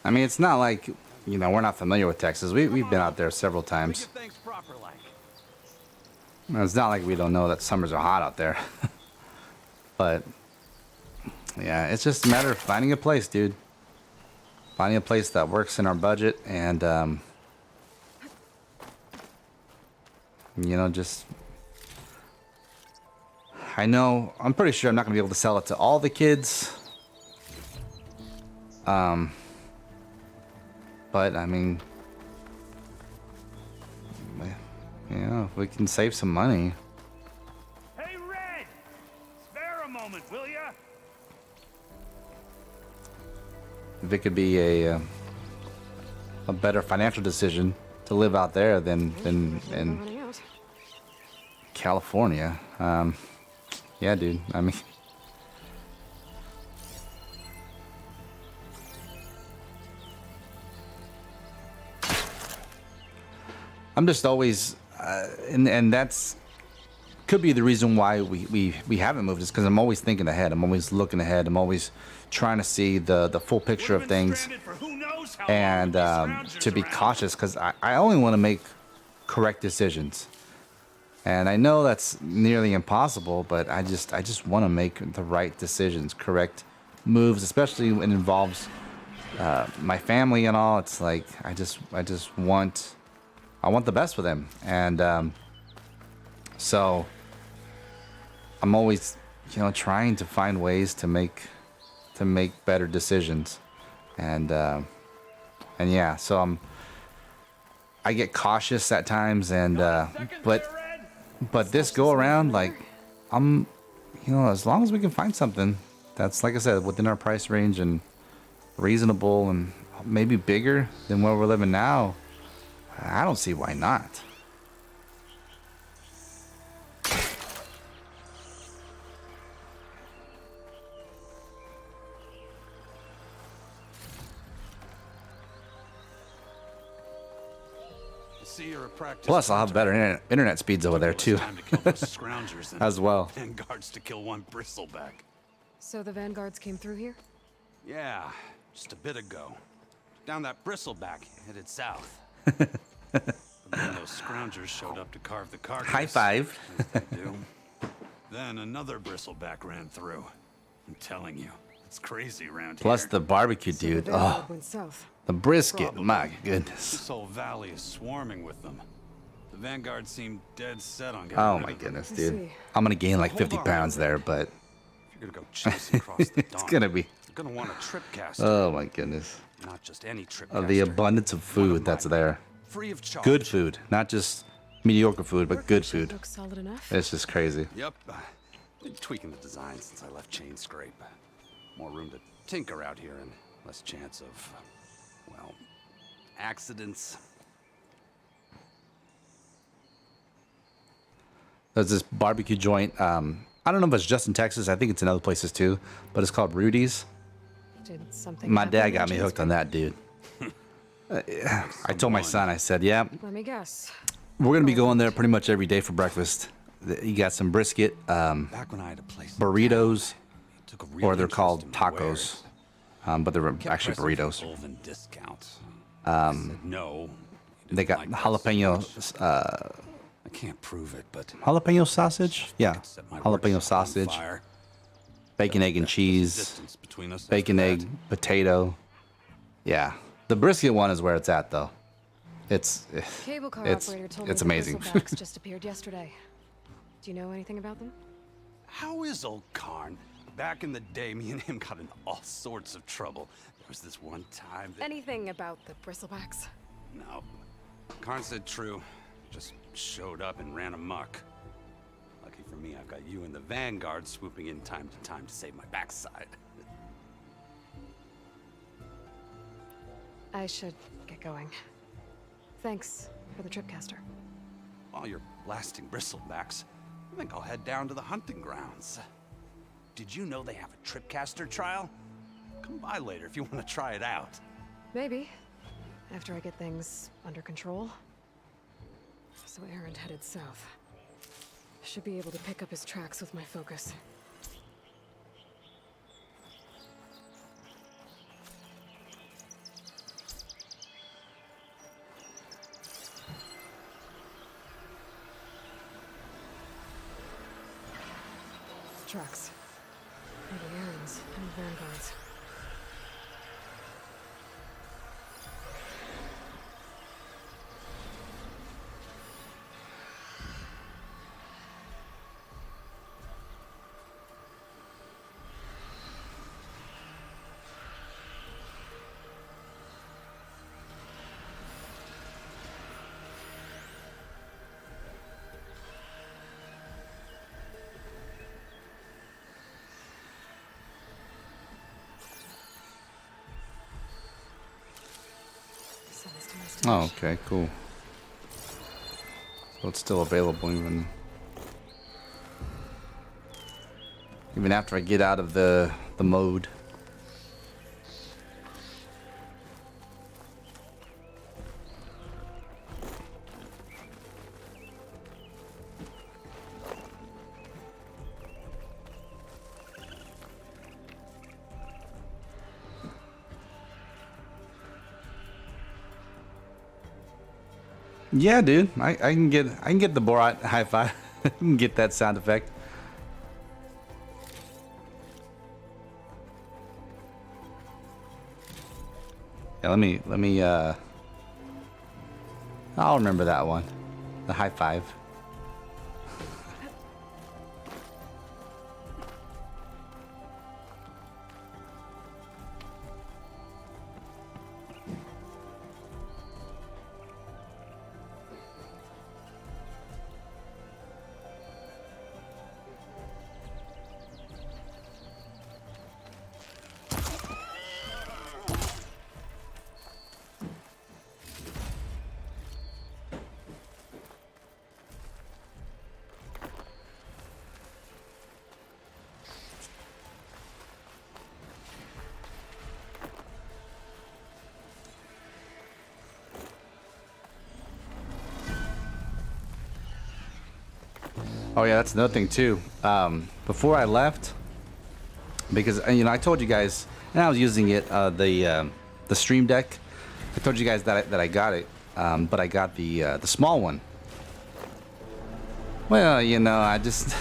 I mean, it's not like, you know, we're not familiar with Texas. We've been out there several times. It's not like we don't know that summers are hot out there. But, yeah, it's just a matter of finding a place, dude. Finding a place that works in our budget and, you know, just... I'm pretty sure I'm not going to be able to sell it to all the kids. But, I mean, you know, if we can save some money. Hey, Red! Spare a moment, will ya? If it could be a better financial decision to live out there than in California. Yeah, dude, I mean... I'm just always, and that's could be the reason why we haven't moved, is because I'm always thinking ahead. I'm always looking ahead. I'm always trying to see the full picture of things, and to be cautious, because I only want to make correct decisions. And I know that's nearly impossible, but I just want to make the right decisions, correct moves, especially when it involves my family and all. It's like I just want. I want the best for them, and so I'm always, you know, trying to find ways to make better decisions, and yeah, so I get cautious at times, and but this go around, like, you know, as long as we can find something that's, like I said, within our price range and reasonable and maybe bigger than where we're living now, I don't see why not. Plus, I'll have better internet speeds over there too, as well. Vanguards to kill one bristleback. So the Vanguards came through here? Yeah, just a bit ago. Down that bristleback, headed south. But then those scroungers showed up to carve the carcass. High five. As they do. Then another bristleback ran through. I'm telling you, It's crazy around Plus here. the barbecue, dude. The Oh, Vanguard went south. the brisket. Probably. My goodness. This whole valley is swarming with them. The Vanguard seemed dead set on getting Oh rid my of them. goodness, I dude. see. I'm gonna gain like Hold 50 on. pounds there, but If you're gonna go chase across the it's dawn, gonna be. you're gonna want a tripcaster. Oh my goodness. Not just any tripcaster. Of the abundance of food that's there. Free of charge. Good food, not just mediocre food, but good food. Looks solid enough. It's just crazy. Yep. Been tweaking the design since I left Chain Scrape. More room to tinker out here and less chance of, well, accidents. There's this barbecue joint. I don't know if it's just in Texas. I think it's in other places too, but it's called Rudy's. Did something My happen dad in got me Chain hooked on that, dude. I told my son, I said, yeah, Let me guess. we're gonna be going there pretty much every day for breakfast. You got some brisket, Back when I had a place burritos, took a real or they're interest called in tacos, but they're Kept actually pressing for burritos. Ulven discounts. I said no. They got jalapeno, I can't prove it, but jalapeno sausage. Yeah, set my jalapeno workshop on sausage, fire. bacon, egg, and cheese, Distance between us bacon, after egg, potato. Yeah, the brisket one is where it's at though. It's Cable car it's operator told me it's the amazing. bristlebacks just appeared yesterday. Do you know anything about them? How is old Karn? Back in the day, me and him got in all sorts of trouble. There was this one time that... Anything about the bristlebacks? No. Karn said true. Just showed up and ran amok. Lucky for me, I've got you and the Vanguard swooping in time to save my backside. I should get going. Thanks for the tripcaster. While you're blasting bristlebacks, I think I'll head down to the hunting grounds. Did you know they have a tripcaster trial? Come by later if you want to try it out. Maybe. After I get things under control. So Aaron headed south. Should be able to pick up his tracks with my focus. Tracks. Maybe Aaron's and Vanguard's. Oh, okay, cool. So it's still available even after I get out of the mode. Yeah, dude, I can get the Borat high five. I can get that sound effect. Yeah, let me I'll remember that one. The high five. Oh yeah, that's another thing too. Before I left, because I told you guys, and I was using it, the Stream Deck. I told you guys that I got it, but I got the small one. Well, I just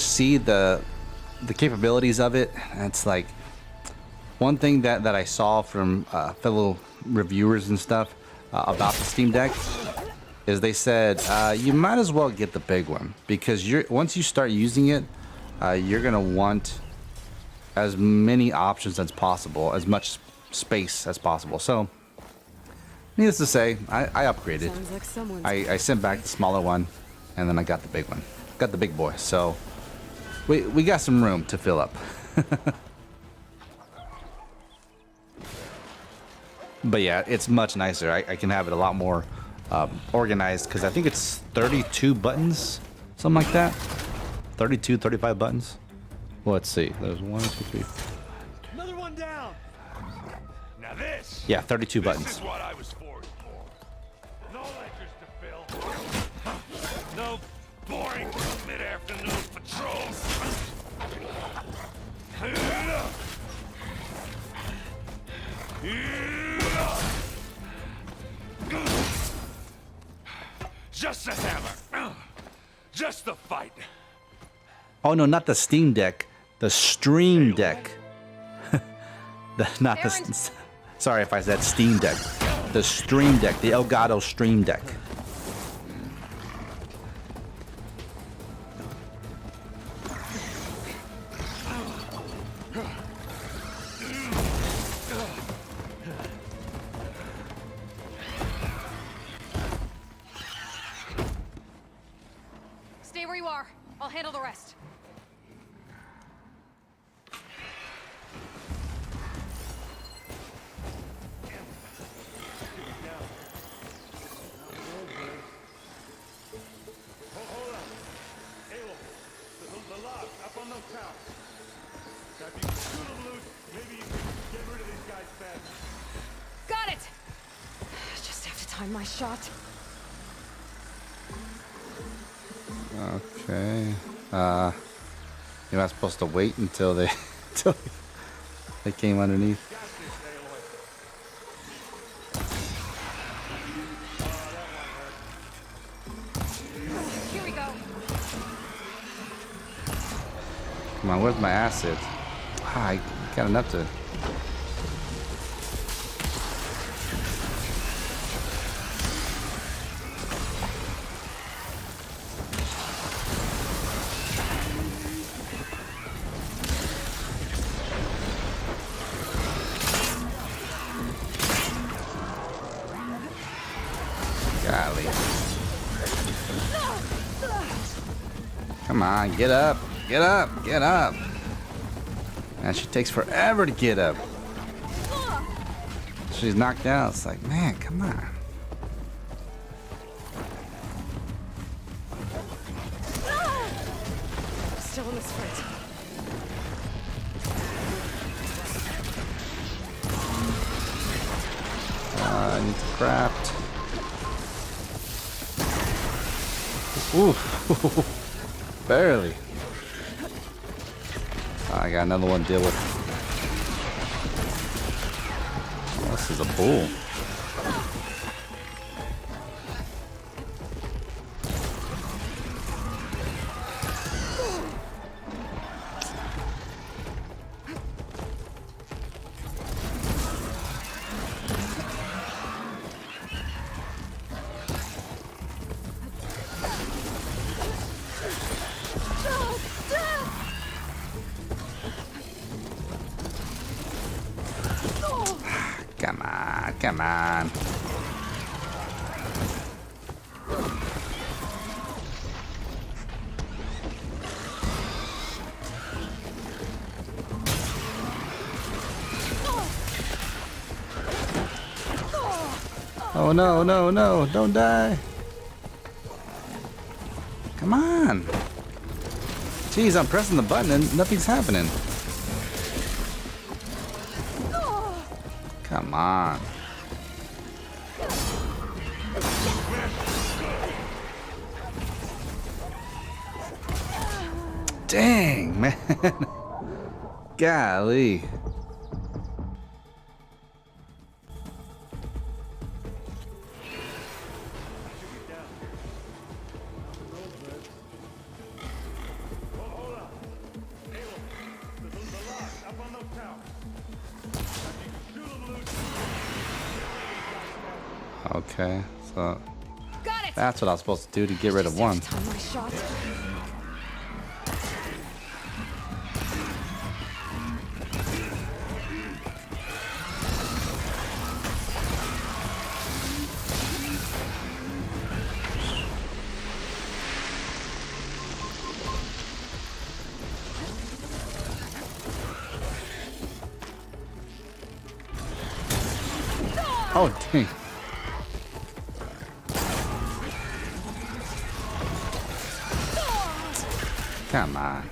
see the the capabilities of it, it's like one thing that I saw from fellow reviewers and stuff about the Steam Deck is they said you might as well get the big one, because once you start using it, you're gonna want as many options as possible, as much space as possible. So needless to say, I upgraded. Sounds like someone's I sent back the smaller one, and then I got the big one. Got the big boy. So we got some room to fill up. But yeah, it's much nicer. I can have it a lot more organized, because I think it's 32 buttons, something like that. 32, 35 buttons. Well, let's see. There's 1, 2, 3. Another one down. Now this. Yeah, 32 buttons. This is what I was forged for. No lectures to fill. No boring mid-afternoon patrols. Just the hammer. Just the fight. Oh no, not the Steam Deck. The Stream Deck. Not the. Sorry if I said Steam Deck. The Stream Deck. The Elgato Stream Deck. Stay where you are. I'll handle the rest. Hold up. Aloy, the lock up on those towers. Now if you can shoot them loose, maybe you can get rid of these guys fast. Got it! Just have to time my shot. Okay. You're not supposed to wait until they they came underneath. Here we go. Come on, where's my acid? Ah, I got enough to. Golly. Come on, get up. Get up. Get up. Man, she takes forever to get up. She's knocked out. It's like, man, come on. Still in this fight. I need to craft. Ooh. Barely. I got another one to deal with. Oh, this is a bull. Come on, come on. Oh no, no, no, don't die. Come on. Jeez, I'm pressing the button and nothing's happening. Come on. Dang, man. Golly. Okay, so Got it. that's what I was supposed to do to get rid of one. Time my shot. Oh, dang. Come on.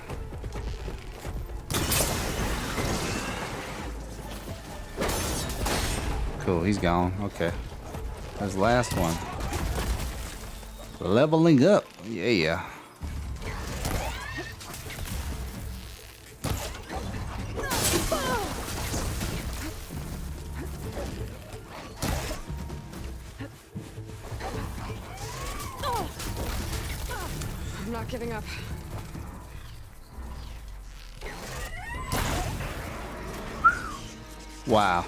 Cool, he's gone. Okay. That's the last one. Leveling up. Yeah. I'm not giving up. Wow.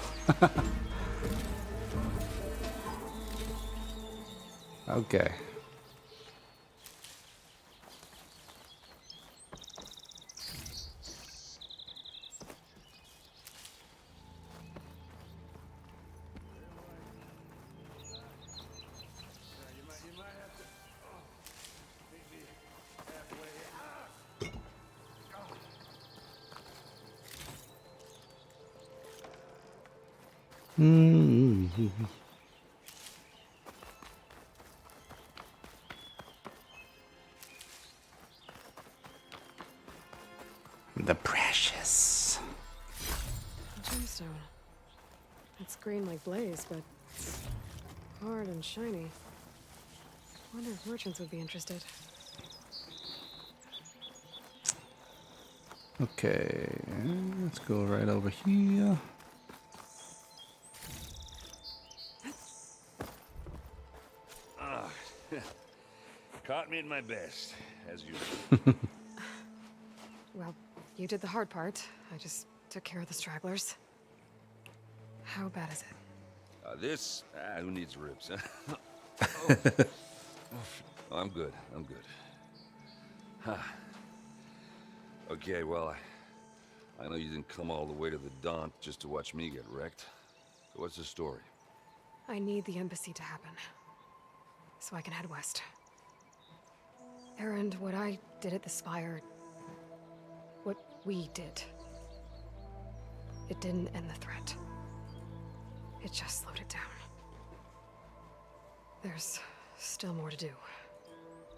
Okay. The precious. Gemstone. It's green like blaze, but it's hard and shiny. Wonder if merchants would be interested. Okay, let's go right over here. Caught me at my best, as usual. Well, you did the hard part. I just took care of the stragglers. How bad is it? This? Who needs ribs, huh? Oh, I'm good. I'm good. Huh. Okay, well, I know you didn't come all the way to the Daunt just to watch me get wrecked. So what's the story? I need the embassy to happen, so I can head west. Erend, what I did at the Spire, what we did, it didn't end the threat. It just slowed it down. There's still more to do.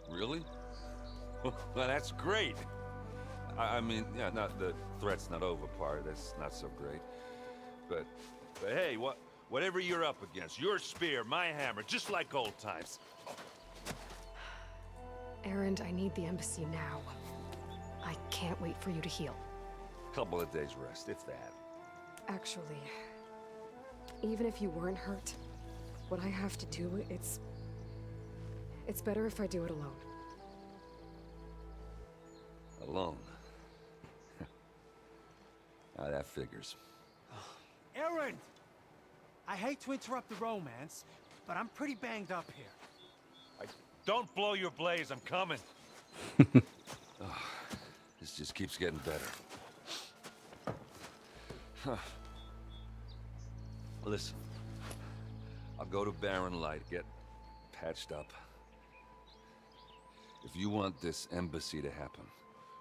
Really? Well, that's great. I mean, yeah, not the threat's not over part. That's not so great. But hey, whatever you're up against, your spear, my hammer, just like old times. Erend, I need the embassy now. I can't wait for you to heal. Couple of days rest, if that. Actually, even if you weren't hurt, what I have to do, it's better if I do it alone. Alone? Now that figures. Erend! I hate to interrupt the romance, but I'm pretty banged up here. Don't blow your blaze, I'm coming. This just keeps getting better. Huh. Listen, I'll go to Barren Light, get patched up. If you want this embassy to happen,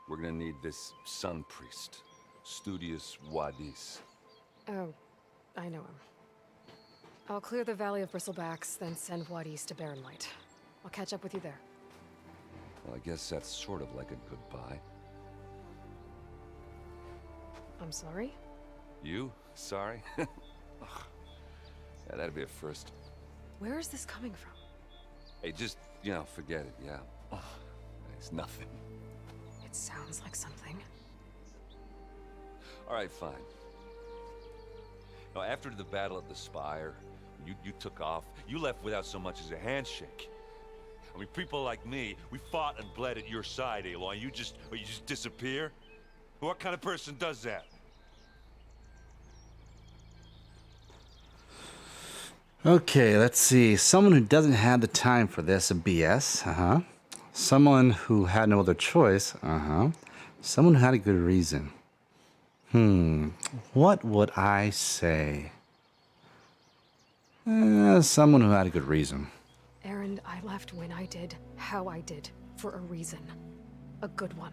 we're gonna need this sun priest, Studious Wadis. Oh, I know him. I'll clear the Valley of Bristlebacks, then send Wadis to Barren Light. I'll catch up with you there. Well, I guess that's sort of like a goodbye. I'm sorry? You? Sorry? Yeah, that'd be a first. Where is this coming from? Hey, just, forget it, yeah. It's nothing. It sounds like something. All right, fine. Now, after the Battle of the Spire, you took off. You left without so much as a handshake. I mean, people like me, we fought and bled at your side, Aloy. You just disappear? What kind of person does that? Okay, let's see. Someone who doesn't have the time for this BS. Someone who had no other choice. Someone who had a good reason. What would I say? Someone who had a good reason. Aaron, I left when I did, how I did, for a reason. A good one.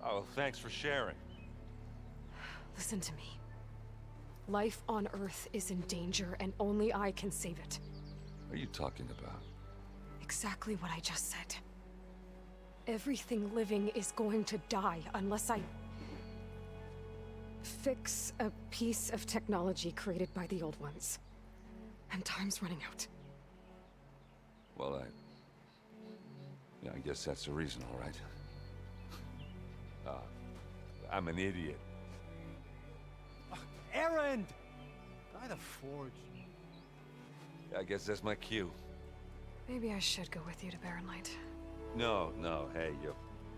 Oh, thanks for sharing. Listen to me. Life on Earth is in danger, and only I can save it. What are you talking about? Exactly what I just said. Everything living is going to die unless I fix a piece of technology created by the old ones. And time's running out. Well, I guess that's the reason, all right. I'm an idiot. Aaron! By the forge. I guess that's my cue. Maybe I should go with you to Barren Light. No, hey,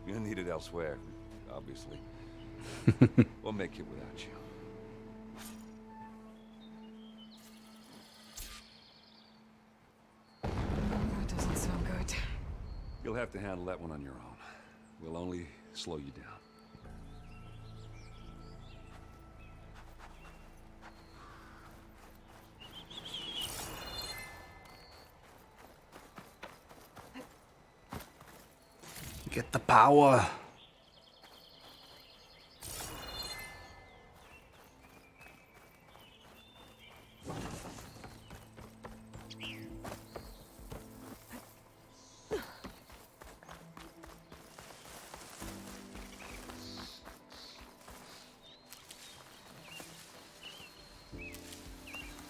you'll need it elsewhere, obviously. We'll make it without you. That doesn't sound good. You'll have to handle that one on your own. We'll only slow you down. Get the power.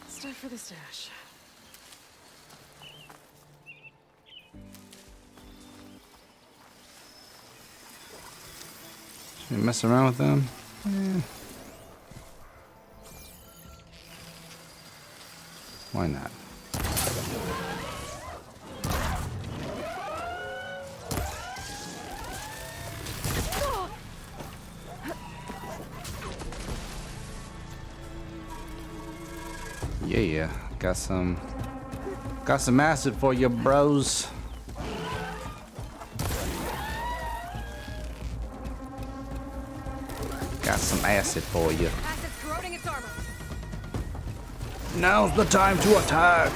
It's time for the stash. Should we mess around with them? Why not? Yeah. Got some acid for you, bros. Got some acid for you. Acid's corroding its armor. Now's the time to attack.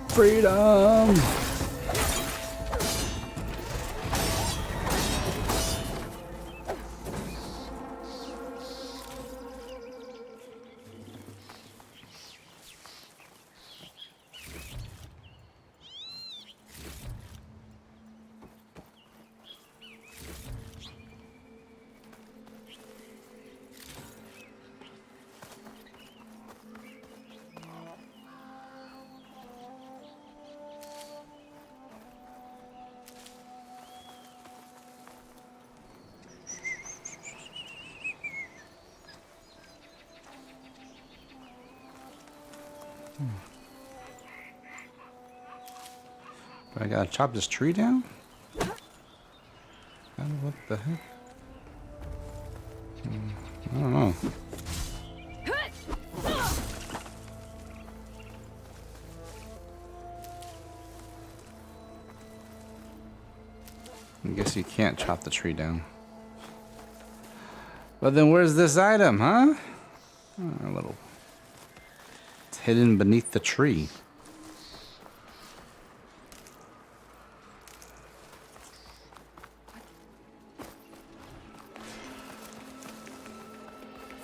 Freedom. I gotta chop this tree down? What the heck? I don't know. I guess you can't chop the tree down. But then where's this item, huh? Oh, a little. It's hidden beneath the tree.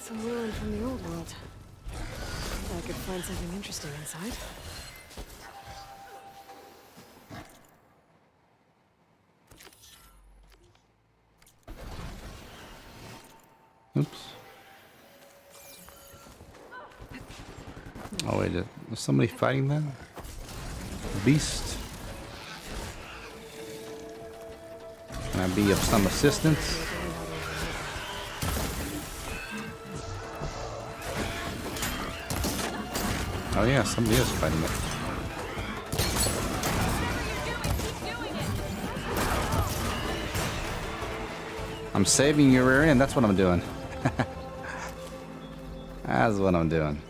Some ruin from the old world. Maybe I could find something interesting inside. Oops. Oh wait, is somebody fighting that? Beast? Can I be of some assistance? Oh yeah, somebody is fighting it. I'm saving your area, and that's what I'm doing. That's what I'm doing.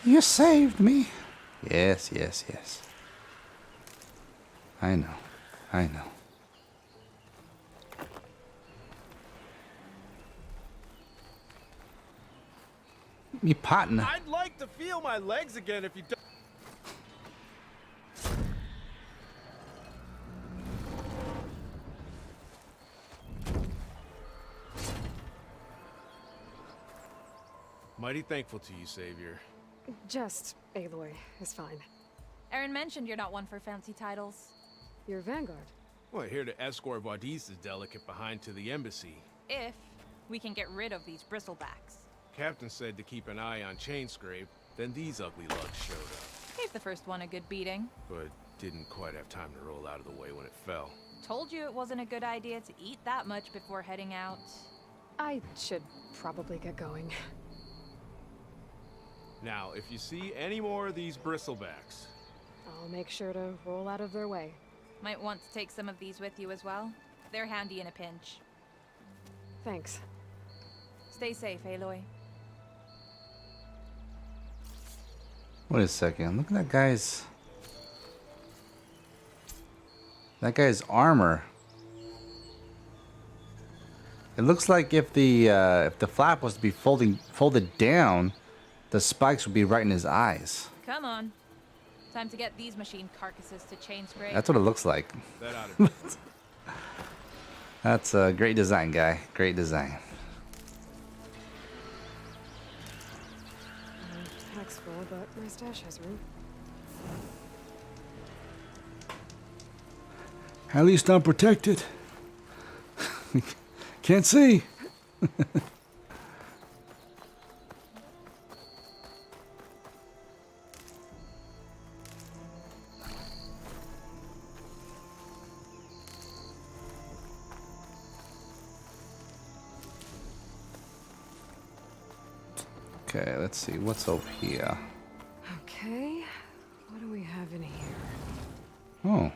You saved me. Yes, yes, yes. I know. I know. Me partner. I'd like to feel my legs again if you don't. Mighty thankful to you, Savior. Just Aloy is fine. Aaron mentioned you're not one for fancy titles. You're Vanguard. Well, here to escort Wadis' delicate behind to the embassy. If we can get rid of these bristlebacks. Captain said to keep an eye on Chainscrape, then these ugly lugs showed up. Gave the first one a good beating. But didn't quite have time to roll out of the way when it fell. Told you it wasn't a good idea to eat that much before heading out. I should probably get going. Now, if you see any more of these bristlebacks... I'll make sure to roll out of their way. Might want to take some of these with you as well. They're handy in a pinch. Thanks. Stay safe, Aloy. Wait a second. Look at that guy's... That guy's armor. It looks like if the flap was to be folded down, the spikes would be right in his eyes. Come on. Time to get these machine carcasses to Chainscrape. That's what it looks like. That ought to be. That's a great design, guy. Great design. Pack's full, but my stash has room. At least I'm protected. Can't see. Okay, let's see what's over here. Okay, what do we have in here? Oh.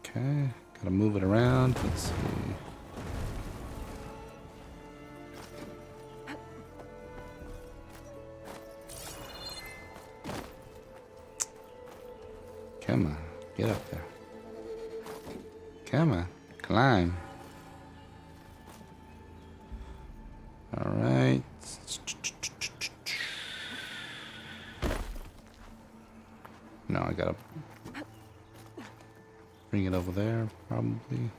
Okay, gotta move it around. Let's see. Come on, get up there. Come on, climb. All right. No, I gotta bring it over there, probably.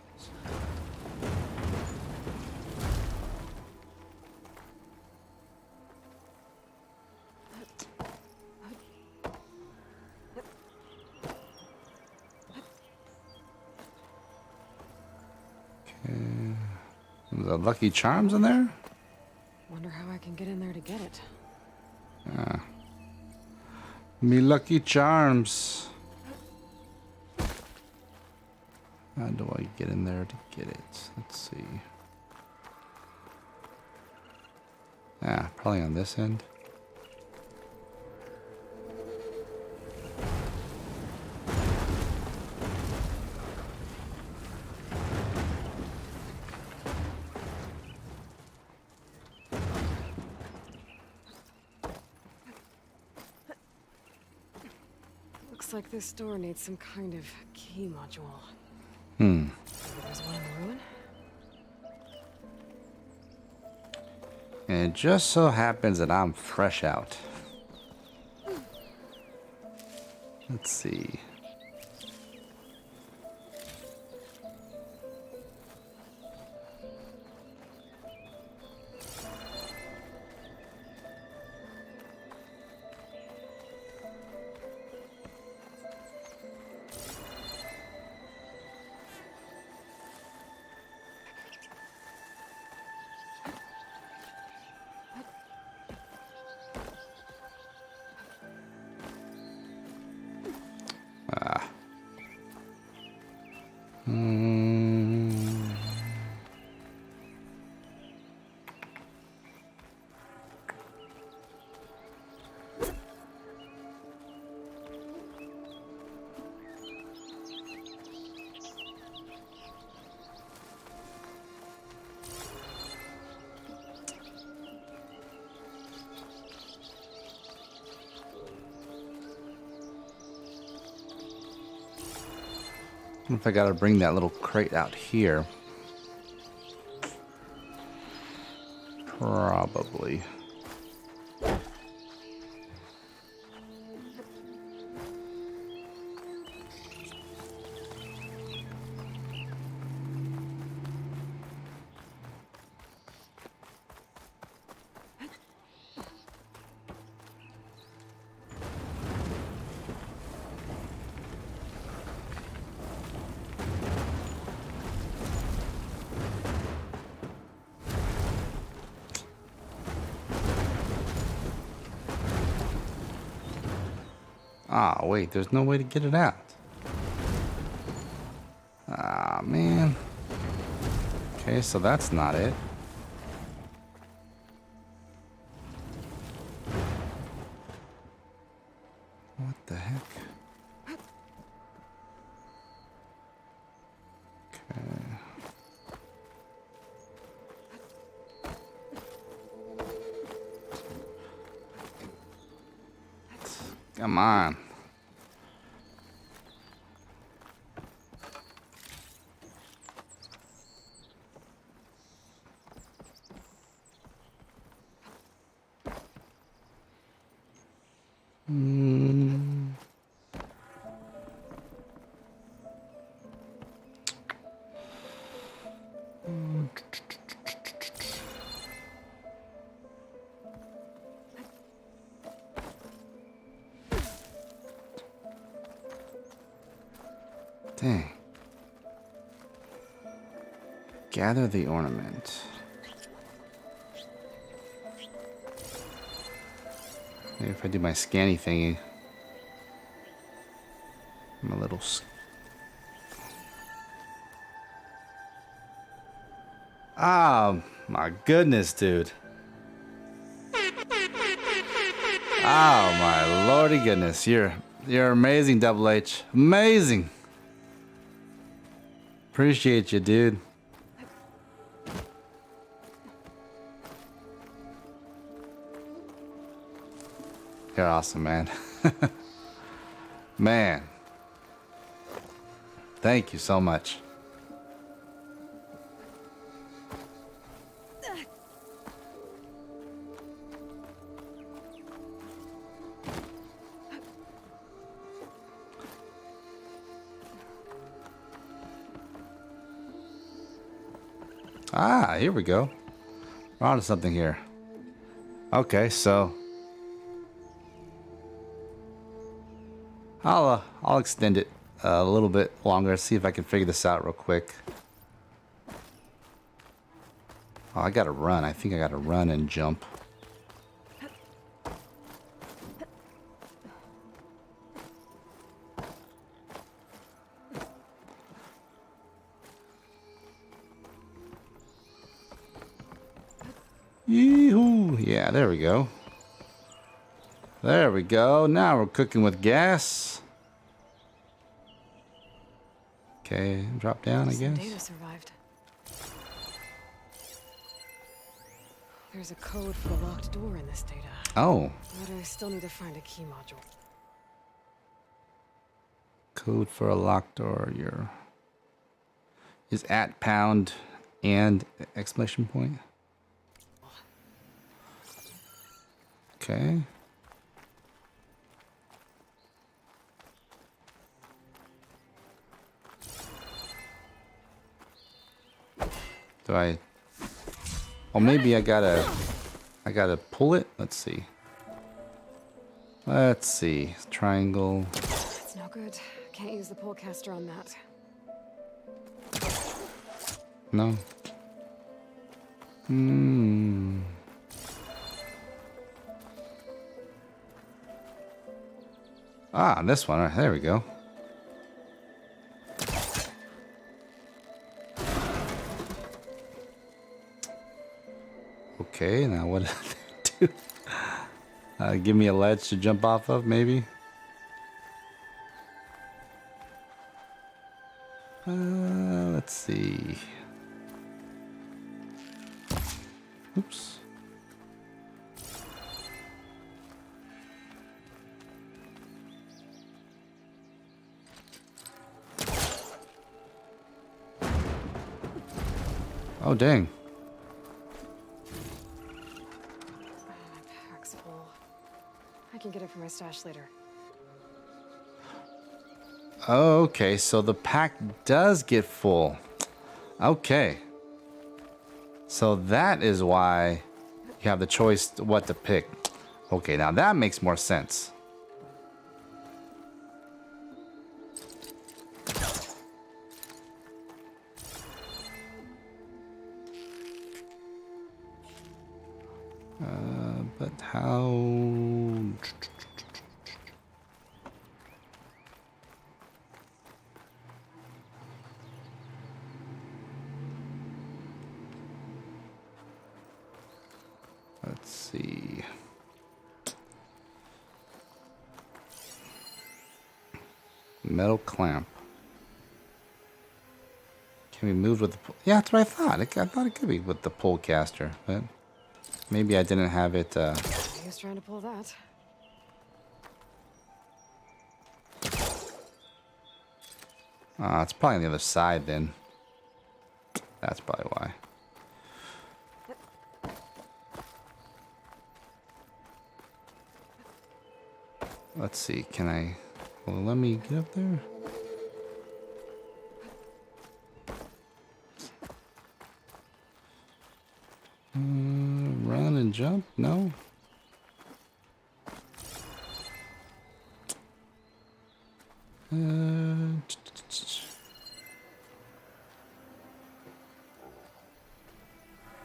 Okay. The Lucky Charms in there? Wonder how I can get in there to get it. Ah. Me Lucky Charms. How do I get in there to get it? Let's see. Ah, probably on this end. Looks like this door needs some kind of key module. Hmm. There's one in the ruin. And it just so happens that I'm fresh out. Let's see. If I gotta bring that little crate out here. Probably. Ah, wait, there's no way to get it out. Ah, man. Okay, so that's not it. What the heck? Okay. Come on. Dang. Gather the ornament. Maybe if I do my scanny thingy. I'm a little... Oh, my goodness, dude. Oh, my lordy goodness. You're amazing, Double H. Amazing. Appreciate you, dude. You're awesome, man. Man. Thank you so much. Ah, here we go. We're on to something here. Okay, so I'll extend it a little bit longer. See if I can figure this out real quick. Oh, I gotta run. I think I gotta run and jump. Yee-hoo. Yeah, there we go. There we go. Now we're cooking with gas. Okay, drop down, I guess. Data survived. There's a code for a locked door in this data. Oh. But I still need to find a key module. Code for a locked door. Is at pound and exclamation point. Okay. Do I? Well, maybe I gotta pull it. Let's see. Let's see. Triangle. It's no good. Can't use the Pullcaster on that. No. Hmm. Ah, this one. There we go. Okay, now what do I do? Give me a ledge to jump off of, maybe? Let's see. Oops. Oh, dang. My pack's full. I can get it from my stash later. Okay, so the pack does get full. Okay. So that is why you have the choice what to pick. Okay, now that makes more sense. But how... Let's see. Metal clamp. Can be moved with the... Yeah, that's what I thought. I thought it could be with the Pullcaster, but maybe I didn't have it... He was trying to pull that. It's probably on the other side then. That's probably why. Let's see, can I... Well, let me get up there. Run and jump? No.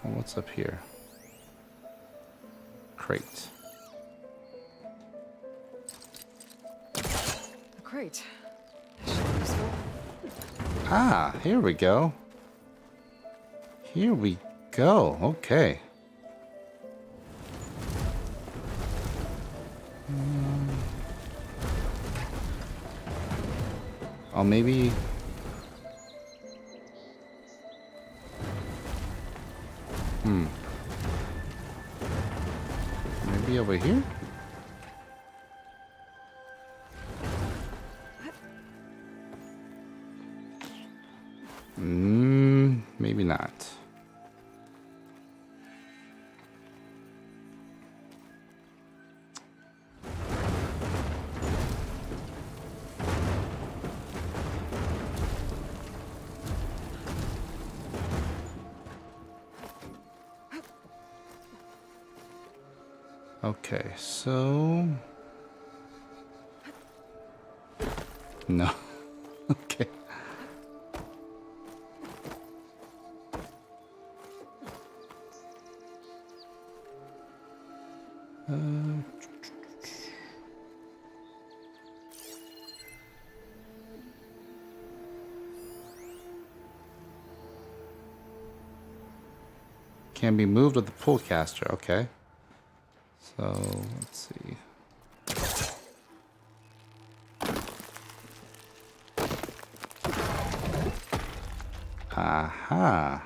What's up here? Crate. A crate. That should be useful. Ah, here we go. Here we go. Okay. Oh, maybe... Maybe over here? Maybe not. Okay, so... No. Okay. Can be moved with the Pullcaster. Okay. So let's see. Aha.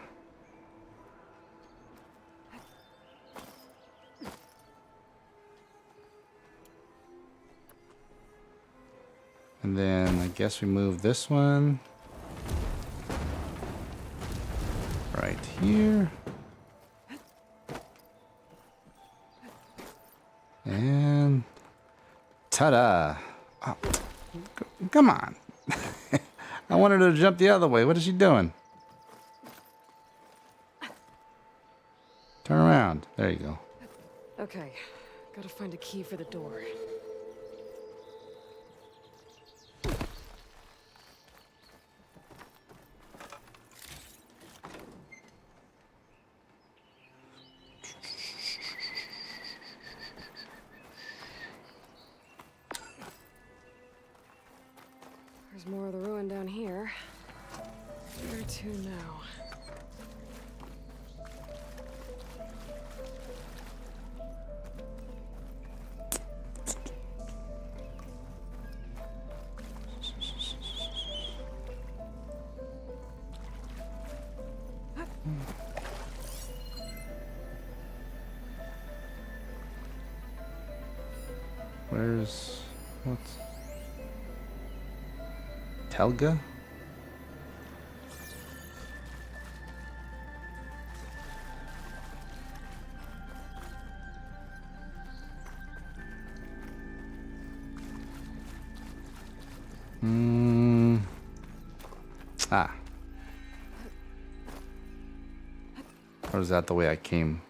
And then I guess we move this one right here. And ta-da! Oh, come on! I wanted her to jump the other way. What is she doing? Turn around. There you go. Okay, gotta find a key for the door. There's more of the ruin down here. Where to now? Where's... what's... Telga? Ah. Or is that the way I came?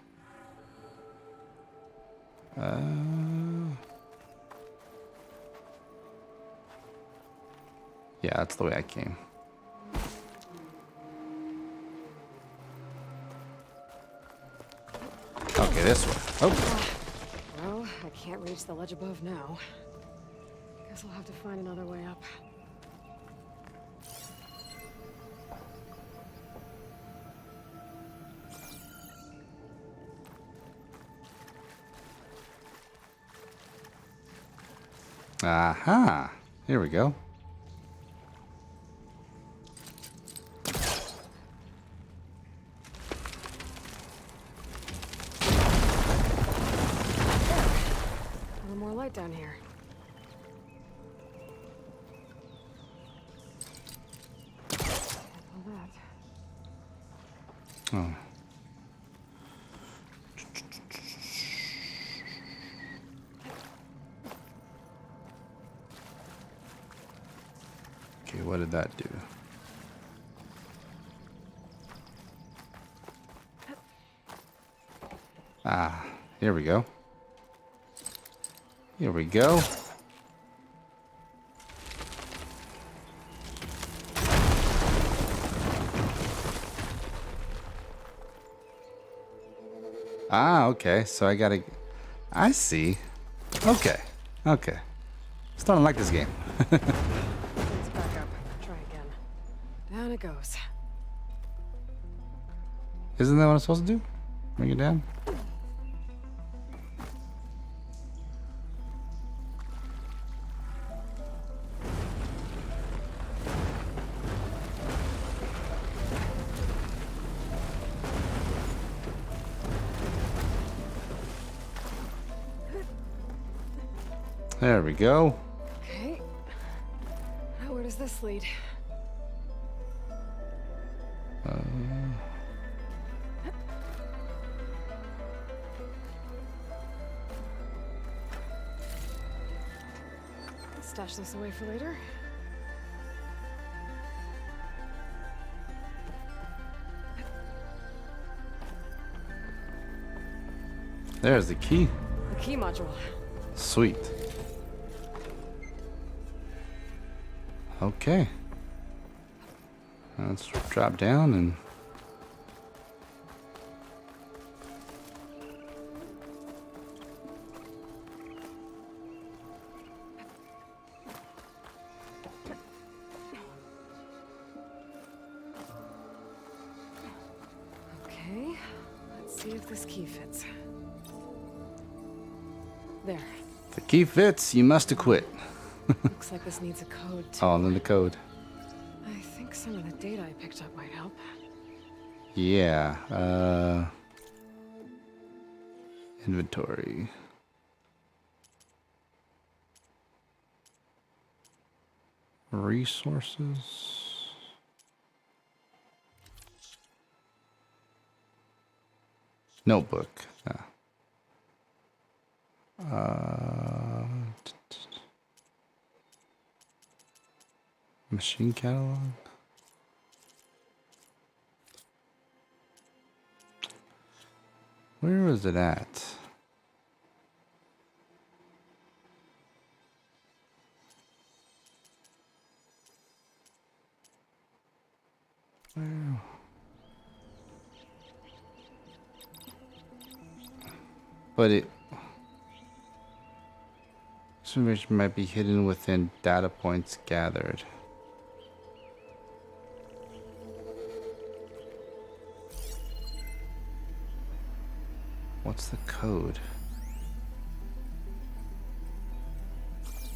Yeah, that's the way I came. Okay, this way. Oh. Well, I can't reach the ledge above now. Guess I'll have to find another way up. Aha. Here we go. A little more light down here. All that. Oh. Okay, what did that do? Ah, here we go. Here we go. Ah, okay. So I gotta... I see. Okay. Okay. Starting to like this game. Let's back up. Try again. Down it goes. Isn't that what I'm supposed to do? Bring it down? There we go. Okay. Now where does this lead? Stash this away for later. There's the key. The key module. Sweet. Okay. Let's drop down and... Okay. Let's see if this key fits. There. If the key fits, you must acquit. Looks like this needs a code too. Oh, and then the code. I think some of the data I picked up might help. Yeah. Inventory. Resources. Notebook. Machine catalog. Where was it at? Where? But it... This information might be hidden within data points gathered. What's the code?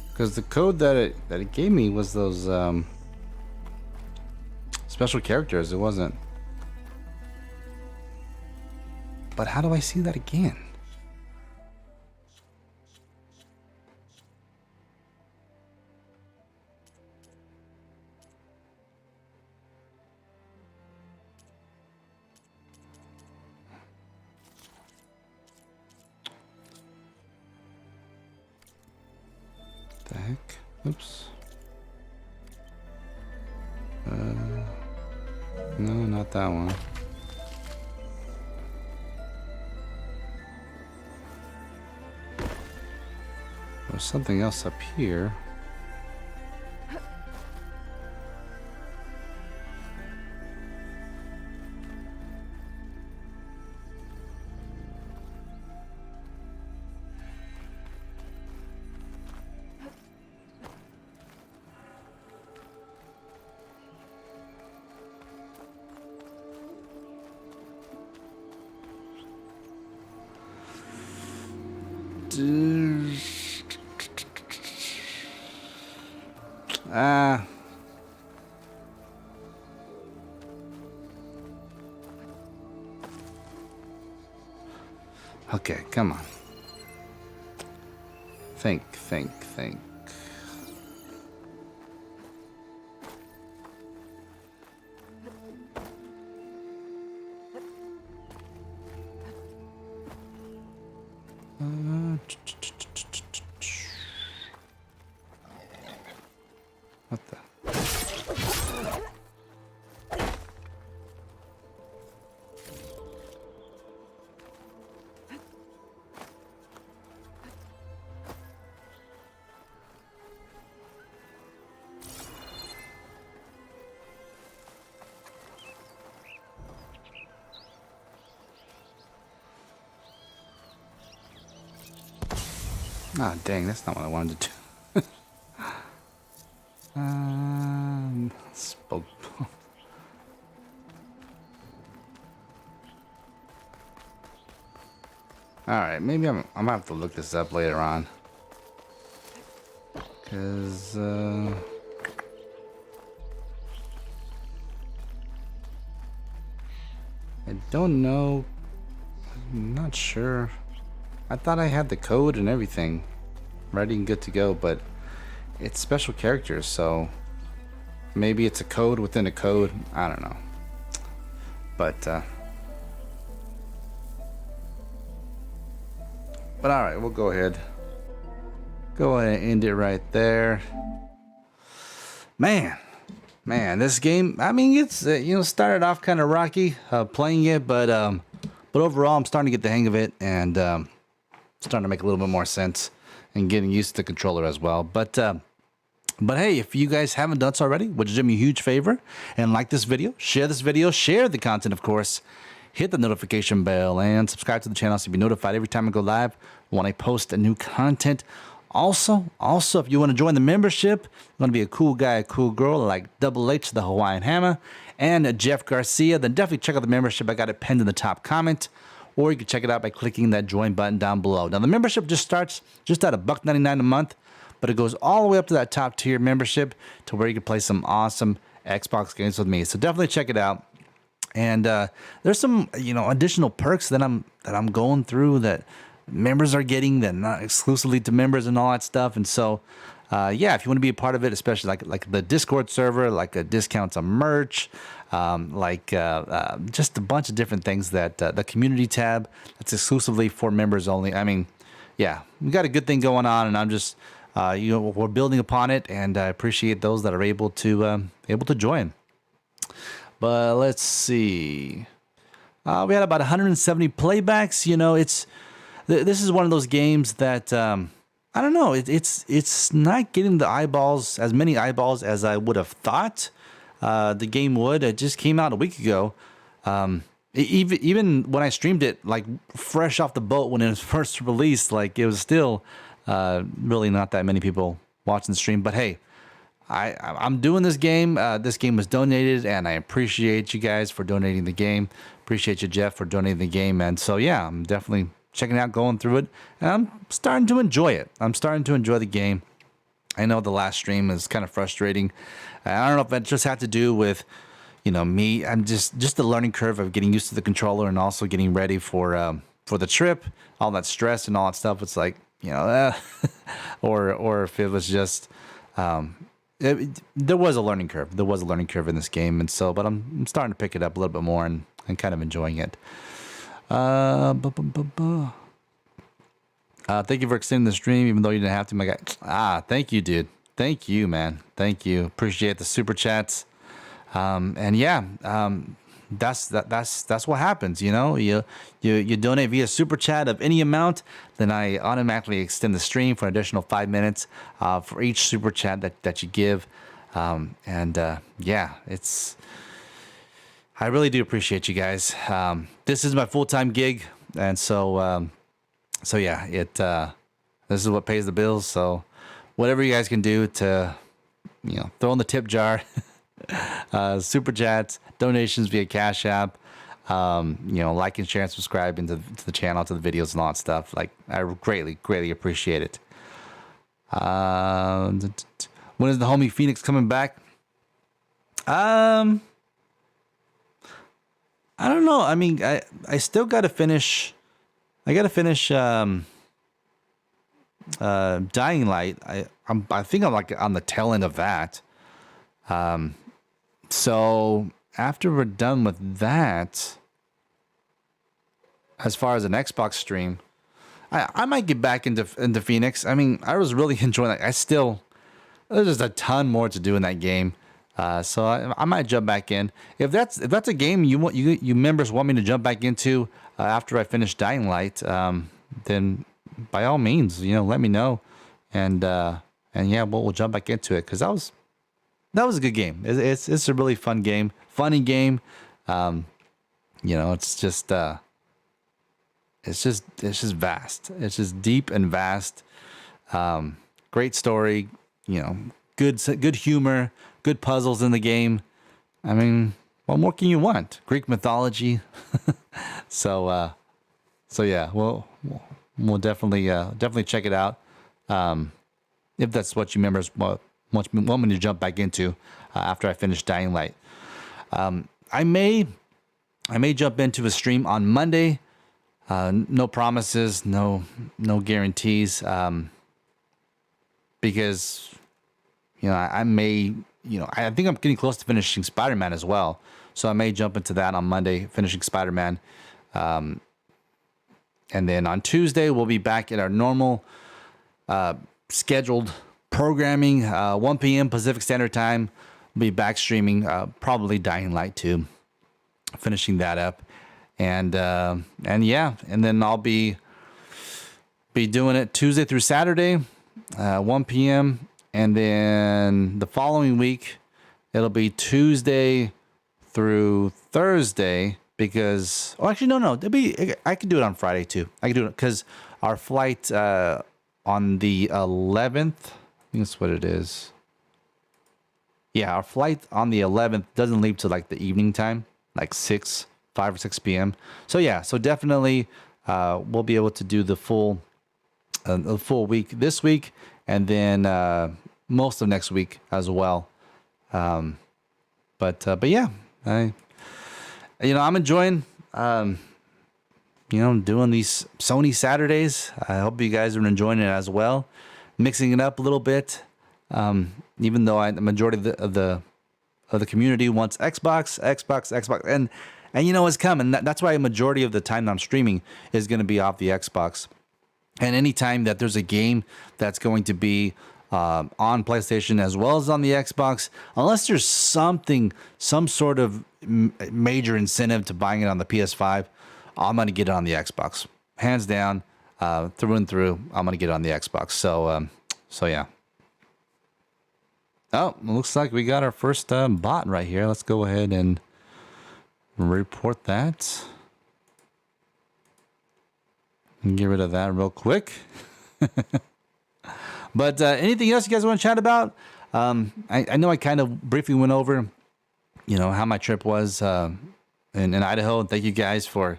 Because the code that it gave me was those special characters. It wasn't. But how do I see that again? The heck? Oops. No, not that one. There's something else up here. Okay, come on. Think. What the? Ah, dang, that's not what I wanted to do. Spoke. Alright, maybe I'm gonna have to look this up later on. Cause I don't know. I'm not sure. I thought I had the code and everything ready and good to go, but it's special characters, so maybe it's a code within a code. I don't know. But alright, we'll go ahead. Go ahead and end it right there. Man, this game, I mean, it's started off kind of rocky playing it, but overall I'm starting to get the hang of it, and starting to make a little bit more sense and getting used to the controller as well. But hey, if you guys haven't done so already, would you do me a huge favor and like this video, share the content, of course, hit the notification bell, and subscribe to the channel so you'll be notified every time I go live when I post a new content. Also, if you want to join the membership, you want to be a cool guy, a cool girl like Double H, the Hawaiian Hammer, and Jeff Garcia, then definitely check out the membership. I got it pinned in the top comment. Or you can check it out by clicking that join button down below. Now, the membership just starts just at $1.99 a month, but it goes all the way up to that top tier membership to where you can play some awesome Xbox games with me. So definitely check it out. And there's some additional perks that I'm going through that members are getting, that not exclusively to members and all that stuff. And so yeah, if you want to be a part of it, especially like the Discord server, like discounts on merch, just a bunch of different things that the community tab that's exclusively for members only. I mean, yeah, we got a good thing going on, and I'm just we're building upon it, and I appreciate those that are able to join. But let's see, we had about 170 playbacks. This is one of those games that I don't know, it's not getting the eyeballs, as many eyeballs as I would have thought the game would. It just came out a week ago. Even when I streamed it, like fresh off the boat when it was first released, like it was still really not that many people watching the stream. But hey, I'm doing this game. This game was donated, and I appreciate you guys for donating the game. Appreciate you, Jeff, for donating the game. And so yeah, I'm definitely checking it out, going through it, and I'm starting to enjoy it. I'm starting to enjoy the game. I know the last stream is kind of frustrating. I don't know if it just had to do with, me. I'm just the learning curve of getting used to the controller and also getting ready for the trip, all that stress and all that stuff. It's like, or if it was just, there was a learning curve. There was a learning curve in this game, and so, but I'm starting to pick it up a little bit more and kind of enjoying it. Thank you for extending the stream, even though you didn't have to, my guy. Thank you, dude. Thank you, man. Thank you. Appreciate the super chats. And yeah, that's what happens. You know, you donate via super chat of any amount, then I automatically extend the stream for an additional 5 minutes for each super chat that you give. Yeah, I really do appreciate you guys. This is my full-time gig, and so yeah, this is what pays the bills. So whatever you guys can do to, throw in the tip jar, super chats, donations via Cash App, like and share and subscribe to the channel, to the videos and all that stuff. Like, I greatly appreciate it. When is the homie Phoenix coming back? I don't know. I mean, I still got to finish. I got to finish Dying Light. I think I'm like on the tail end of that. So after we're done with that, as far as an Xbox stream, I might get back into Phoenix. I mean, I was really enjoying it. There's just a ton more to do in that game. So I might jump back in. If that's a game you members want me to jump back into after I finish Dying Light, then by all means, let me know, and yeah, we'll jump back into it, because that was a good game. It's a really fun game, funny game. It's just vast. It's just deep and vast. Great story. Good humor. Good puzzles in the game. I mean, what more can you want? Greek mythology. So yeah, we'll definitely check it out. If that's what you members want me to jump back into after I finish Dying Light. I may jump into a stream on Monday. No promises, no guarantees. Because I may. I think I'm getting close to finishing Spider-Man as well. So I may jump into that on Monday, finishing Spider-Man. And then on Tuesday, we'll be back at our normal scheduled programming. 1 p.m. Pacific Standard Time. We'll be back streaming probably Dying Light 2. Finishing that up. And yeah, and then I'll be doing it Tuesday through Saturday, 1 p.m., and then the following week, it'll be Tuesday through Thursday, because... Oh, actually, no. I can do it on Friday, too. I can do it because our flight on the 11th... I think that's what it is. Yeah, our flight on the 11th doesn't leave till like the evening time, like 5 or 6 p.m. So yeah, so definitely we'll be able to do the full week this week, and then most of next week as well. But yeah, I'm enjoying doing these Sony Saturdays. I hope you guys are enjoying it as well, mixing it up a little bit. Even though the majority of the community wants Xbox, and it's coming. That's why a majority of the time that I'm streaming is going to be off the Xbox. And anytime that there's a game that's going to be on PlayStation as well as on the Xbox, unless there's some sort of major incentive to buying it on the PS5, I'm going to get it on the Xbox. Hands down, through and through, I'm going to get it on the Xbox. So yeah. Oh, it looks like we got our first bot right here. Let's go ahead and report that. And get rid of that real quick. But anything else you guys want to chat about? I know I kind of briefly went over, how my trip was in Idaho. Thank you guys for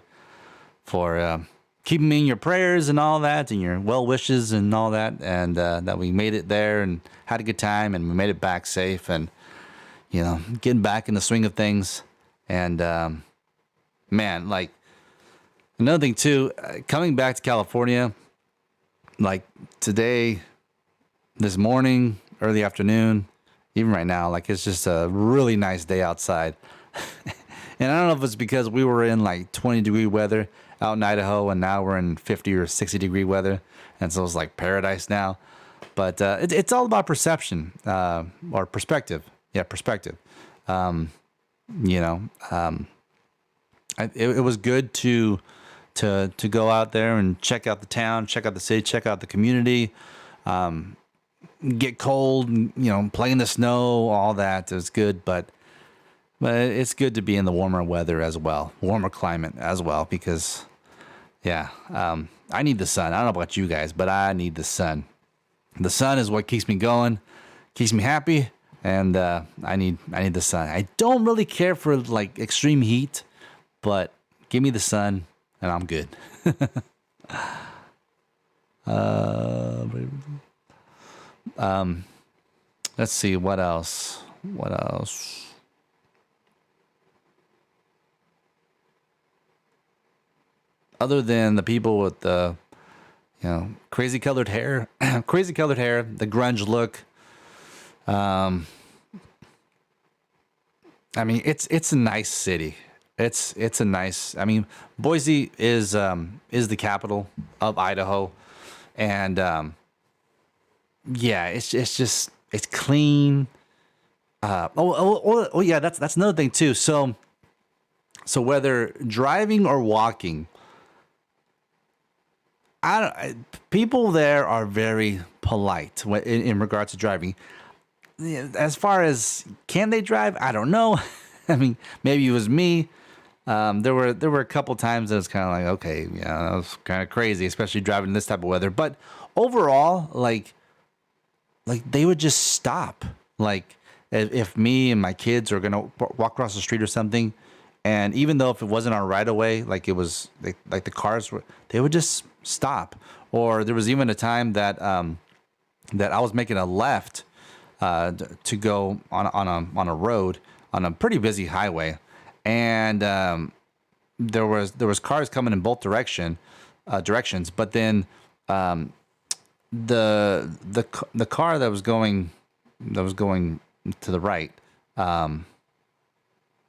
keeping me in your prayers and all that, and your well wishes and all that, and that we made it there and had a good time, and we made it back safe, and getting back in the swing of things. And man, like, another thing too, coming back to California, like today, this morning, early afternoon, even right now, like, it's just a really nice day outside. And I don't know if it's because we were in like 20-degree weather out in Idaho, and now we're in 50 or 60-degree weather, and so it's like paradise now. But it's all about perception, or perspective. Yeah, perspective. You know, it was good to go out there and check out the town, check out the city, check out the community, get cold, you know, play in the snow, all that is good, but it's good to be in the warmer weather as well, warmer climate as well, because yeah, I need the sun. I don't know about you guys, but I need the sun. The sun is what keeps me going, keeps me happy, and I need the sun. I don't really care for like extreme heat, but give me the sun and I'm good. Let's see what else. Other than the people with the, you know, crazy colored hair, the grunge look. I mean, it's a nice city. It's a nice. I mean, Boise is the capital of Idaho, and yeah, it's clean. Oh yeah, that's another thing too. So whether driving or walking, people there are very polite in regards to driving. As far as can they drive, I don't know. I mean, maybe it was me. There were a couple times that was kind of like, okay, yeah, that was kind of crazy, especially driving in this type of weather. But overall, like they would just stop. Like if me and my kids are gonna walk across the street or something, and even though if it wasn't our right of way, like it was like the cars were, they would just stop. Or there was even a time that that I was making a left to go on a road on a pretty busy highway, and there was cars coming in both directions, but then the car that was going to the right,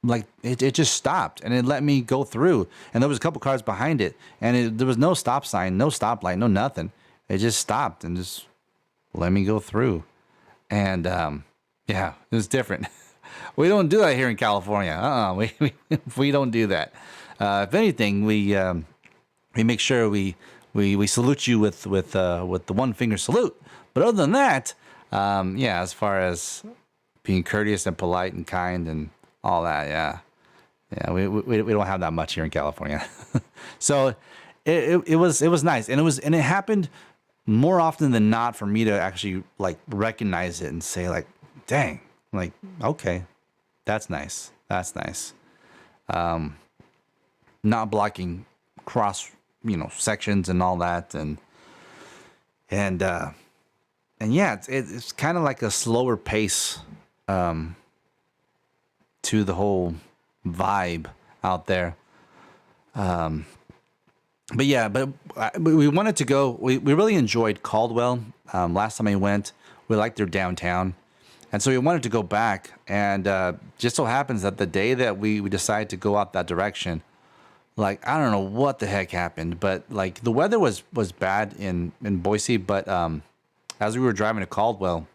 like it just stopped and it let me go through, and there was a couple cars behind it, and there was no stop sign, no stoplight, no nothing. It just stopped and just let me go through, and yeah, it was different. We don't do that here in California. We don't do that. If anything, we make sure we salute you with the one finger salute. But other than that, yeah, as far as being courteous and polite and kind and all that, yeah, we don't have that much here in California. So it was nice, and it happened more often than not for me to actually like recognize it and say like, dang, like okay, that's nice. Not blocking cross, sections and all that, and yeah, it's kind of like a slower pace to the whole vibe out there. But yeah, we wanted to go. We really enjoyed Caldwell. Last time I went, we liked their downtown. And so we wanted to go back, and just so happens that the day that we decided to go out that direction, like, I don't know what the heck happened, but like the weather was bad in Boise, but as we were driving to Caldwell,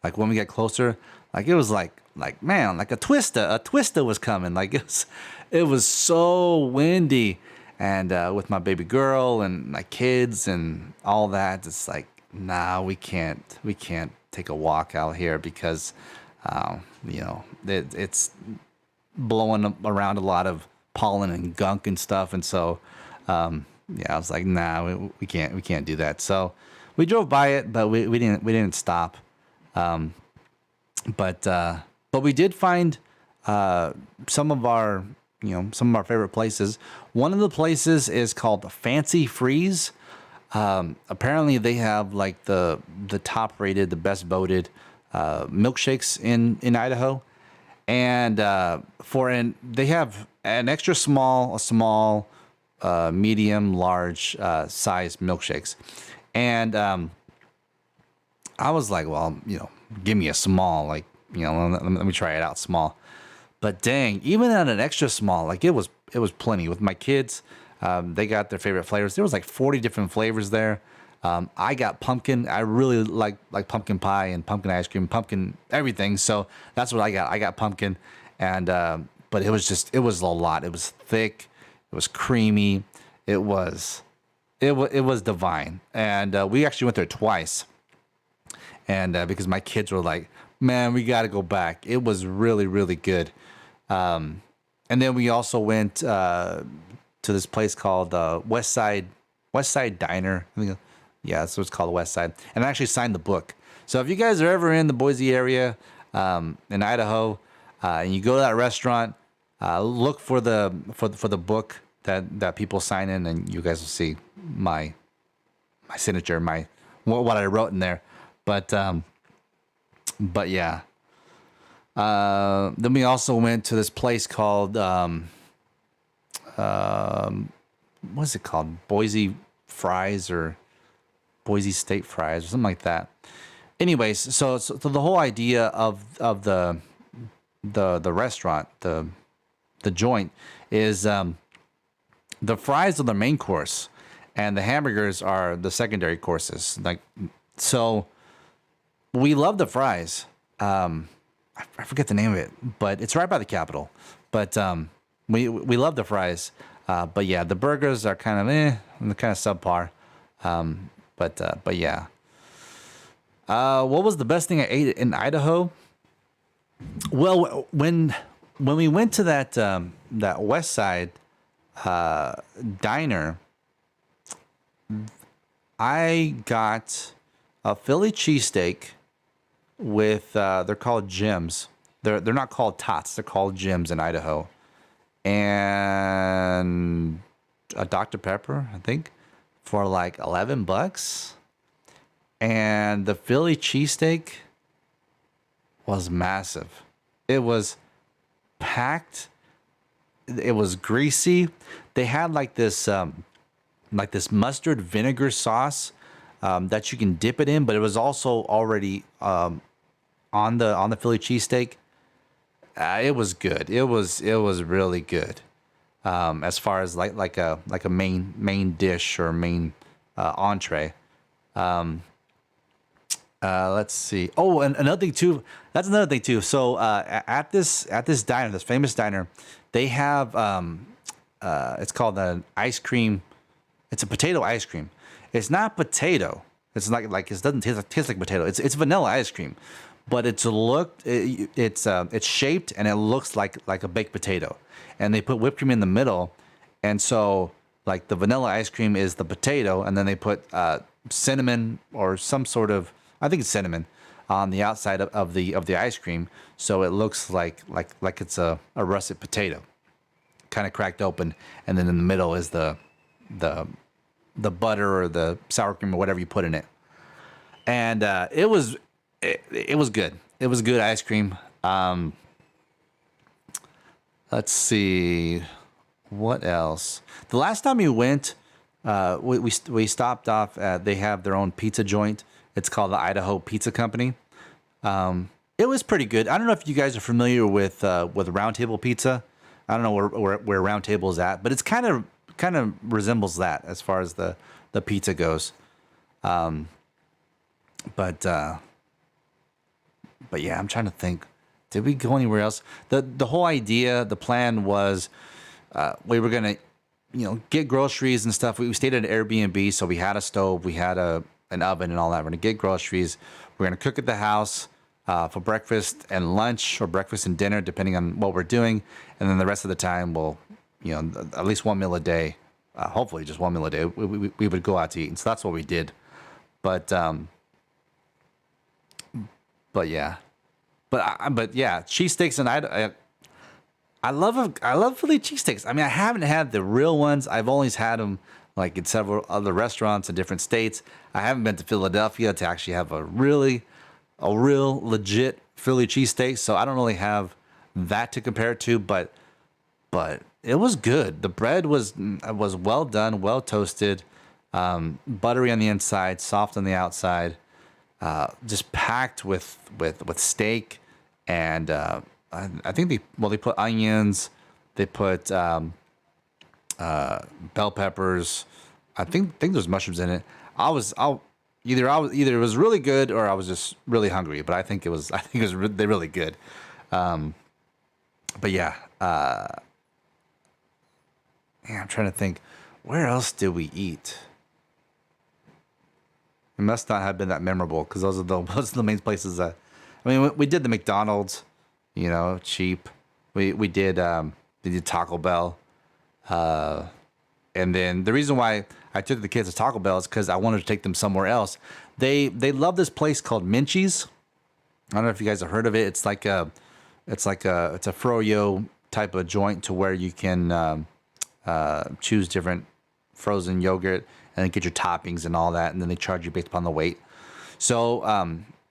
like when we got closer, like it was like man, like a twister was coming. Like it was so windy, and with my baby girl and my kids and all that, it's like, nah, we can't take a walk out here because it's blowing around a lot of pollen and gunk and stuff, and so yeah, I was like, nah, we can't do that. So we drove by it, but we didn't stop. But we did find some of our favorite places. One of the places is called Fancy Freeze. Apparently they have like the top rated, the best voted milkshakes in Idaho, and they have an extra small, a small, medium, large size milkshakes, and I was like, well, give me a small, like, let me try it out small. But dang, even at an extra small, like it was plenty. With my kids, they got their favorite flavors. There was like 40 different flavors there. I got pumpkin. I really like pumpkin pie and pumpkin ice cream, pumpkin everything. So that's what I got. I got pumpkin, and but it was a lot. It was thick, it was creamy, it was divine. And we actually went there twice, and because my kids were like, man, we got to go back. It was really, really good. And then we also went to this place called West Side Diner. I think, yeah, that's what it's called, the West Side. And I actually signed the book. So if you guys are ever in the Boise area, in Idaho, and you go to that restaurant, look for the book that people sign in, and you guys will see my signature, what I wrote in there. But yeah. Then we also went to this place called what's it called? Boise Fries or Boise State Fries or something like that. Anyways, so the whole idea of the restaurant, the joint, is the fries are the main course and the hamburgers are the secondary courses. Like, so we love the fries. I forget the name of it, but it's right by the Capitol. But we love the fries. But yeah, the burgers are kind of kind of subpar. But yeah. What was the best thing I ate in Idaho? Well, when we went to that West Side diner, I got a Philly cheesesteak with they're called gems. They're not called tots. They're called gems in Idaho, and a Dr. Pepper, I think, for like $11. And the Philly cheesesteak was massive. It was packed. It was greasy. They had like this mustard vinegar sauce that you can dip it in, but it was also already on the Philly cheesesteak. It was good. It was really good. As far as like a main dish or main entree. Let's see. Oh, and another thing too. That's another thing too. So at this diner, this famous diner, they have it's called an ice cream. It's a potato ice cream. It's not potato. It's like it doesn't taste like potato. It's vanilla ice cream, but it's shaped and it looks like a baked potato. And they put whipped cream in the middle, and so like the vanilla ice cream is the potato, and then they put cinnamon or some sort of, I think it's cinnamon, on the outside of the ice cream, so it looks like it's a russet potato, kind of cracked open, and then in the middle is the butter or the sour cream or whatever you put in it. And it was good. It was good ice cream. Let's see, what else? The last time we went, we stopped off. They have their own pizza joint. It's called the Idaho Pizza Company. It was pretty good. I don't know if you guys are familiar with Round Table Pizza. I don't know where Round Table is at, but it's kind of resembles that as far as the pizza goes. But yeah, I'm trying to think. Did we go anywhere else? The whole idea, the plan was, we were gonna, get groceries and stuff. We stayed at an Airbnb, so we had a stove, we had an oven and all that. We're gonna get groceries. We're gonna cook at the house for breakfast and lunch, or breakfast and dinner, depending on what we're doing. And then the rest of the time, we'll, at least one meal a day. Hopefully, just one meal a day. We would go out to eat, and so that's what we did. But yeah. But yeah, cheesesteaks, and I love Philly cheesesteaks. I mean, I haven't had the real ones. I've always had them like in several other restaurants in different states. I haven't been to Philadelphia to actually have a real legit Philly cheesesteak, so I don't really have that to compare it to. But it was good. The bread was well done, well toasted, buttery on the inside, soft on the outside. Just packed with steak, and I think they put onions, they put bell peppers. I think there's mushrooms in it. Either it was really good or I was just really hungry, but I think it was really good. But yeah, I'm trying to think, where else did we eat? It must not have been that memorable because those are the main places that. I mean, we did the McDonald's, you know, cheap. We did Taco Bell, and then the reason why I took the kids to Taco Bell is because I wanted to take them somewhere else. They love this place called Minchie's. I don't know if you guys have heard of it. It's a froyo type of joint to where you can choose different frozen yogurt and then get your toppings and all that, and then they charge you based upon the weight. So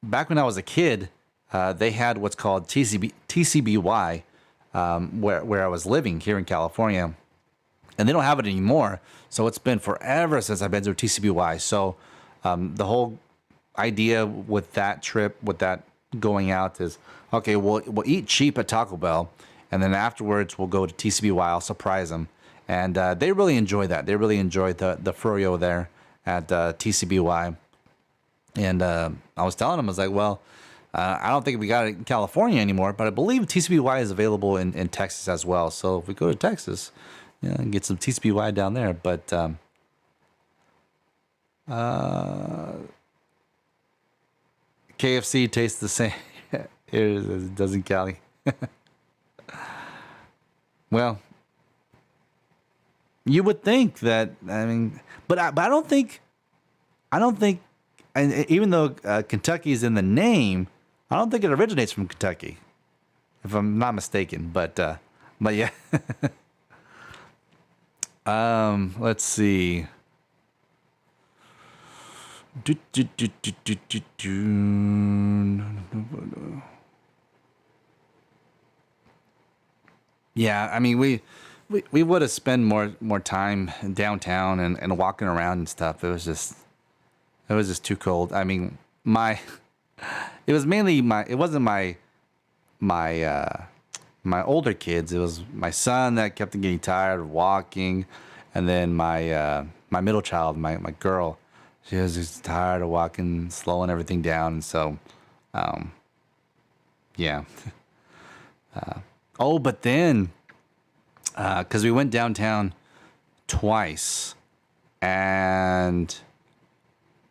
back when I was a kid, they had what's called TCBY, where I was living here in California, and they don't have it anymore. So it's been forever since I've been to a TCBY. So the whole idea with that trip, with that going out, is okay. We'll eat cheap at Taco Bell, and then afterwards we'll go to TCBY. I'll surprise them, and they really enjoy that. They really enjoyed the froyo there at TCBY. And I was telling them, I was like, well, I don't think we got it in California anymore, but I believe TCBY is available in Texas as well. So if we go to Texas, and get some TCBY down there. But KFC tastes the same here as it does in Cali. Well, you would think that. I mean, but I don't think. And even though Kentucky is in the name, I don't think it originates from Kentucky, if I'm not mistaken. But yeah. Let's see. Yeah, I mean we would have spent more time downtown and walking around and stuff. It was just too cold. I mean, it wasn't my older kids. It was my son that kept getting tired of walking, and then my middle child, my girl, she was just tired of walking, slowing everything down. And so, yeah. But then, because we went downtown twice, and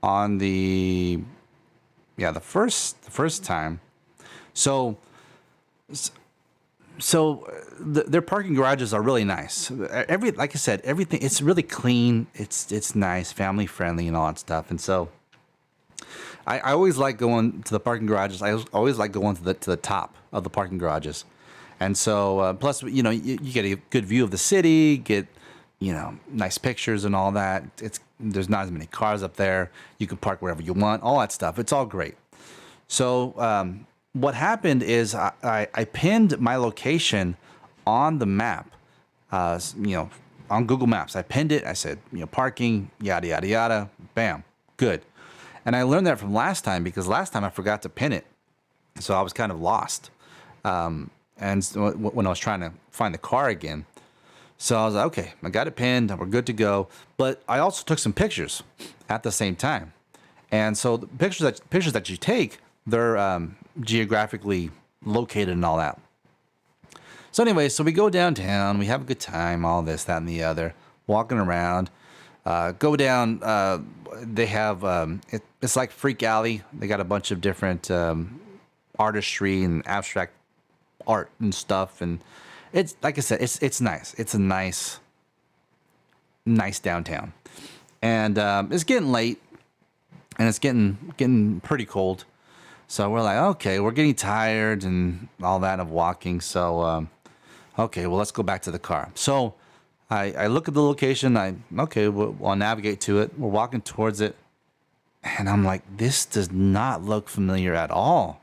on the first time, so their parking garages are really nice. Like I said, everything, it's really clean. It's nice, family friendly, and all that stuff. And so I always like going to the parking garages. I always like going to the top of the parking garages. And so plus, you get a good view of the city, get nice pictures and all that. There's not as many cars up there. You can park wherever you want, all that stuff. It's all great. So what happened is I pinned my location on the map, on Google Maps. I pinned it. I said, parking, yada, yada, yada, bam, good. And I learned that from last time, because last time I forgot to pin it. So I was kind of lost. And so when I was trying to find the car again. So I was like, okay, I got it pinned. We're good to go. But I also took some pictures at the same time. And so the pictures that you take, they're geographically located and all that. So anyway, so we go downtown, we have a good time, all this, that, and the other, walking around. Go down, they have, it's like Freak Alley. They got a bunch of different artistry and abstract art and stuff. And it's, like I said, it's nice. It's a nice downtown. And it's getting late, and it's getting pretty cold. So we're like, okay, we're getting tired and all that of walking. So, okay, well, let's go back to the car. So I look at the location. I'll navigate to it. We're walking towards it. And I'm like, this does not look familiar at all.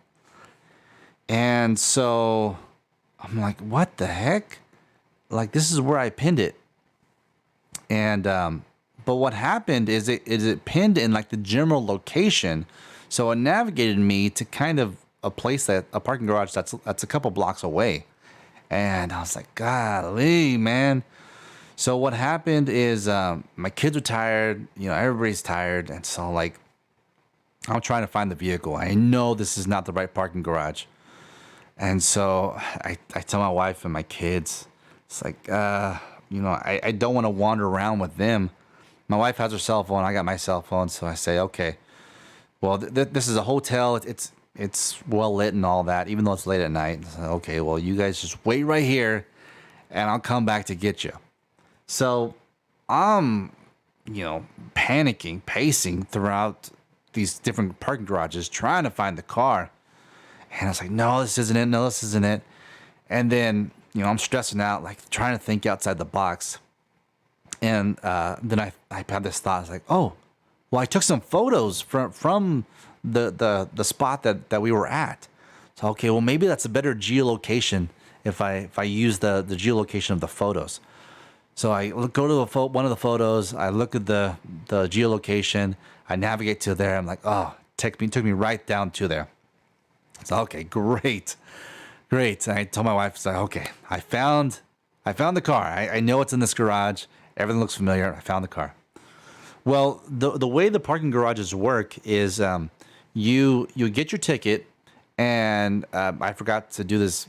And so I'm like, what the heck? Like, this is where I pinned it. And, but what happened is it pinned in like the general location. So it navigated me to kind of a parking garage that's a couple blocks away. And I was like, golly, man. So what happened is my kids were tired, everybody's tired. And so like, I'm trying to find the vehicle. I know this is not the right parking garage. And so I tell my wife and my kids, it's like, I don't want to wander around with them. My wife has her cell phone. I got my cell phone. So I say, okay, well, this is a hotel. It's well lit and all that, even though it's late at night. So, okay, well, you guys just wait right here and I'll come back to get you. So I'm, panicking, pacing throughout these different parking garages, trying to find the car. And I was like, no, this isn't it. No, this isn't it. And then, I'm stressing out, like trying to think outside the box. And then I had this thought. I was like, oh, well, I took some photos from the spot that we were at. So, okay, well, maybe that's a better geolocation if I use the geolocation of the photos. So I go to one of the photos. I look at the geolocation. I navigate to there. I'm like, oh, took me right down to there. So, okay, great. And I told my wife, like, okay, I found the car. I know it's in this garage. Everything looks familiar. I found the car. Well, the way the parking garages work is you get your ticket, and I forgot to do this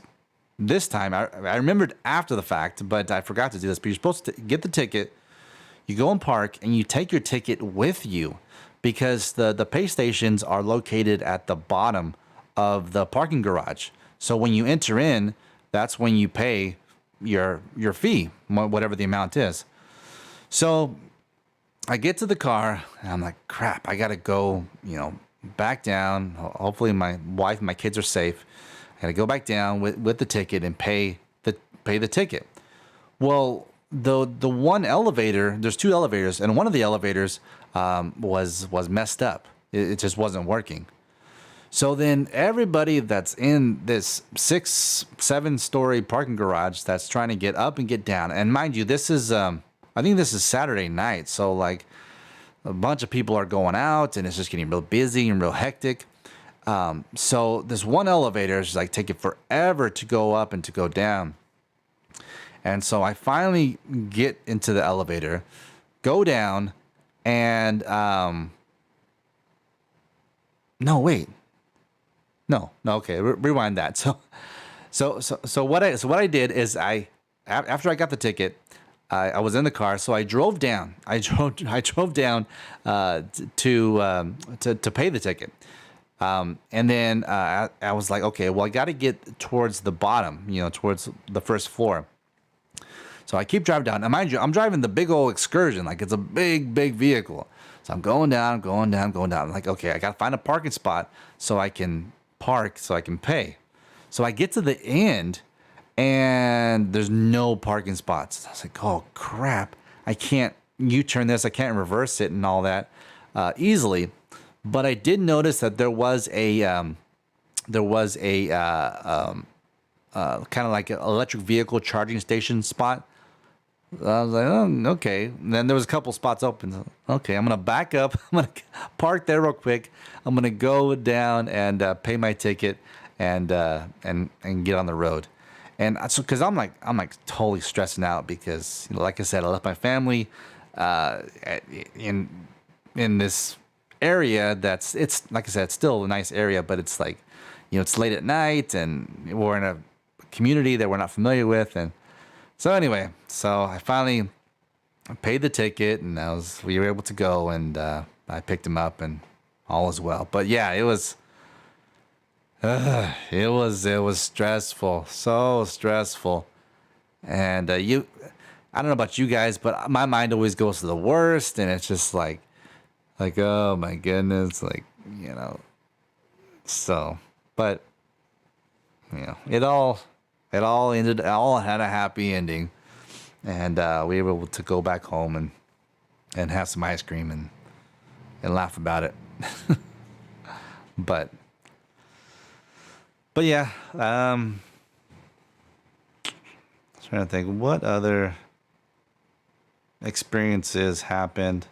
time. I remembered after the fact, but I forgot to do this. But you're supposed to get the ticket, you go and park, and you take your ticket with you, because the pay stations are located at the bottom of the parking garage. So when you enter in, that's when you pay your fee, whatever the amount is. So I get to the car and I'm like, crap, I gotta go, back down. Hopefully my wife and my kids are safe. I gotta go back down with the ticket and pay the ticket. Well, the one elevator, there's two elevators, and one of the elevators was messed up. It just wasn't working. So then everybody that's in this 6-7 story parking garage that's trying to get up and get down, and mind you, this is I think this is Saturday night, so like a bunch of people are going out and it's just getting real busy and real hectic. So this one elevator is like taking forever to go up and to go down. And so I finally get into the elevator, go down, and No, okay, rewind that. So what I did is after I got the ticket, I was in the car, so I drove down. I drove down to pay the ticket, and then I was like, okay, well, I got to get towards the bottom, towards the first floor. So I keep driving down. Now, mind you, I'm driving the big old Excursion, like it's a big vehicle. So I'm going down. I'm like, okay, I got to find a parking spot so I can park, so I can pay. So I get to the end, and there's no parking spots. I was like, oh crap, I can't U-turn this, I can't reverse it and all that easily. But I did notice that there was a kind of like an electric vehicle charging station spot. I was like, oh, okay. And then there was a couple spots open. Okay, I'm gonna back up. I'm gonna park there real quick. I'm gonna go down and pay my ticket and get on the road. And so, because I'm like totally stressing out because, like I said, I left my family in this area it's like I said, it's still a nice area, but it's like, it's late at night and we're in a community that we're not familiar with. And so anyway, I finally paid the ticket and we were able to go, and I picked him up and all is well. But yeah, it was stressful, so stressful. And I don't know about you guys, but my mind always goes to the worst, and it's just like, oh my goodness, so, but it all had a happy ending, and we were able to go back home and have some ice cream and laugh about it. but yeah, trying to think what other experiences happened.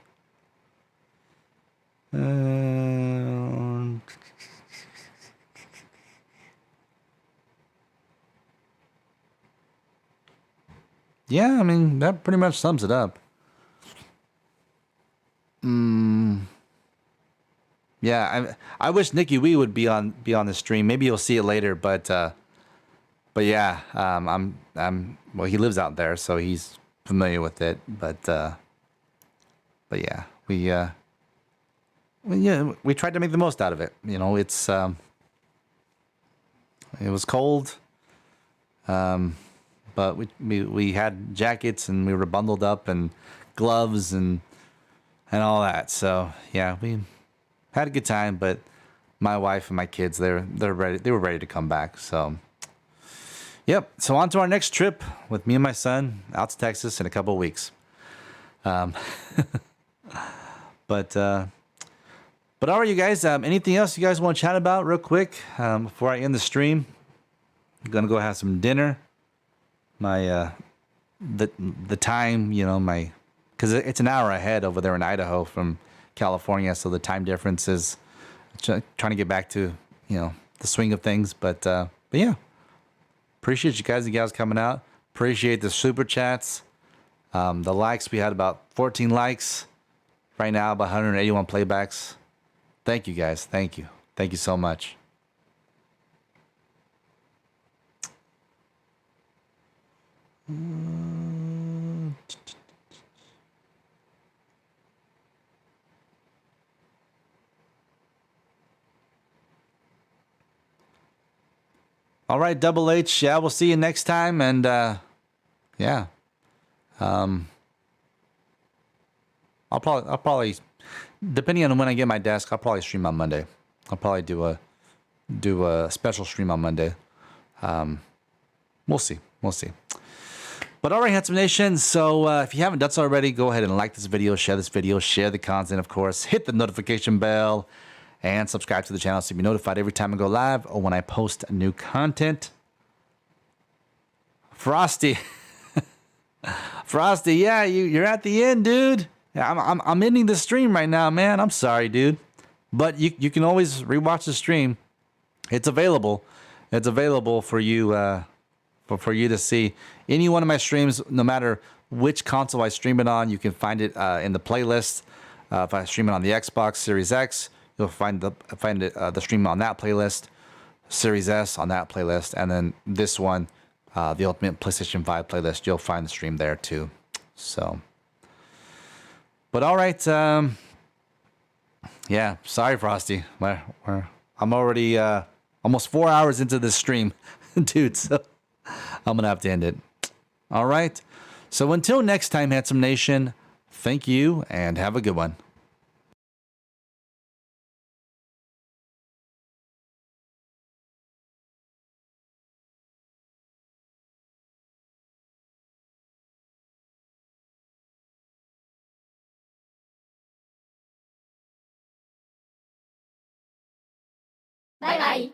Yeah, I mean, that pretty much sums it up. Yeah, I wish Nikki Wee would be on the stream. Maybe you'll see it later, but but yeah, well, he lives out there, so he's familiar with it. But yeah, we tried to make the most out of it. You know, it was cold, but we had jackets and we were bundled up and gloves and all that. So yeah, we had a good time. But my wife and my kids, they're ready. They were ready to come back. So yep. So on to our next trip with me and my son out to Texas in a couple of weeks. But all right, you guys. Anything else you guys want to chat about real quick before I end the stream? I'm gonna go have some dinner. My the time, you know, because it's an hour ahead over there in Idaho from California, so the time difference is trying to get back to, you know, the swing of things. But yeah, appreciate you guys and gals coming out. Appreciate the super chats, the likes. We had about 14 likes right now, about 181 playbacks. Thank you guys. Thank you so much. All right, Double H. Yeah, we'll see you next time. And yeah, I'll probably, depending on when I get my desk, I'll probably stream on Monday. I'll probably do a special stream on Monday. We'll see. But all right, Handsome Nation. So if you haven't done so already, go ahead and like this video, share the content, of course. Hit the notification bell and subscribe to the channel so you'll be notified every time I go live or when I post new content. Frosty. Frosty, yeah, you're at the end, dude. I'm ending the stream right now, man. I'm sorry, dude. But you can always rewatch the stream. It's available. It's available for you for you to see. Any one of my streams, no matter which console I stream it on, you can find it in the playlist. If I stream it on the Xbox Series X, you'll find the stream on that playlist. Series S on that playlist, and then this one, the Ultimate PlayStation 5 playlist, you'll find the stream there too. So, but all right, yeah, sorry, Frosty. I'm already almost 4 hours into this stream, dude. So I'm gonna have to end it. All right. So until next time, Handsome Nation, thank you and have a good one. Bye bye.